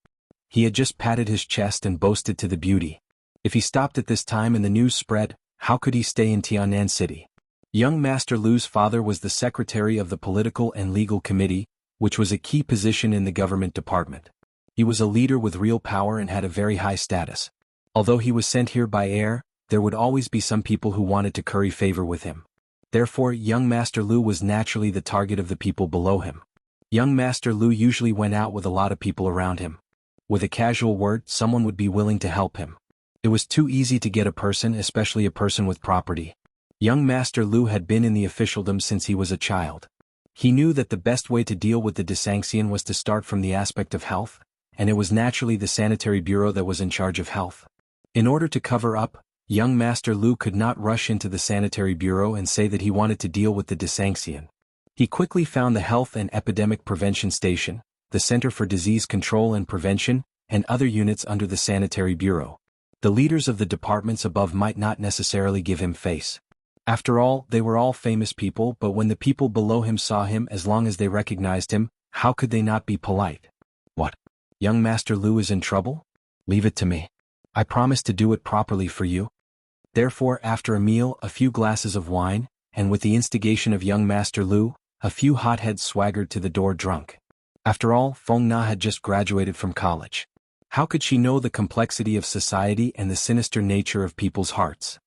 Speaker 1: He had just patted his chest and boasted to the beauty. If he stopped at this time and the news spread, how could he stay in Tianan City? Young Master Lu's father was the secretary of the Political and Legal Committee, which was a key position in the government department. He was a leader with real power and had a very high status. Although he was sent here by air, there would always be some people who wanted to curry favor with him. Therefore, young Master Lu was naturally the target of the people below him. Young Master Lu usually went out with a lot of people around him. With a casual word, someone would be willing to help him. It was too easy to get a person, especially a person with property. Young Master Lu had been in the officialdom since he was a child. He knew that the best way to deal with the Desanxian was to start from the aspect of health, and it was naturally the sanitary bureau that was in charge of health. In order to cover up, young Master Lu could not rush into the sanitary bureau and say that he wanted to deal with the Desanxian. He quickly found the Health and Epidemic Prevention Station, the Center for Disease Control and Prevention, and other units under the Sanitary Bureau. The leaders of the departments above might not necessarily give him face. After all, they were all famous people, but when the people below him saw him, as long as they recognized him, how could they not be polite? What? Young Master Lu is in trouble? Leave it to me. I promise to do it properly for you. Therefore, after a meal, a few glasses of wine, and with the instigation of young Master Lu, a few hotheads swaggered to the door drunk. After all, Feng Na had just graduated from college. How could she know the complexity of society and the sinister nature of people's hearts?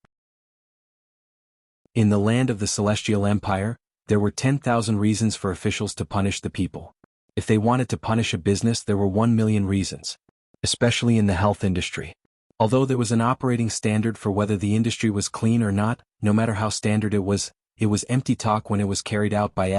Speaker 1: In the land of the Celestial Empire, there were 10,000 reasons for officials to punish the people. If they wanted to punish a business, there were 1,000,000 reasons. Especially in the health industry. Although there was an operating standard for whether the industry was clean or not, no matter how standard it was empty talk when it was carried out by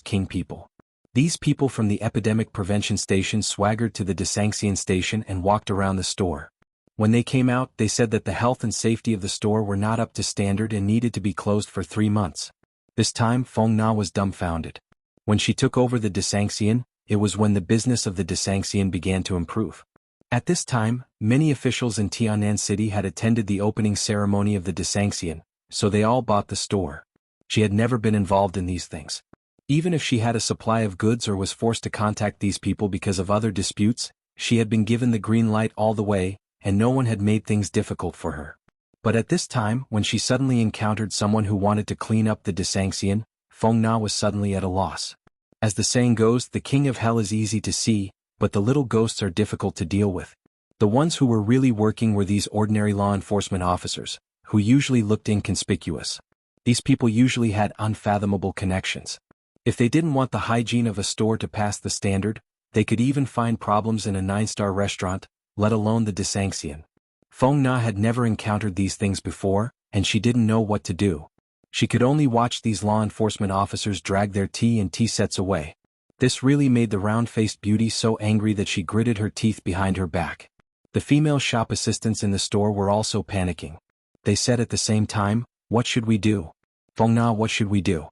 Speaker 1: King people. These people from the Epidemic Prevention Station swaggered to the Desanxian Station and walked around the store. When they came out, they said that the health and safety of the store were not up to standard and needed to be closed for 3 months. This time, Feng Na was dumbfounded. When she took over the Desanxian, it was when the business of the Desanxian began to improve. At this time, many officials in Tianan City had attended the opening ceremony of the Desanxian, so they all bought the store. She had never been involved in these things. Even if she had a supply of goods or was forced to contact these people because of other disputes, she had been given the green light all the way, and no one had made things difficult for her. But at this time, when she suddenly encountered someone who wanted to clean up the Desanxian, Feng Na was suddenly at a loss. As the saying goes, the king of hell is easy to see, but the little ghosts are difficult to deal with. The ones who were really working were these ordinary law enforcement officers, who usually looked inconspicuous. These people usually had unfathomable connections. If they didn't want the hygiene of a store to pass the standard, they could even find problems in a 9-star restaurant, let alone the Desanxian. Feng Na had never encountered these things before, and she didn't know what to do. She could only watch these law enforcement officers drag their tea and tea sets away. This really made the round-faced beauty so angry that she gritted her teeth behind her back. The female shop assistants in the store were also panicking. They said at the same time, "What should we do? Feng Na, what should we do?"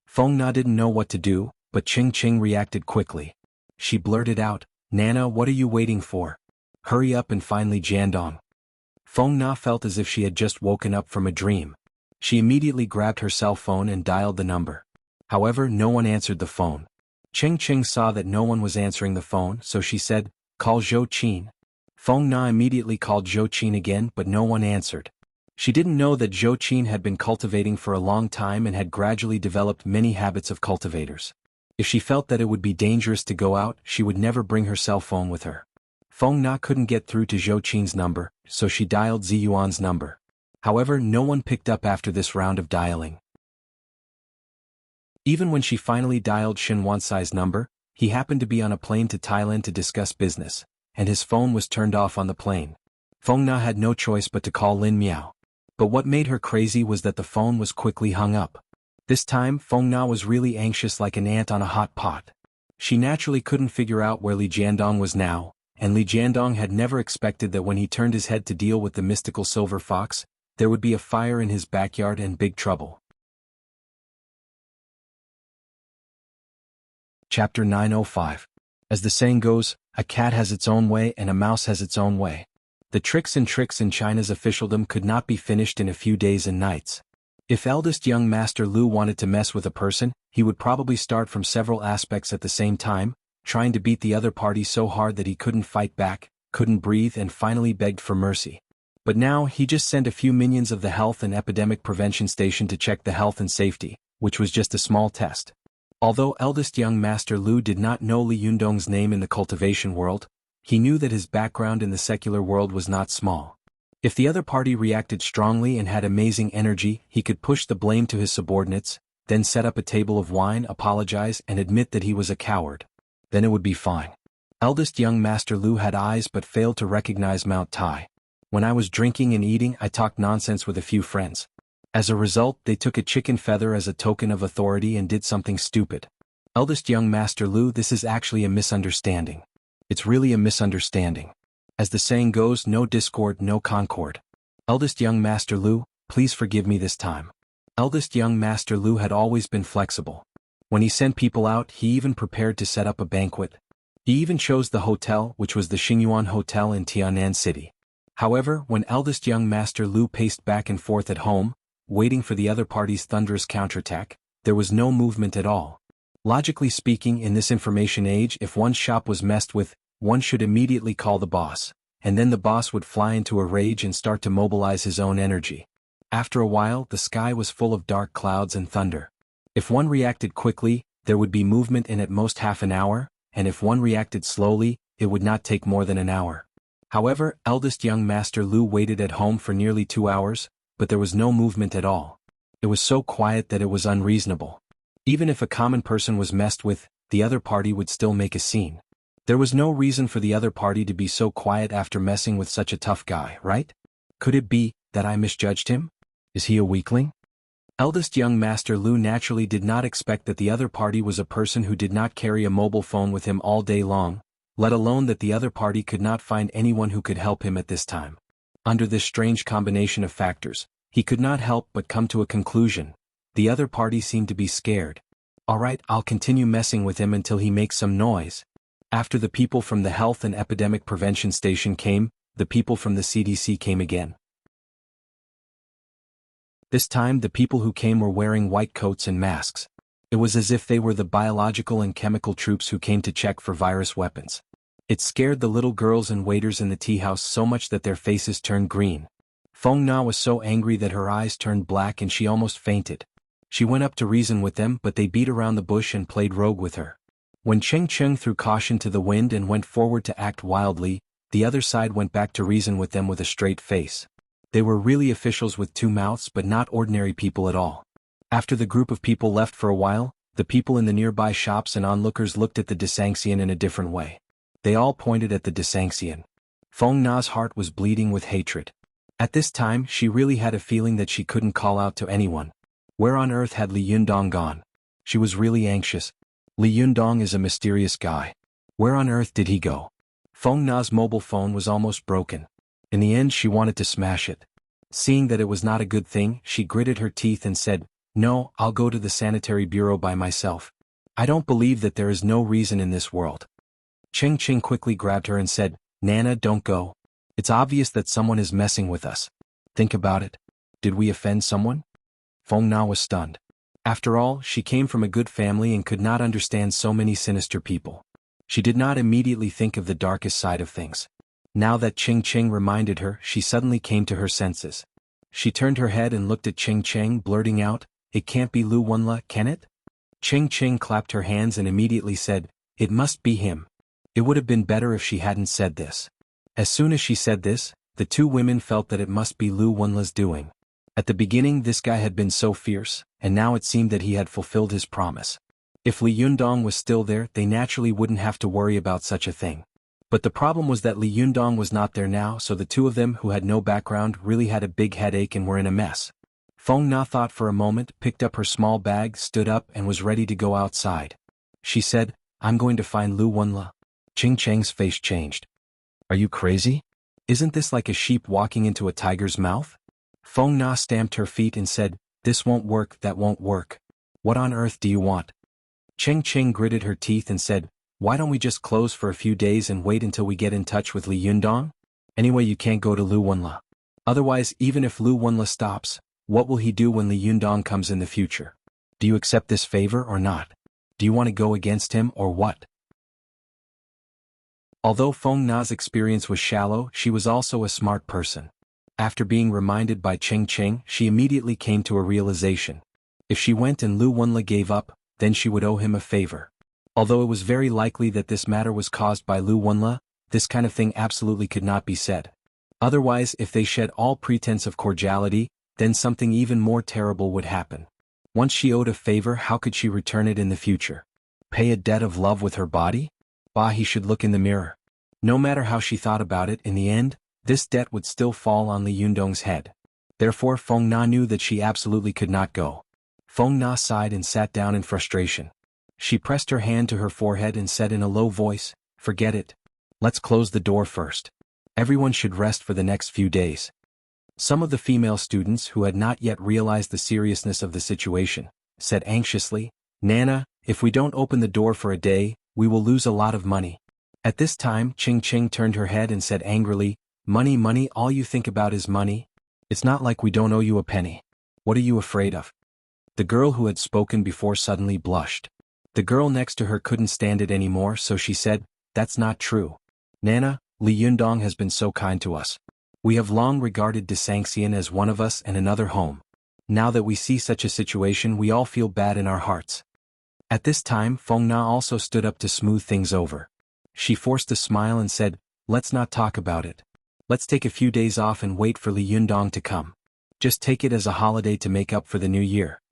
Speaker 1: Feng Na didn't know what to do, but Ching Ching reacted quickly. She blurted out, "Nana, what are you waiting for? Hurry up and finally Jiandong." Feng Na felt as if she had just woken up from a dream. She immediately grabbed her cell phone and dialed the number. However, no one answered the phone. Ching Ching saw that no one was answering the phone, so she said, "Call Zhou Qin." Feng Na immediately called Zhou Qin again, but no one answered. She didn't know that Zhou Qin had been cultivating for a long time and had gradually developed many habits of cultivators. If she felt that it would be dangerous to go out, she would never bring her cell phone with her. Feng Na couldn't get through to Zhou Qin's number, so she dialed Ziyuan's number. However, no one picked up after this round of dialing. Even when she finally dialed Shin Wansai's number, he happened to be on a plane to Thailand to discuss business, and his phone was turned off on the plane. Feng Na had no choice but to call Lin Miao. But what made her crazy was that the phone was quickly hung up. This time, Feng Na was really anxious like an ant on a hot pot. She naturally couldn't figure out where Li Jiandong was now, and Li Jiandong had never expected that when he turned his head to deal with the mystical silver fox, there would be a fire in his backyard and big trouble. Chapter 905. As the saying goes, a cat has its own way and a mouse has its own way. The tricks in China's officialdom could not be finished in a few days and nights. If eldest young Master Lu wanted to mess with a person, he would probably start from several aspects at the same time, trying to beat the other party so hard that he couldn't fight back, couldn't breathe and finally begged for mercy. But now he just sent a few minions of the Health and Epidemic Prevention Station to check the health and safety, which was just a small test. Although eldest young Master Lu did not know Li Yundong's name in the cultivation world, he knew that his background in the secular world was not small. If the other party reacted strongly and had amazing energy, he could push the blame to his subordinates, then set up a table of wine, apologize and admit that he was a coward. Then it would be fine. Eldest young Master Lu had eyes but failed to recognize Mount Tai. When I was drinking and eating, I talked nonsense with a few friends. As a result, they took a chicken feather as a token of authority and did something stupid. Eldest young Master Lu, this is actually a misunderstanding. It's really a misunderstanding. As the saying goes, no discord, no concord. Eldest young Master Lu, please forgive me this time. Eldest young Master Lu had always been flexible. When he sent people out, he even prepared to set up a banquet. He even chose the hotel, which was the Xingyuan Hotel in Tianan City. However, when eldest young Master Lu paced back and forth at home, waiting for the other party's thunderous counterattack, there was no movement at all. Logically speaking, in this information age, if one's shop was messed with, one should immediately call the boss, and then the boss would fly into a rage and start to mobilize his own energy. After a while, the sky was full of dark clouds and thunder. If one reacted quickly, there would be movement in at most half an hour, and if one reacted slowly, it would not take more than an hour. However, eldest young Master Lu waited at home for nearly 2 hours, but there was no movement at all. It was so quiet that it was unreasonable. Even if a common person was messed with, the other party would still make a scene. There was no reason for the other party to be so quiet after messing with such a tough guy, right? Could it be that I misjudged him? Is he a weakling? Eldest young Master Lu naturally did not expect that the other party was a person who did not carry a mobile phone with him all day long, let alone that the other party could not find anyone who could help him at this time. Under this strange combination of factors, he could not help but come to a conclusion. The other party seemed to be scared. Alright, I'll continue messing with him until he makes some noise. After the people from the Health and Epidemic Prevention Station came, the people from the CDC came again. This time the people who came were wearing white coats and masks. It was as if they were the biological and chemical troops who came to check for virus weapons. It scared the little girls and waiters in the tea house so much that their faces turned green. Feng Na was so angry that her eyes turned black and she almost fainted. She went up to reason with them, but they beat around the bush and played rogue with her. When Cheng Cheng threw caution to the wind and went forward to act wildly, the other side went back to reason with them with a straight face. They were really officials with 2 mouths but not ordinary people at all. After the group of people left for a while, the people in the nearby shops and onlookers looked at the Desanxian in a different way. They all pointed at the Desanxian. Feng Na's heart was bleeding with hatred. At this time, she really had a feeling that she couldn't call out to anyone. Where on earth had Li Yundong gone? She was really anxious. Li Yundong is a mysterious guy. Where on earth did he go? Feng Na's mobile phone was almost broken. In the end, she wanted to smash it. Seeing that it was not a good thing, she gritted her teeth and said, "No, I'll go to the sanitary bureau by myself. I don't believe that there is no reason in this world." Cheng Cheng quickly grabbed her and said, "Nana, don't go. It's obvious that someone is messing with us. Think about it. Did we offend someone?" Feng Na was stunned. After all, she came from a good family and could not understand so many sinister people. She did not immediately think of the darkest side of things. Now that Cheng Cheng reminded her, she suddenly came to her senses. She turned her head and looked at Cheng Cheng, blurting out, "It can't be Lu Wenla, can it?" Cheng Cheng clapped her hands and immediately said, "It must be him." It would have been better if she hadn't said this. As soon as she said this, the 2 women felt that it must be Lu Wenla's doing. At the beginning, this guy had been so fierce, and now it seemed that he had fulfilled his promise. If Li Yundong was still there, they naturally wouldn't have to worry about such a thing. But the problem was that Li Yundong was not there now, so the 2 of them who had no background really had a big headache and were in a mess. Feng Na thought for a moment, picked up her small bag, stood up and was ready to go outside. She said, "I'm going to find Lu Wenla." Cheng Cheng's face changed. "Are you crazy? Isn't this like a sheep walking into a tiger's mouth?" Feng Na stamped her feet and said, "This won't work, that won't work. What on earth do you want?" Cheng Cheng gritted her teeth and said, "Why don't we just close for a few days and wait until we get in touch with Li Yundong? Anyway, you can't go to Lu Wenla. Otherwise, even if Lu Wenla stops, What will he do when Li Yundong comes in the future? Do you accept this favor or not? Do you want to go against him or what? Although Feng Na's experience was shallow, she was also a smart person. After being reminded by Cheng Cheng, she immediately came to a realization. If she went and Lu Wenla gave up, then she would owe him a favor. Although it was very likely that this matter was caused by Lu Wenla, this kind of thing absolutely could not be said. Otherwise, if they shed all pretense of cordiality, then something even more terrible would happen. Once she owed a favor, how could she return it in the future? Pay a debt of love with her body? Bah, he should look in the mirror. No matter how she thought about it, in the end, this debt would still fall on Li Yundong's head. Therefore Feng Na knew that she absolutely could not go. Feng Na sighed and sat down in frustration. She pressed her hand to her forehead and said in a low voice, "Forget it. Let's close the door first. Everyone should rest for the next few days." Some of the female students who had not yet realized the seriousness of the situation, said anxiously, "Nana, if we don't open the door for a day, we will lose a lot of money." At this time Ching Ching turned her head and said angrily, "Money, money, all you think about is money? It's not like we don't owe you a penny. What are you afraid of?" The girl who had spoken before suddenly blushed. The girl next to her couldn't stand it anymore, so she said, "That's not true. Nana, Li Yundong has been so kind to us. We have long regarded Desanxian as one of us and another home. Now that we see such a situation, we all feel bad in our hearts." At this time Feng Na also stood up to smooth things over. She forced a smile and said, "Let's not talk about it. Let's take a few days off and wait for Li Yundong to come. Just take it as a holiday to make up for the new year."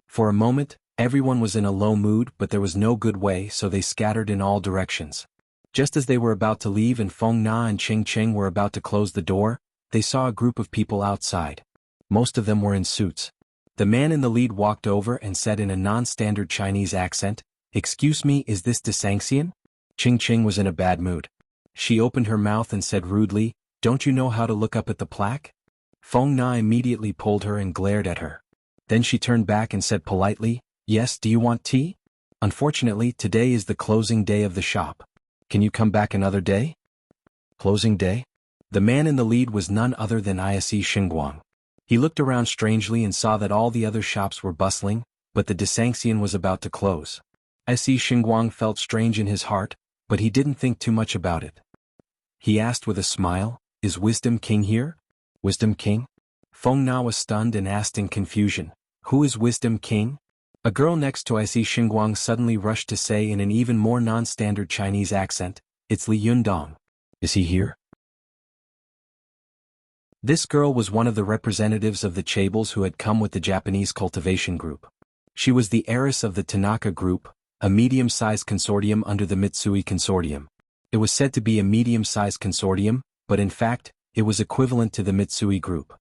Speaker 1: For a moment, everyone was in a low mood, but there was no good way, so they scattered in all directions. Just as they were about to leave and Feng Na and Ching Ching were about to close the door, they saw a group of people outside. Most of them were in suits. The man in the lead walked over and said in a non-standard Chinese accent, "Excuse me, is this Desanxian?" Ching Ching was in a bad mood. She opened her mouth and said rudely, "Don't you know how to look up at the plaque?" Feng Na immediately pulled her and glared at her. Then she turned back and said politely, "Yes, do you want tea? Unfortunately, today is the closing day of the shop. Can you come back another day?" Closing day? The man in the lead was none other than Ise Xinguang. He looked around strangely and saw that all the other shops were bustling, but the Desanxian was about to close. Ise Xinguang felt strange in his heart, but he didn't think too much about it. He asked with a smile, "Is Wisdom King here?" "Wisdom King?" Feng Na was stunned and asked in confusion, "Who is Wisdom King?" A girl next to Ise Xinguang suddenly rushed to say in an even more non-standard Chinese accent, "It's Li Yundong. Is he here?" This girl was one of the representatives of the chaebols who had come with the Japanese cultivation group. She was the heiress of the Tanaka group, a medium-sized consortium under the Mitsui consortium. It was said to be a medium-sized consortium, but in fact, it was equivalent to the Mitsui group.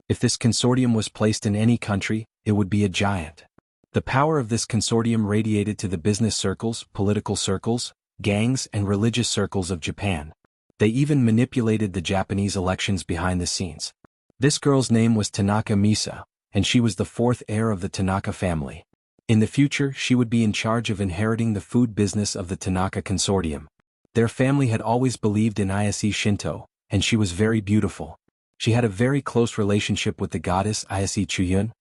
Speaker 1: If this consortium was placed in any country, it would be a giant. The power of this consortium radiated to the business circles, political circles, gangs, and religious circles of Japan. They even manipulated the Japanese elections behind the scenes. This girl's name was Tanaka Misa, and she was the fourth heir of the Tanaka family. In the future, she would be in charge of inheriting the food business of the Tanaka consortium. Their family had always believed in Ise Shinto, and she was very beautiful. She had a very close relationship with the goddess Ise Chuyun.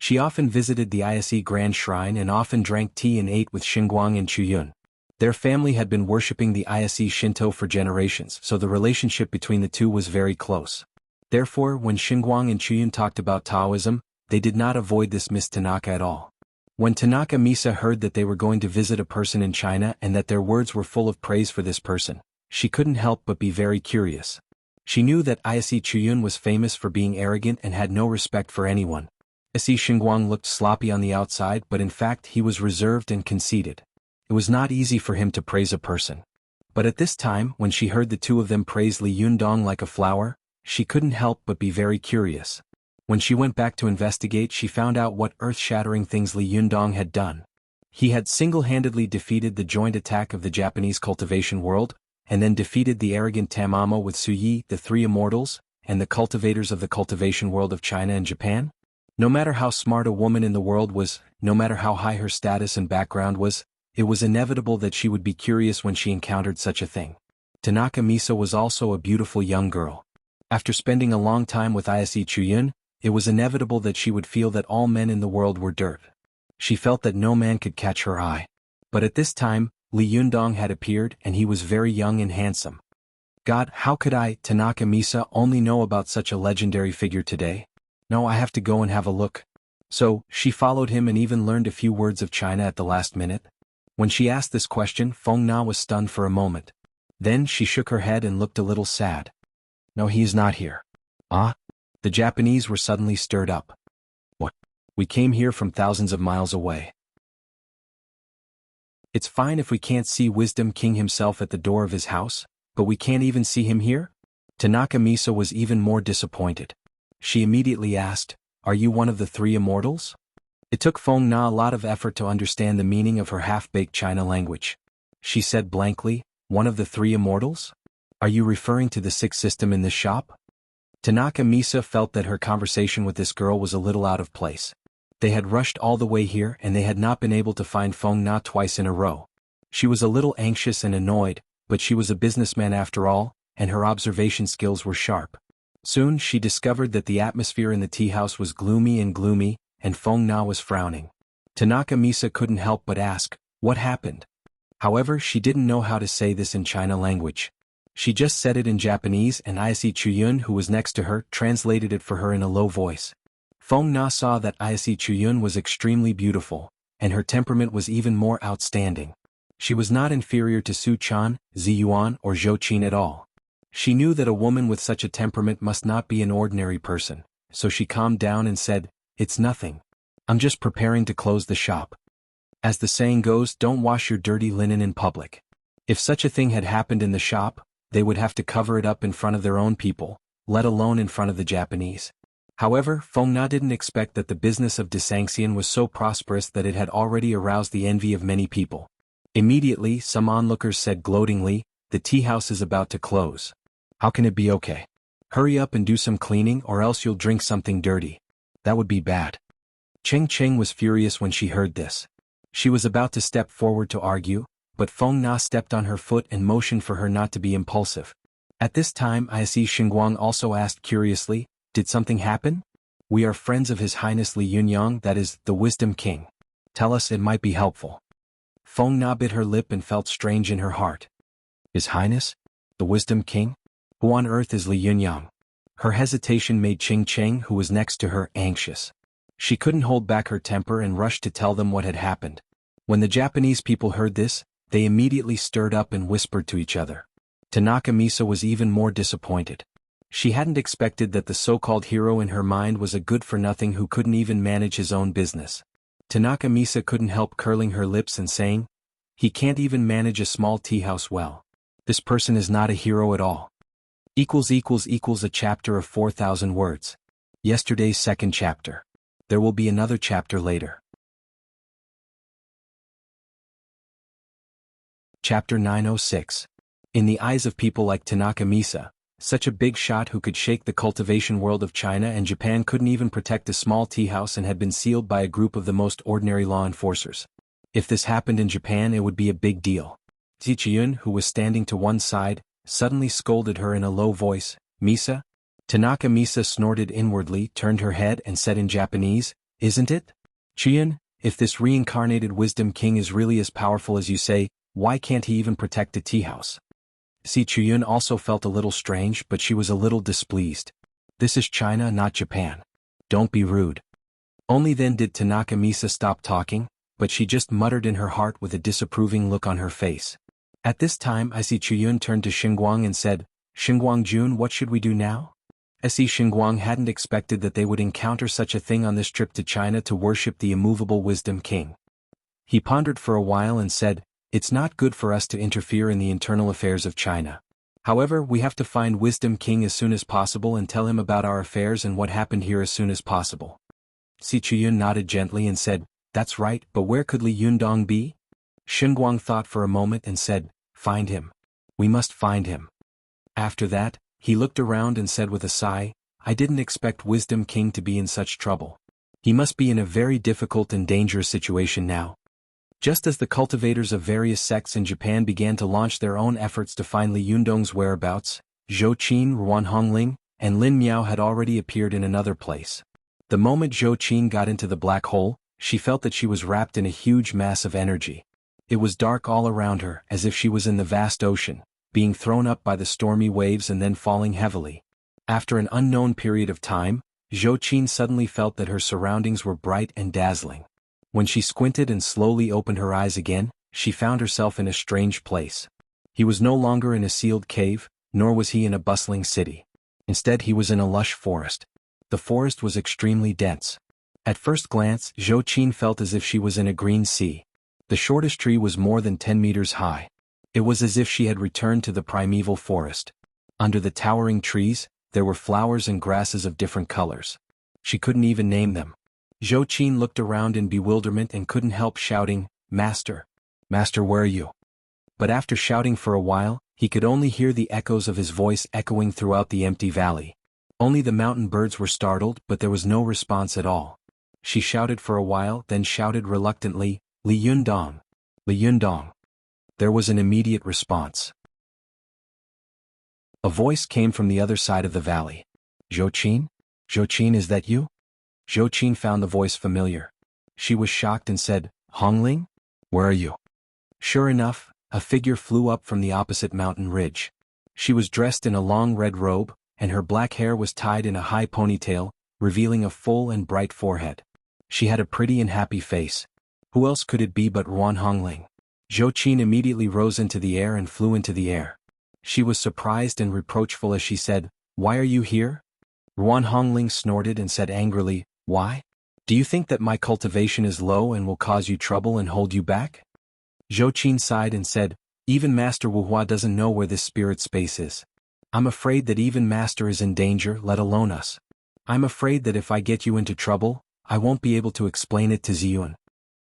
Speaker 1: She often visited the Ise Grand Shrine and often drank tea and ate with Xinguang and Chuyun. Their family had been worshipping the Ise Shinto for generations, so the relationship between the two was very close. Therefore, when Xinguang and Chuyun talked about Taoism, they did not avoid this Miss Tanaka at all. When Tanaka Misa heard that they were going to visit a person in China and that their words were full of praise for this person, she couldn't help but be very curious. She knew that Ise Chuyun was famous for being arrogant and had no respect for anyone. Ise Xinguang looked sloppy on the outside, but in fact he was reserved and conceited. It was not easy for him to praise a person. But at this time, when she heard the two of them praise Li Yundong like a flower, she couldn't help but be very curious. When she went back to investigate, she found out what earth-shattering things Li Yundong had done. He had single-handedly defeated the joint attack of the Japanese cultivation world, and then defeated the arrogant Tamamo with Suyi, the three immortals, and the cultivators of the cultivation world of China and Japan. No matter how smart a woman in the world was, no matter how high her status and background was, it was inevitable that she would be curious when she encountered such a thing. Tanaka Misa was also a beautiful young girl. After spending a long time with Ise Chuyun, it was inevitable that she would feel that all men in the world were dirt. She felt that no man could catch her eye. But at this time, Li Yundong had appeared and he was very young and handsome. God, how could I, Tanaka Misa, only know about such a legendary figure today? No, I have to go and have a look. So, she followed him and even learned a few words of China at the last minute. When she asked this question, Feng Na was stunned for a moment. Then she shook her head and looked a little sad. No, he is not here. Ah? The Japanese were suddenly stirred up. What? We came here from thousands of miles away. It's fine if we can't see Wisdom King himself at the door of his house, but we can't even see him here? Tanaka Misa was even more disappointed. She immediately asked, are you one of the three immortals? It took Feng Na a lot of effort to understand the meaning of her half-baked China language. She said blankly, one of the three immortals? Are you referring to the sixth system in this shop? Tanaka Misa felt that her conversation with this girl was a little out of place. They had rushed all the way here and they had not been able to find Feng Na twice in a row. She was a little anxious and annoyed, but she was a businessman after all, and her observation skills were sharp. Soon she discovered that the atmosphere in the tea house was gloomy, and Feng Na was frowning. Tanaka Misa couldn't help but ask, what happened? However, she didn't know how to say this in China language. She just said it in Japanese and Ayase Chuyun, who was next to her, translated it for her in a low voice. Feng Na saw that Ayase Chuyun was extremely beautiful, and her temperament was even more outstanding. She was not inferior to Su Chan, Zi Yuan, or Zhou Qin at all. She knew that a woman with such a temperament must not be an ordinary person, so she calmed down and said, it's nothing. I'm just preparing to close the shop. As the saying goes, don't wash your dirty linen in public. If such a thing had happened in the shop, they would have to cover it up in front of their own people, let alone in front of the Japanese. However, Feng Na didn't expect that the business of Desangxian was so prosperous that it had already aroused the envy of many people. Immediately, some onlookers said gloatingly, the tea house is about to close. How can it be okay? Hurry up and do some cleaning or else you'll drink something dirty. That would be bad. Cheng Cheng was furious when she heard this. She was about to step forward to argue, but Feng Na stepped on her foot and motioned for her not to be impulsive. At this time Ayase Xingguang also asked curiously, did something happen? We are friends of His Highness Li Yunyang, that is, the Wisdom King. Tell us, it might be helpful. Feng Na bit her lip and felt strange in her heart. His Highness? The Wisdom King? Who on earth is Li Yunyang? Her hesitation made Cheng Cheng, who was next to her, anxious. She couldn't hold back her temper and rushed to tell them what had happened. When the Japanese people heard this, they immediately stirred up and whispered to each other. Tanaka Misa was even more disappointed. She hadn't expected that the so-called hero in her mind was a good-for-nothing who couldn't even manage his own business. Tanaka Misa couldn't help curling her lips and saying, he can't even manage a small tea house well. This person is not a hero at all. A chapter of 4,000 words. Yesterday's second chapter. There will be another chapter later. Chapter 906. In the eyes of people like Tanaka Misa, such a big shot who could shake the cultivation world of China and Japan couldn't even protect a small tea house and had been sealed by a group of the most ordinary law enforcers. If this happened in Japan, it would be a big deal. Zichiyun, who was standing to one side, suddenly scolded her in a low voice, Misa? Tanaka Misa snorted inwardly, turned her head and said in Japanese, isn't it? Chiyun, if this reincarnated Wisdom King is really as powerful as you say, why can't he even protect a tea house? Si Chuyun also felt a little strange, but she was a little displeased. This is China, not Japan. Don't be rude. Only then did Tanaka Misa stop talking, but she just muttered in her heart with a disapproving look on her face. At this time Ayase Chuyun turned to Xingguang and said, Xingguang Jun, what should we do now? Ayase Xingguang hadn't expected that they would encounter such a thing on this trip to China to worship the immovable Wisdom King. He pondered for a while and said, it's not good for us to interfere in the internal affairs of China. However, we have to find Wisdom King as soon as possible and tell him about our affairs and what happened here as soon as possible. Si Chuyun nodded gently and said, that's right, but where could Li Yundong be? Xingguang thought for a moment and said, find him. We must find him. After that, he looked around and said with a sigh, I didn't expect Wisdom King to be in such trouble. He must be in a very difficult and dangerous situation now. Just as the cultivators of various sects in Japan began to launch their own efforts to find Li Yundong's whereabouts, Zhou Qin, Ruan Hongling, and Lin Miao had already appeared in another place. The moment Zhou Qin got into the black hole, she felt that she was wrapped in a huge mass of energy. It was dark all around her, as if she was in the vast ocean, being thrown up by the stormy waves and then falling heavily. After an unknown period of time, Zhou Qin suddenly felt that her surroundings were bright and dazzling. When she squinted and slowly opened her eyes again, she found herself in a strange place. He was no longer in a sealed cave, nor was he in a bustling city. Instead, he was in a lush forest. The forest was extremely dense. At first glance, Zhou Qin felt as if she was in a green sea. The shortest tree was more than 10 meters high. It was as if she had returned to the primeval forest. Under the towering trees, there were flowers and grasses of different colors. She couldn't even name them. Zhou Qin looked around in bewilderment and couldn't help shouting, "Master! Master, where are you?" But after shouting for a while, he could only hear the echoes of his voice echoing throughout the empty valley. Only the mountain birds were startled, but there was no response at all. She shouted for a while, then shouted reluctantly, "Li Yundong! Li Yundong!" There was an immediate response. A voice came from the other side of the valley. "Zhou Qin? Zhou Qin, is that you?" Zhou Qin found the voice familiar. She was shocked and said, "Hongling? Where are you?" Sure enough, a figure flew up from the opposite mountain ridge. She was dressed in a long red robe, and her black hair was tied in a high ponytail, revealing a full and bright forehead. She had a pretty and happy face. Who else could it be but Ruan Hongling? Zhou Qin immediately rose into the air and flew into the air. She was surprised and reproachful as she said, "Why are you here?" Ruan Hongling snorted and said angrily, "Why? Do you think that my cultivation is low and will cause you trouble and hold you back?" Zhou Qin sighed and said, "Even Master Wuhua doesn't know where this spirit space is. I'm afraid that even Master is in danger, let alone us. I'm afraid that if I get you into trouble, I won't be able to explain it to Ziyun."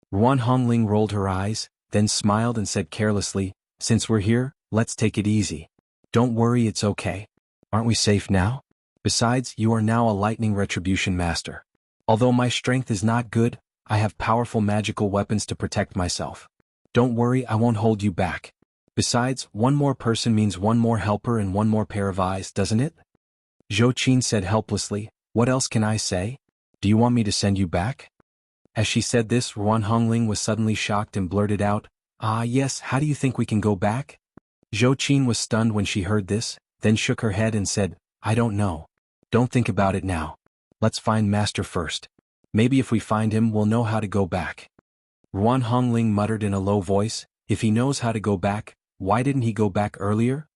Speaker 1: Ruan Hongling rolled her eyes, then smiled and said carelessly, "Since we're here, let's take it easy. Don't worry, it's okay. Aren't we safe now? Besides, you are now a lightning retribution master. Although my strength is not good, I have powerful magical weapons to protect myself. Don't worry, I won't hold you back. Besides, one more person means one more helper and one more pair of eyes, doesn't it?" Zhou Qin said helplessly, "What else can I say? Do you want me to send you back?" As she said this, Ruan Hongling was suddenly shocked and blurted out, "Ah yes, how do you think we can go back?" Zhou Qin was stunned when she heard this, then shook her head and said, "I don't know. Don't think about it now. Let's find Master first. Maybe if we find him, we'll know how to go back." Ruan Hongling muttered in a low voice, "If he knows how to go back, why didn't he go back earlier?"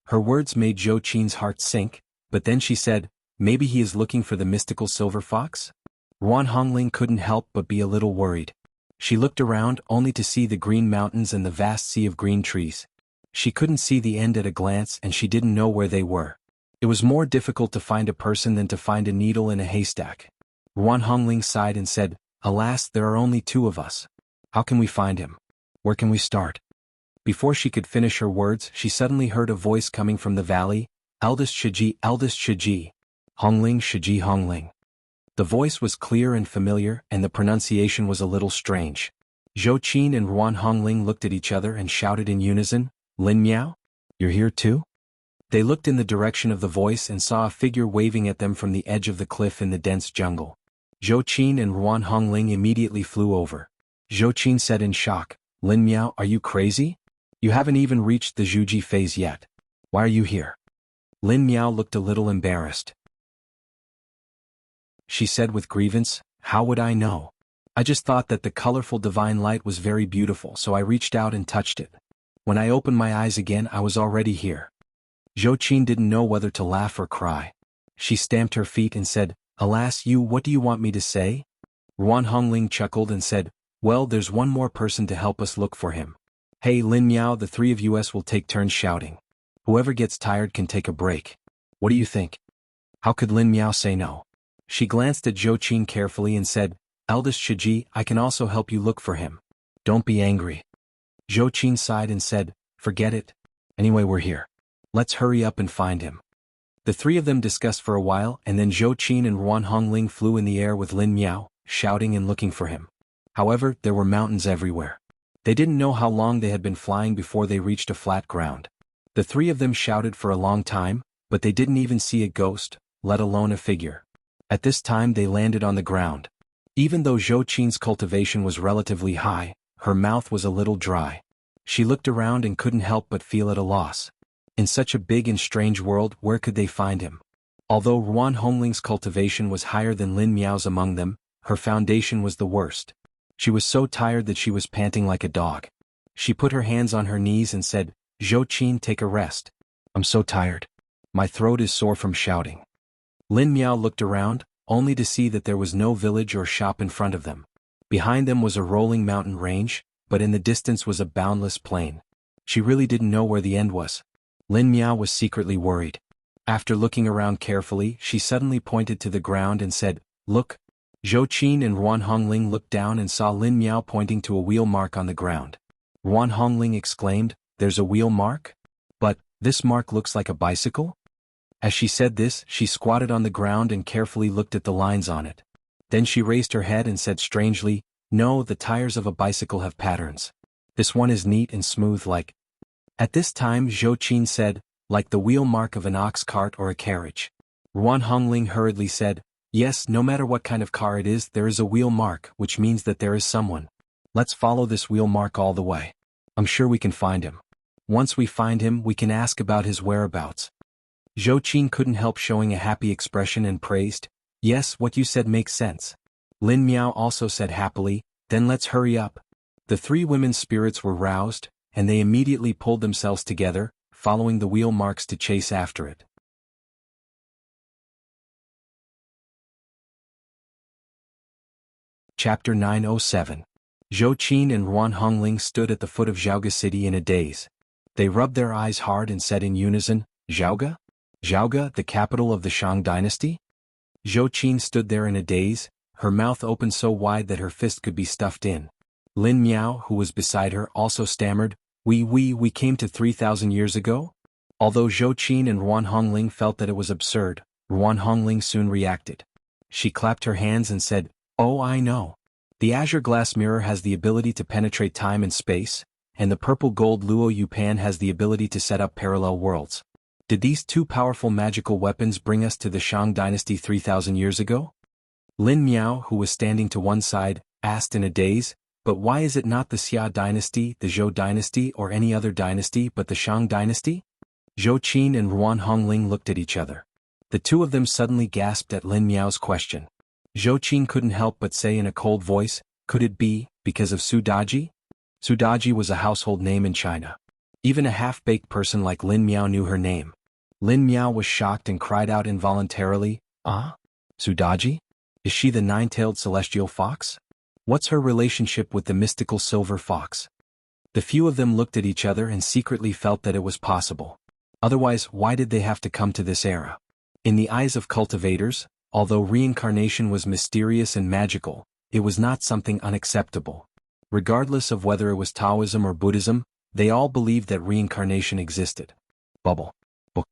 Speaker 1: Her words made Zhou Qin's heart sink, but then she said, "Maybe he is looking for the mystical silver fox?" Ruan Hongling couldn't help but be a little worried. She looked around only to see the green mountains and the vast sea of green trees. She couldn't see the end at a glance and she didn't know where they were. It was more difficult to find a person than to find a needle in a haystack. Ruan Hongling sighed and said, "Alas, there are only two of us. How can we find him? Where can we start?" Before she could finish her words, she suddenly heard a voice coming from the valley, "Eldest Shiji, eldest Shiji. Hongling, Shiji Hongling." The voice was clear and familiar, and the pronunciation was a little strange. Zhou Qin and Ruan Hongling looked at each other and shouted in unison, "Lin Miao? You're here too?" They looked in the direction of the voice and saw a figure waving at them from the edge of the cliff in the dense jungle. Zhou Qin and Ruan Hongling immediately flew over. Zhou Qin said in shock, "Lin Miao, are you crazy? You haven't even reached the Zhuji phase yet. Why are you here?" Lin Miao looked a little embarrassed. She said with grievance, "How would I know? I just thought that the colorful divine light was very beautiful, so I reached out and touched it. When I opened my eyes again, I was already here." Zhou Qin didn't know whether to laugh or cry. She stamped her feet and said, "Alas you, what do you want me to say?" Ruan Hongling chuckled and said, "Well, there's one more person to help us look for him. Hey Lin Miao, the three of us will take turns shouting. Whoever gets tired can take a break. What do you think?" How could Lin Miao say no? She glanced at Zhou Qin carefully and said, "Eldest Shiji, I can also help you look for him. Don't be angry." Zhou Qin sighed and said, "Forget it. Anyway, we're here. Let's hurry up and find him." The three of them discussed for a while, and then Zhou Qin and Ruan Hongling flew in the air with Lin Miao, shouting and looking for him. However, there were mountains everywhere. They didn't know how long they had been flying before they reached a flat ground. The three of them shouted for a long time, but they didn't even see a ghost, let alone a figure. At this time they landed on the ground. Even though Zhou Qin's cultivation was relatively high, her mouth was a little dry. She looked around and couldn't help but feel at a loss. In such a big and strange world, where could they find him? Although Ruan Hongling's cultivation was higher than Lin Miao's among them, her foundation was the worst. She was so tired that she was panting like a dog. She put her hands on her knees and said, "Zhou Qin, take a rest. I'm so tired. My throat is sore from shouting." Lin Miao looked around, only to see that there was no village or shop in front of them. Behind them was a rolling mountain range, but in the distance was a boundless plain. She really didn't know where the end was. Lin Miao was secretly worried. After looking around carefully, she suddenly pointed to the ground and said, "Look." Zhou Qin and Ruan Hongling looked down and saw Lin Miao pointing to a wheel mark on the ground. Ruan Hongling exclaimed, "There's a wheel mark? But, this mark looks like a bicycle?" As she said this, she squatted on the ground and carefully looked at the lines on it. Then she raised her head and said strangely, "No, the tires of a bicycle have patterns. This one is neat and smooth like." At this time Zhou Qin said, "Like the wheel mark of an ox cart or a carriage." Ruan Hongling hurriedly said, "Yes, no matter what kind of car it is, there is a wheel mark, which means that there is someone. Let's follow this wheel mark all the way. I'm sure we can find him. Once we find him, we can ask about his whereabouts." Zhou Qin couldn't help showing a happy expression and praised, "Yes, what you said makes sense." Lin Miao also said happily, "Then let's hurry up." The three women's spirits were roused, and they immediately pulled themselves together, following the wheel marks to chase after it. Chapter 907. Zhou Qin and Ruan Hongling stood at the foot of Zhaoga City in a daze. They rubbed their eyes hard and said in unison, "Zhaoga? Zhaoga, the capital of the Shang dynasty?" Zhou Qin stood there in a daze, her mouth opened so wide that her fist could be stuffed in. Lin Miao, who was beside her, also stammered, We came to 3,000 years ago?" Although Zhou Qin and Ruan Hongling felt that it was absurd, Ruan Hongling soon reacted. She clapped her hands and said, "Oh, I know. The azure glass mirror has the ability to penetrate time and space, and the purple gold Luo Yupan has the ability to set up parallel worlds. Did these two powerful magical weapons bring us to the Shang dynasty 3,000 years ago?" Lin Miao, who was standing to one side, asked in a daze, "But why is it not the Xia dynasty, the Zhou dynasty or any other dynasty but the Shang dynasty?" Zhou Qin and Ruan Hongling looked at each other. The two of them suddenly gasped at Lin Miao's question. Zhou Qin couldn't help but say in a cold voice, "Could it be, because of Su Daji?" Su Daji was a household name in China. Even a half-baked person like Lin Miao knew her name. Lin Miao was shocked and cried out involuntarily, "Ah? Su Daji? Is she the nine-tailed celestial fox? What's her relationship with the mystical silver fox?" The few of them looked at each other and secretly felt that it was possible. Otherwise, why did they have to come to this era? In the eyes of cultivators, although reincarnation was mysterious and magical, it was not something unacceptable. Regardless of whether it was Taoism or Buddhism, they all believed that reincarnation existed. Bubble. Book.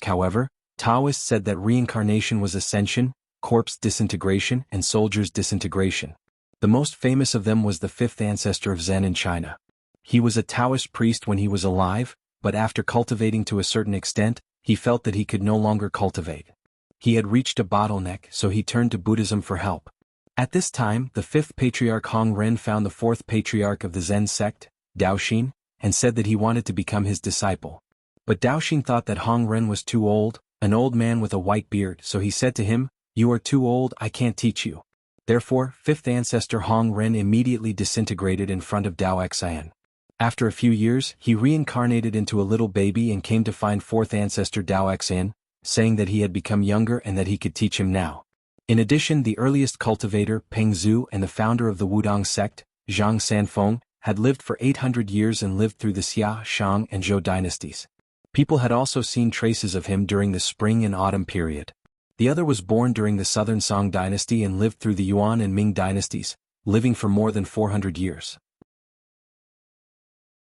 Speaker 1: However, Taoists said that reincarnation was ascension, corpse disintegration, and soldier's disintegration. The most famous of them was the fifth ancestor of Zen in China. He was a Taoist priest when he was alive, but after cultivating to a certain extent, he felt that he could no longer cultivate. He had reached a bottleneck, so he turned to Buddhism for help. At this time, the fifth patriarch Hong Ren found the fourth patriarch of the Zen sect, Daoxin, and said that he wanted to become his disciple. But Daoxin thought that Hong Ren was too old, an old man with a white beard, so he said to him, "You are too old, I can't teach you." Therefore, fifth ancestor Hong Ren immediately disintegrated in front of Daoxin. After a few years, he reincarnated into a little baby and came to find fourth ancestor Daoxin, saying that he had become younger and that he could teach him now. In addition, the earliest cultivator, Peng Zhu, and the founder of the Wudong sect, Zhang Sanfeng, had lived for 800 years and lived through the Xia, Shang, and Zhou dynasties. People had also seen traces of him during the spring and autumn period. The other was born during the southern Song dynasty and lived through the Yuan and Ming dynasties, living for more than 400 years.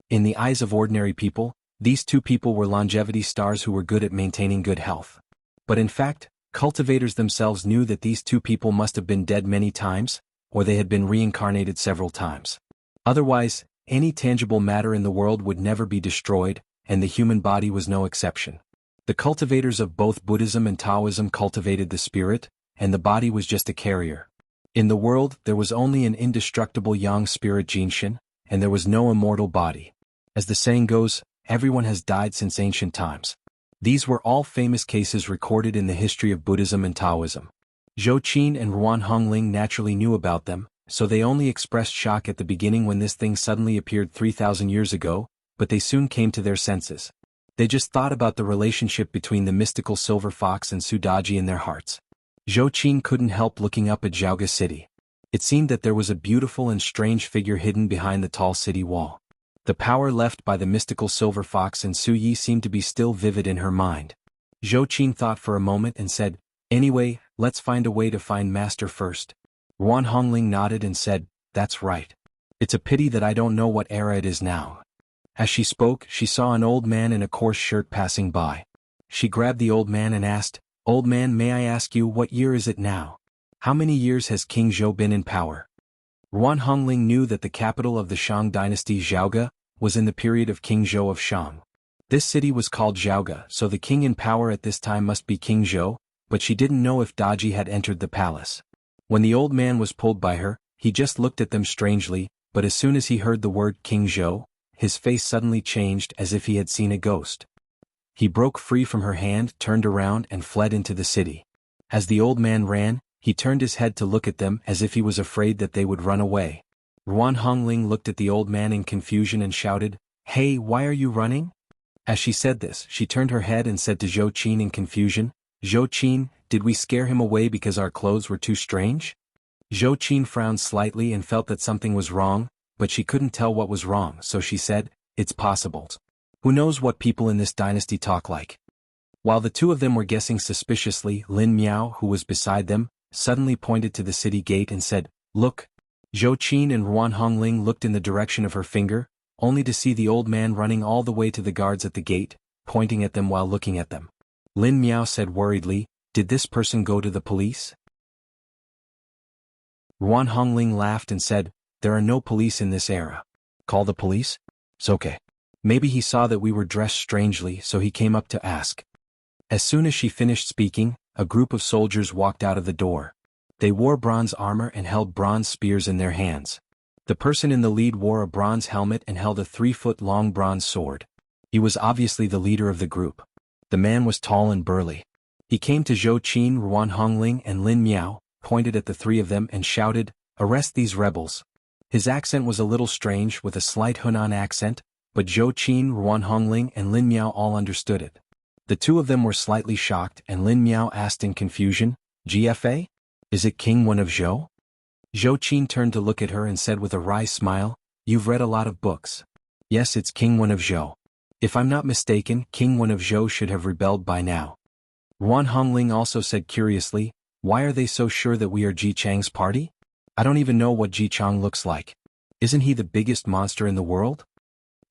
Speaker 1: In the eyes of ordinary people, these two people were longevity stars who were good at maintaining good health. But in fact, cultivators themselves knew that these two people must have been dead many times, or they had been reincarnated several times. Otherwise, any tangible matter in the world would never be destroyed, and the human body was no exception. The cultivators of both Buddhism and Taoism cultivated the spirit, and the body was just a carrier. In the world, there was only an indestructible yang spirit Jinshin, and there was no immortal body. As the saying goes, everyone has died since ancient times. These were all famous cases recorded in the history of Buddhism and Taoism. Zhou Qin and Ruan Hongling naturally knew about them, so they only expressed shock at the beginning when this thing suddenly appeared 3,000 years ago, but they soon came to their senses. They just thought about the relationship between the mystical silver fox and Sudaji in their hearts. Zhou Qin couldn't help looking up at Zhaoga City. It seemed that there was a beautiful and strange figure hidden behind the tall city wall. The power left by the mystical silver fox and Su Yi seemed to be still vivid in her mind. Zhou Qin thought for a moment and said, "Anyway, let's find a way to find Master first." Ruan Hongling nodded and said, "That's right. It's a pity that I don't know what era it is now." As she spoke, she saw an old man in a coarse shirt passing by. She grabbed the old man and asked, "Old man, may I ask you, what year is it now? How many years has King Zhou been in power?" Ruan Hongling knew that the capital of the Shang dynasty, Zhaoga, was in the period of King Zhou of Shang. This city was called Zhaoga, so the king in power at this time must be King Zhou, but she didn't know if Daji had entered the palace. When the old man was pulled by her, he just looked at them strangely, but as soon as he heard the word King Zhou, his face suddenly changed as if he had seen a ghost. He broke free from her hand, turned around and fled into the city. As the old man ran, he turned his head to look at them as if he was afraid that they would run away. Ruan Hongling looked at the old man in confusion and shouted, "Hey, why are you running?" As she said this, she turned her head and said to Zhou Qin in confusion, "Zhou Qin, did we scare him away because our clothes were too strange?" Zhou Qin frowned slightly and felt that something was wrong, but she couldn't tell what was wrong, so she said, "It's possible. Who knows what people in this dynasty talk like?" While the two of them were guessing suspiciously, Lin Miao, who was beside them, suddenly pointed to the city gate and said, "Look." Zhou Qin and Ruan Hongling looked in the direction of her finger, only to see the old man running all the way to the guards at the gate, pointing at them while looking at them. Lin Miao said worriedly, "Did this person go to the police?" Ruan Hongling laughed and said, "There are no police in this era. Call the police? It's okay. Maybe he saw that we were dressed strangely, so he came up to ask." As soon as she finished speaking, a group of soldiers walked out of the door. They wore bronze armor and held bronze spears in their hands. The person in the lead wore a bronze helmet and held a 3-foot-long bronze sword. He was obviously the leader of the group. The man was tall and burly. He came to Zhou Qin, Ruan Hongling and Lin Miao, pointed at the three of them and shouted, "Arrest these rebels." His accent was a little strange with a slight Hunan accent, but Zhou Qin, Ruan Hongling and Lin Miao all understood it. The two of them were slightly shocked and Lin Miao asked in confusion, "GFA? Is it King Wen of Zhou?" Zhou Qin turned to look at her and said with a wry smile, "You've read a lot of books." "Yes, it's King Wen of Zhou. If I'm not mistaken, King Wen of Zhou should have rebelled by now." Ruan Hongling also said curiously, "Why are they so sure that we are Ji Chang's party? I don't even know what Ji Chang looks like. Isn't he the biggest monster in the world?"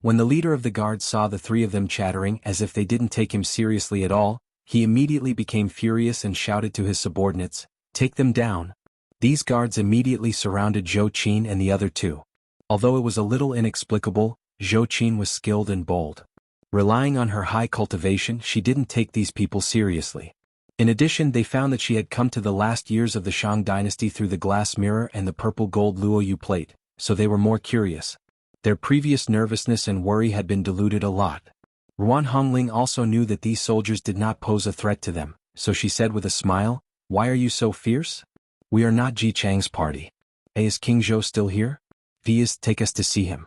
Speaker 1: When the leader of the guards saw the three of them chattering as if they didn't take him seriously at all, he immediately became furious and shouted to his subordinates, "Take them down." These guards immediately surrounded Zhou Qin and the other two. Although it was a little inexplicable, Zhou Qin was skilled and bold. Relying on her high cultivation, she didn't take these people seriously. In addition, they found that she had come to the last years of the Shang dynasty through the glass mirror and the purple gold Luoyu plate, so they were more curious. Their previous nervousness and worry had been diluted a lot. Ruan Hongling also knew that these soldiers did not pose a threat to them, so she said with a smile, "Why are you so fierce? We are not Ji Chang's party. Is King Zhou still here? Please take us to see him."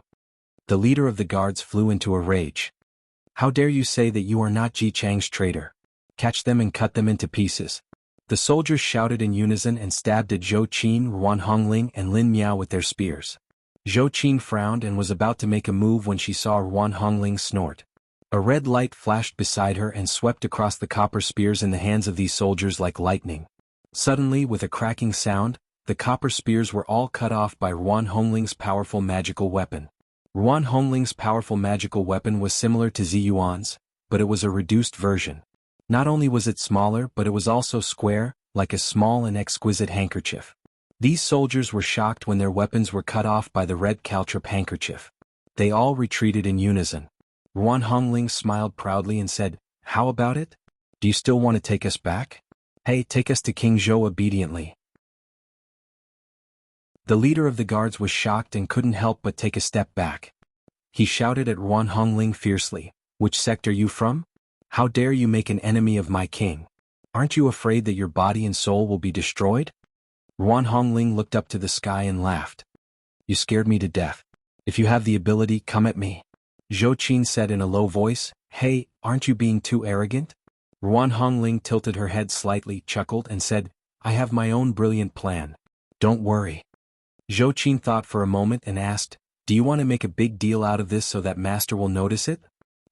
Speaker 1: The leader of the guards flew into a rage. "How dare you say that you are not Ji Chang's traitor? Catch them and cut them into pieces." The soldiers shouted in unison and stabbed at Zhou Qin, Ruan Hongling and Lin Miao with their spears. Zhou Qin frowned and was about to make a move when she saw Ruan Hongling snort. A red light flashed beside her and swept across the copper spears in the hands of these soldiers like lightning. Suddenly, with a cracking sound, the copper spears were all cut off by Ruan Hongling's powerful magical weapon. Ruan Hongling's powerful magical weapon was similar to Ziyuan's, but it was a reduced version. Not only was it smaller, but it was also square, like a small and exquisite handkerchief. These soldiers were shocked when their weapons were cut off by the red caltrip handkerchief. They all retreated in unison. Ruan Hongling smiled proudly and said, How about it? Do you still want to take us back? Hey, take us to King Zhou obediently. The leader of the guards was shocked and couldn't help but take a step back. He shouted at Ruan Hongling fiercely, "Which sect are you from? How dare you make an enemy of my king? Aren't you afraid that your body and soul will be destroyed?" Ruan Hongling looked up to the sky and laughed. "You scared me to death. If you have the ability, come at me." Zhou Qin said in a low voice, "Hey, aren't you being too arrogant?" Ruan Hongling tilted her head slightly, chuckled, and said, "I have my own brilliant plan. Don't worry." Zhou Qin thought for a moment and asked, "Do you want to make a big deal out of this so that Master will notice it?"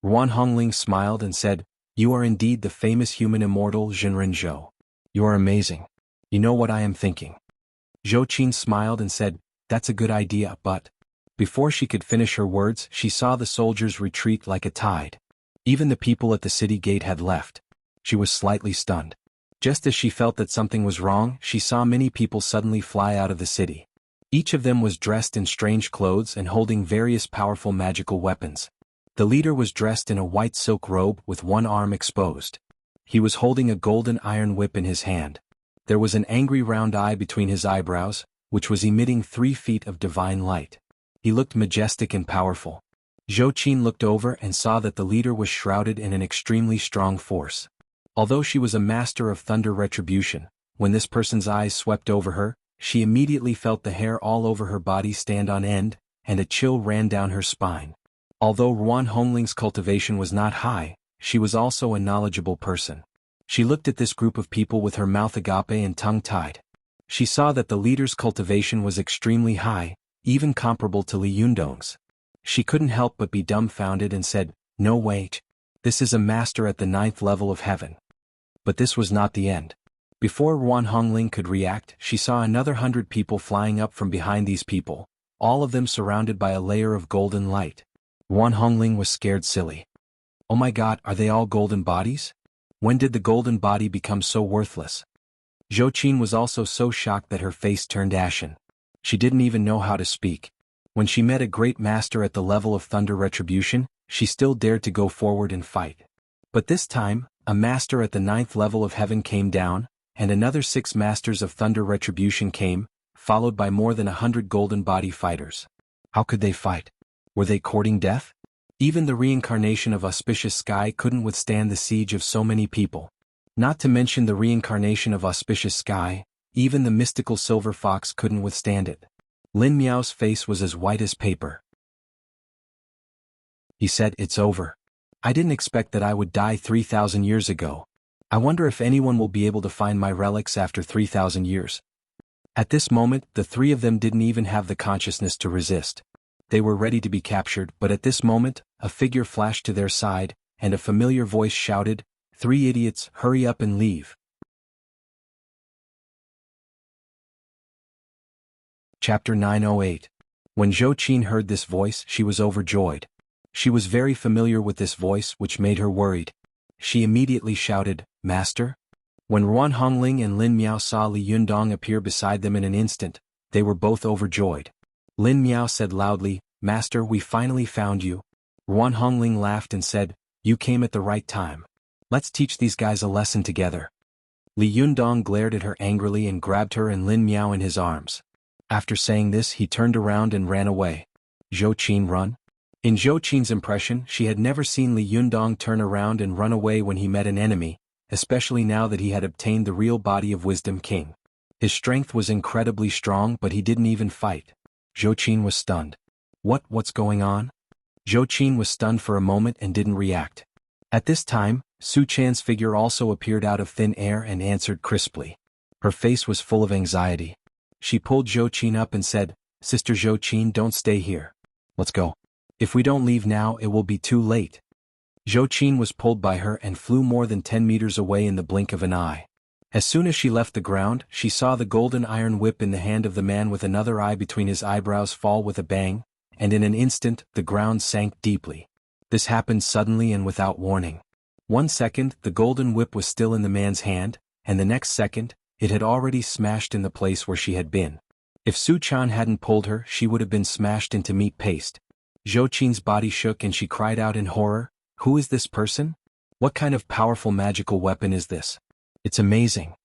Speaker 1: Ruan Hongling smiled and said, "You are indeed the famous human immortal Zhenren Zhou. You are amazing. You know what I am thinking." Zhou Qin smiled and said, "That's a good idea, but..." Before she could finish her words, she saw the soldiers retreat like a tide. Even the people at the city gate had left. She was slightly stunned. Just as she felt that something was wrong, she saw many people suddenly fly out of the city. Each of them was dressed in strange clothes and holding various powerful magical weapons. The leader was dressed in a white silk robe with one arm exposed. He was holding a golden iron whip in his hand. There was an angry round eye between his eyebrows, which was emitting 3 feet of divine light. He looked majestic and powerful. Zhou Qin looked over and saw that the leader was shrouded in an extremely strong force. Although she was a master of thunder retribution, when this person's eyes swept over her, she immediately felt the hair all over her body stand on end, and a chill ran down her spine. Although Ruan Hongling's cultivation was not high, she was also a knowledgeable person. She looked at this group of people with her mouth agape and tongue tied. She saw that the leader's cultivation was extremely high, even comparable to Li Yundong's. She couldn't help but be dumbfounded and said, "No wait. This is a master at the 9th level of heaven." But this was not the end. Before Ruan Hongling could react, she saw another 100 people flying up from behind these people, all of them surrounded by a layer of golden light. Ruan Hongling was scared silly. Oh my god, are they all golden bodies? When did the golden body become so worthless? Zhou Qin was also so shocked that her face turned ashen. She didn't even know how to speak. When she met a great master at the level of thunder retribution, she still dared to go forward and fight. But this time, a master at the 9th level of heaven came down, and another 6 masters of thunder retribution came, followed by more than 100 golden body fighters. How could they fight? Were they courting death? Even the reincarnation of Auspicious Sky couldn't withstand the siege of so many people. Not to mention the reincarnation of Auspicious Sky, even the mystical silver fox couldn't withstand it. Lin Miao's face was as white as paper. He said, "It's over. I didn't expect that I would die 3,000 years ago. I wonder if anyone will be able to find my relics after 3,000 years. At this moment, the 3 of them didn't even have the consciousness to resist. They were ready to be captured, but at this moment, a figure flashed to their side, and a familiar voice shouted, "3 idiots, hurry up and leave." Chapter 908. When Zhou Qin heard this voice, she was overjoyed. She was very familiar with this voice, which made her worried. She immediately shouted, "Master?" When Ruan Hongling and Lin Miao saw Li Yundong appear beside them in an instant, they were both overjoyed. Lin Miao said loudly, "Master, we finally found you." Ruan Hongling laughed and said, "You came at the right time. Let's teach these guys a lesson together." Li Yundong glared at her angrily and grabbed her and Lin Miao in his arms. After saying this, he turned around and ran away. Zhou Qin run? In Zhou Qin's impression, she had never seen Li Yundong turn around and run away when he met an enemy, especially now that he had obtained the real body of Wisdom King. His strength was incredibly strong, but he didn't even fight. Zhou Qin was stunned. What's going on? Zhou Qin was stunned for a moment and didn't react. At this time, Su Chan's figure also appeared out of thin air and answered crisply. Her face was full of anxiety. She pulled Zhou Qin up and said, "Sister Zhou Qin, don't stay here. Let's go. If we don't leave now, it will be too late." Zhou Qin was pulled by her and flew more than 10 meters away in the blink of an eye. As soon as she left the ground, she saw the golden iron whip in the hand of the man with another eye between his eyebrows fall with a bang, and in an instant, the ground sank deeply. This happened suddenly and without warning. 1 second, the golden whip was still in the man's hand, and the next second, it had already smashed in the place where she had been. If Su Chan hadn't pulled her, she would have been smashed into meat paste. Zhou Qin's body shook and she cried out in horror, "Who is this person? What kind of powerful magical weapon is this? It's amazing.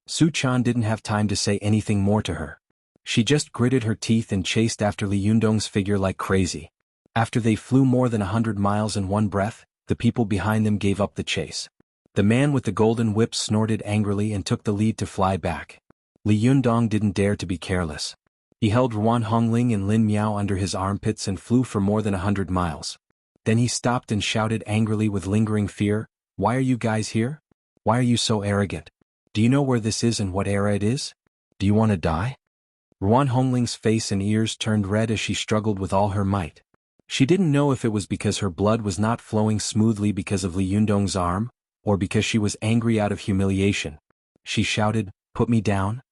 Speaker 1: Su Chan didn't have time to say anything more to her. She just gritted her teeth and chased after Li Yundong's figure like crazy. After they flew more than 100 miles in one breath, the people behind them gave up the chase. The man with the golden whip snorted angrily and took the lead to fly back. Li Yundong didn't dare to be careless. He held Ruan Hongling and Lin Miao under his armpits and flew for more than 100 miles. Then he stopped and shouted angrily with lingering fear, "Why are you guys here? Why are you so arrogant? Do you know where this is and what era it is? Do you want to die?" Ruan Hongling's face and ears turned red as she struggled with all her might. She didn't know if it was because her blood was not flowing smoothly because of Li Yundong's arm, or because she was angry out of humiliation. She shouted, "Put me down."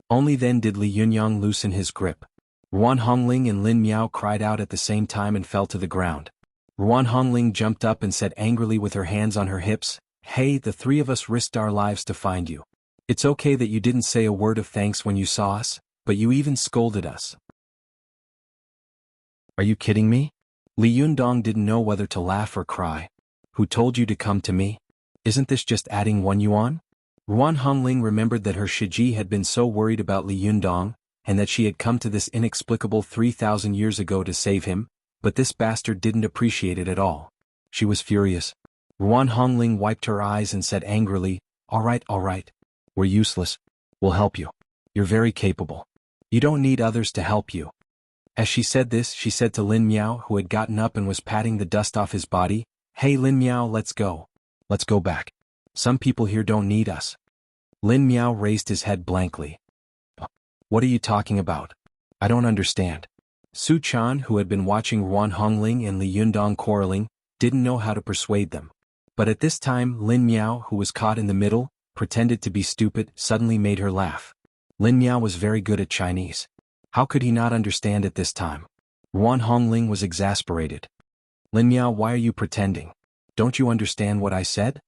Speaker 1: Only then did Li Yunyang loosen his grip. Ruan Hongling and Lin Miao cried out at the same time and fell to the ground. Ruan Hongling jumped up and said angrily with her hands on her hips, "Hey, the three of us risked our lives to find you. It's okay that you didn't say a word of thanks when you saw us, but you even scolded us." "Are you kidding me?" Li Yundong didn't know whether to laugh or cry. "Who told you to come to me? Isn't this just adding 1 yuan? Ruan Hongling remembered that her Shiji had been so worried about Li Yundong, and that she had come to this inexplicable 3,000 years ago to save him, but this bastard didn't appreciate it at all. She was furious. Ruan Hongling wiped her eyes and said angrily, all right. We're useless. We'll help you. You're very capable. You don't need others to help you." As she said this, she said to Lin Miao, who had gotten up and was patting the dust off his body, "Hey Lin Miao, let's go. Let's go back. Some people here don't need us." Lin Miao raised his head blankly. "What are you talking about? I don't understand." Su Chan, who had been watching Ruan Hongling and Li Yundong quarreling, didn't know how to persuade them. But at this time Lin Miao, who was caught in the middle, pretended to be stupid, suddenly made her laugh. Lin Miao was very good at Chinese. How could he not understand at this time? Ruan Hongling was exasperated. "Lin Miao, why are you pretending? Don't you understand what I said?"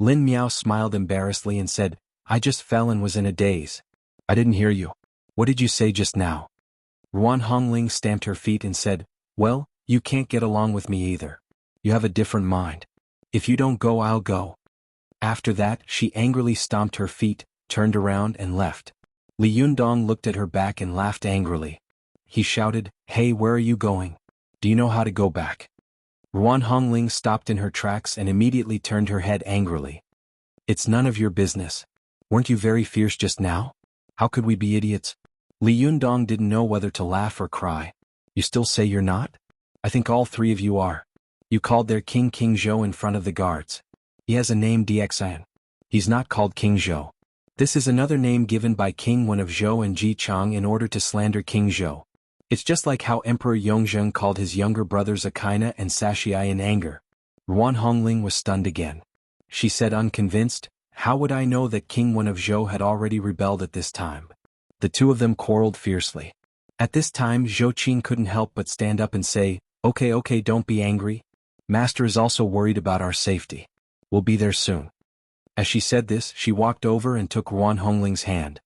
Speaker 1: Lin Miao smiled embarrassedly and said, "I just fell and was in a daze. I didn't hear you. What did you say just now?" Ruan Hongling stamped her feet and said, "Well, you can't get along with me either. You have a different mind. If you don't go, I'll go." After that, she angrily stomped her feet, turned around and left. Li Yundong looked at her back and laughed angrily. He shouted, "Hey, where are you going? Do you know how to go back?" Ruan Hongling stopped in her tracks and immediately turned her head angrily. "It's none of your business. Weren't you very fierce just now? How could we be idiots?" Li Yundong didn't know whether to laugh or cry. "You still say you're not? I think all three of you are. You called their King Zhou in front of the guards. He has a name Dxan. He's not called King Zhou. This is another name given by King Wen of Zhou and Ji Chang in order to slander King Zhou. It's just like how Emperor Yongzheng called his younger brothers Akaina and Saxiai in anger." Ruan Hongling was stunned again. She said unconvinced, "How would I know that King Wen of Zhou had already rebelled at this time?" The two of them quarreled fiercely. At this time Zhou Qin couldn't help but stand up and say, Okay, don't be angry. Master is also worried about our safety. We'll be there soon." As she said this, she walked over and took Ruan Hongling's hand.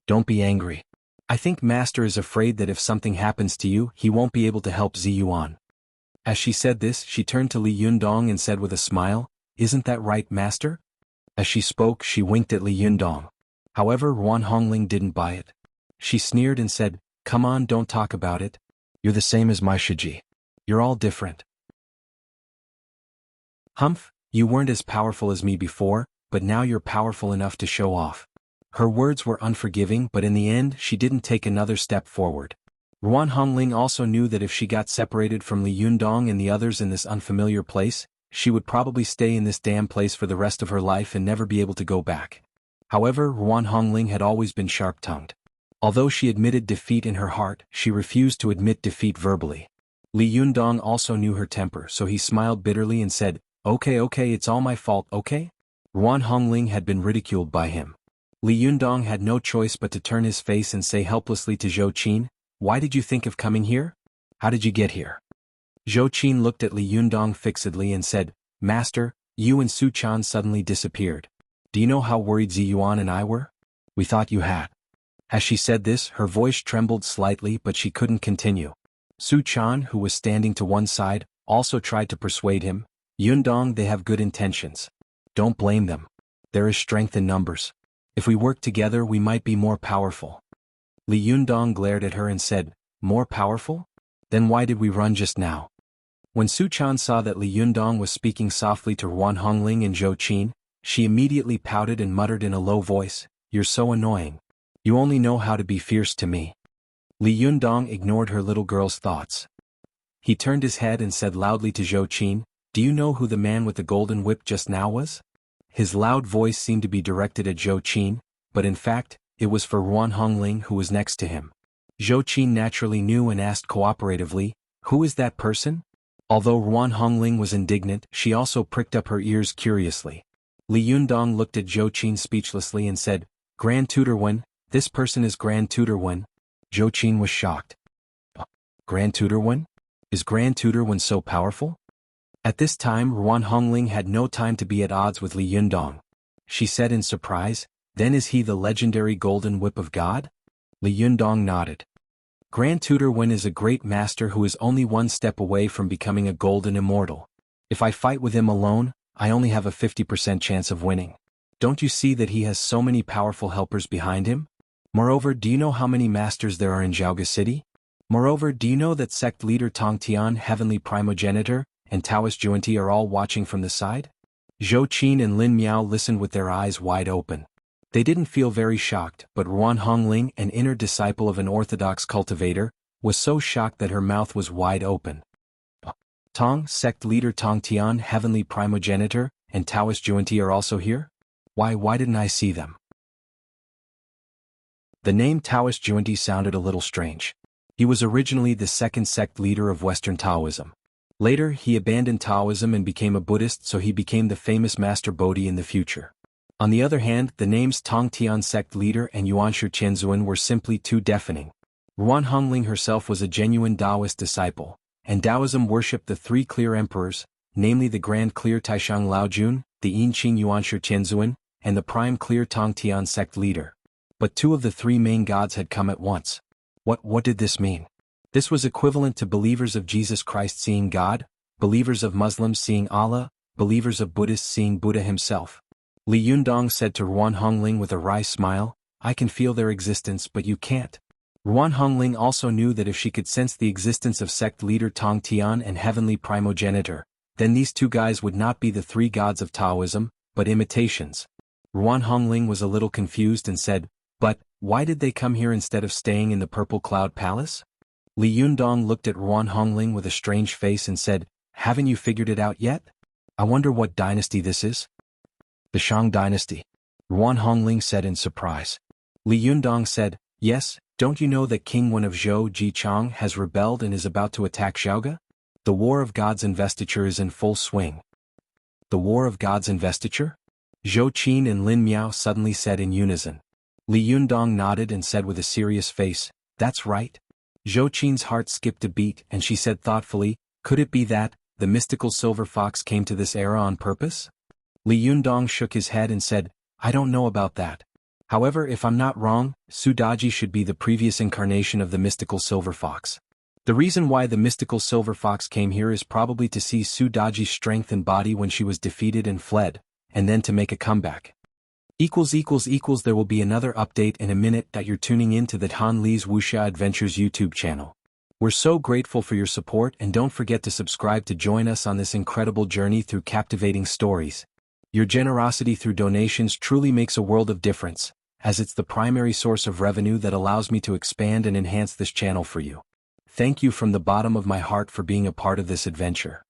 Speaker 1: "Don't be angry. I think Master is afraid that if something happens to you, he won't be able to help Ziyuan." As she said this, she turned to Li Yundong and said with a smile, "Isn't that right, Master?" As she spoke, she winked at Li Yundong. However, Ruan Hongling didn't buy it. She sneered and said, "Come on, don't talk about it. You're the same as my Shiji. You're all different. Humph, you weren't as powerful as me before, but now you're powerful enough to show off." Her words were unforgiving, but in the end she didn't take another step forward. Ruan Hongling also knew that if she got separated from Li Yundong and the others in this unfamiliar place, she would probably stay in this damn place for the rest of her life and never be able to go back. However, Ruan Hongling had always been sharp-tongued. Although she admitted defeat in her heart, she refused to admit defeat verbally. Li Yundong also knew her temper, so he smiled bitterly and said, Okay, it's all my fault, okay? Ruan Hongling had been ridiculed by him. Li Yundong had no choice but to turn his face and say helplessly to Zhou Qin, "Why did you think of coming here? How did you get here?" Zhou Qin looked at Li Yundong fixedly and said, "Master, you and Su Chan suddenly disappeared. Do you know how worried Ziyuan and I were? We thought you had." As she said this, her voice trembled slightly, but she couldn't continue. Su Chan, who was standing to one side, also tried to persuade him, "Yundong, they have good intentions. Don't blame them. There is strength in numbers. If we work together we might be more powerful. Li Yundong glared at her and said, More powerful? Then why did we run just now? When Su Chan saw that Li Yundong was speaking softly to Ruan Hongling and Zhou Qin, she immediately pouted and muttered in a low voice, You're so annoying. You only know how to be fierce to me. Li Yundong ignored her little girl's thoughts. He turned his head and said loudly to Zhou Qin, Do you know who the man with the golden whip just now was? His loud voice seemed to be directed at Zhou Qin, but in fact, it was for Ruan Hongling who was next to him. Zhou Qin naturally knew and asked cooperatively, Who is that person? Although Ruan Hongling was indignant, she also pricked up her ears curiously. Li Yundong looked at Zhou Qin speechlessly and said, Grand Tutor Wen, this person is Grand Tutor Wen. Zhou Qin was shocked. Grand Tutor Wen? Is Grand Tutor Wen so powerful? At this time Ruan Hongling had no time to be at odds with Li Yundong. She said in surprise, Then is he the legendary Golden Whip of God? Li Yundong nodded. Grand Tutor Wen is a great master who is only one step away from becoming a golden immortal. If I fight with him alone, I only have a 50% chance of winning. Don't you see that he has so many powerful helpers behind him? Moreover, do you know how many masters there are in Zhaoge City? Moreover, do you know that sect leader Tong Tian, heavenly primogenitor, and Taoist Juanti are all watching from the side? Zhou Qin and Lin Miao listened with their eyes wide open. They didn't feel very shocked, but Ruan Hongling, an inner disciple of an orthodox cultivator, was so shocked that her mouth was wide open. Tong, sect leader Tong Tian, heavenly primogenitor, and Taoist Juanti are also here? Why didn't I see them? The name Taoist Juanti sounded a little strange. He was originally the second sect leader of Western Taoism. Later, he abandoned Taoism and became a Buddhist, so he became the famous Master Bodhi in the future. On the other hand, the names Tong Tian sect leader and Yuanshi Qianzuan were simply too deafening. Ruan Hongling herself was a genuine Taoist disciple, and Taoism worshipped the three clear emperors, namely the Grand Clear Taishang Laojun, the Yinqing Yuanshi Qianzuan, and the Prime Clear Tong Tian sect leader. But two of the three main gods had come at once. What did this mean? This was equivalent to believers of Jesus Christ seeing God, believers of Muslims seeing Allah, believers of Buddhists seeing Buddha himself. Li Yundong said to Ruan Hongling with a wry smile, I can feel their existence but you can't. Ruan Hongling also knew that if she could sense the existence of sect leader Tong Tian and heavenly primogenitor, then these two guys would not be the three gods of Taoism, but imitations. Ruan Hongling was a little confused and said, But, why did they come here instead of staying in the Purple Cloud Palace? Li Yundong looked at Ruan Hongling with a strange face and said, Haven't you figured it out yet? I wonder what dynasty this is? The Shang dynasty. Ruan Hongling said in surprise. Li Yundong said, Yes, don't you know that King Wen of Zhou Jichang has rebelled and is about to attack Zhaoge? The War of God's Investiture is in full swing. The War of God's Investiture? Zhou Qin and Lin Miao suddenly said in unison. Li Yundong nodded and said with a serious face, That's right. Zhou Qin's heart skipped a beat and she said thoughtfully, Could it be that, the mystical silver fox came to this era on purpose? Li Yundong shook his head and said, I don't know about that. However, if I'm not wrong, Su Daji should be the previous incarnation of the mystical silver fox. The reason why the mystical silver fox came here is probably to see Su Daji's strength and body when she was defeated and fled, and then to make a comeback. There will be another update in a minute that you're tuning in to the Han Li's Wuxia Adventures YouTube channel. We're so grateful for your support and don't forget to subscribe to join us on this incredible journey through captivating stories. Your generosity through donations truly makes a world of difference, as it's the primary source of revenue that allows me to expand and enhance this channel for you. Thank you from the bottom of my heart for being a part of this adventure.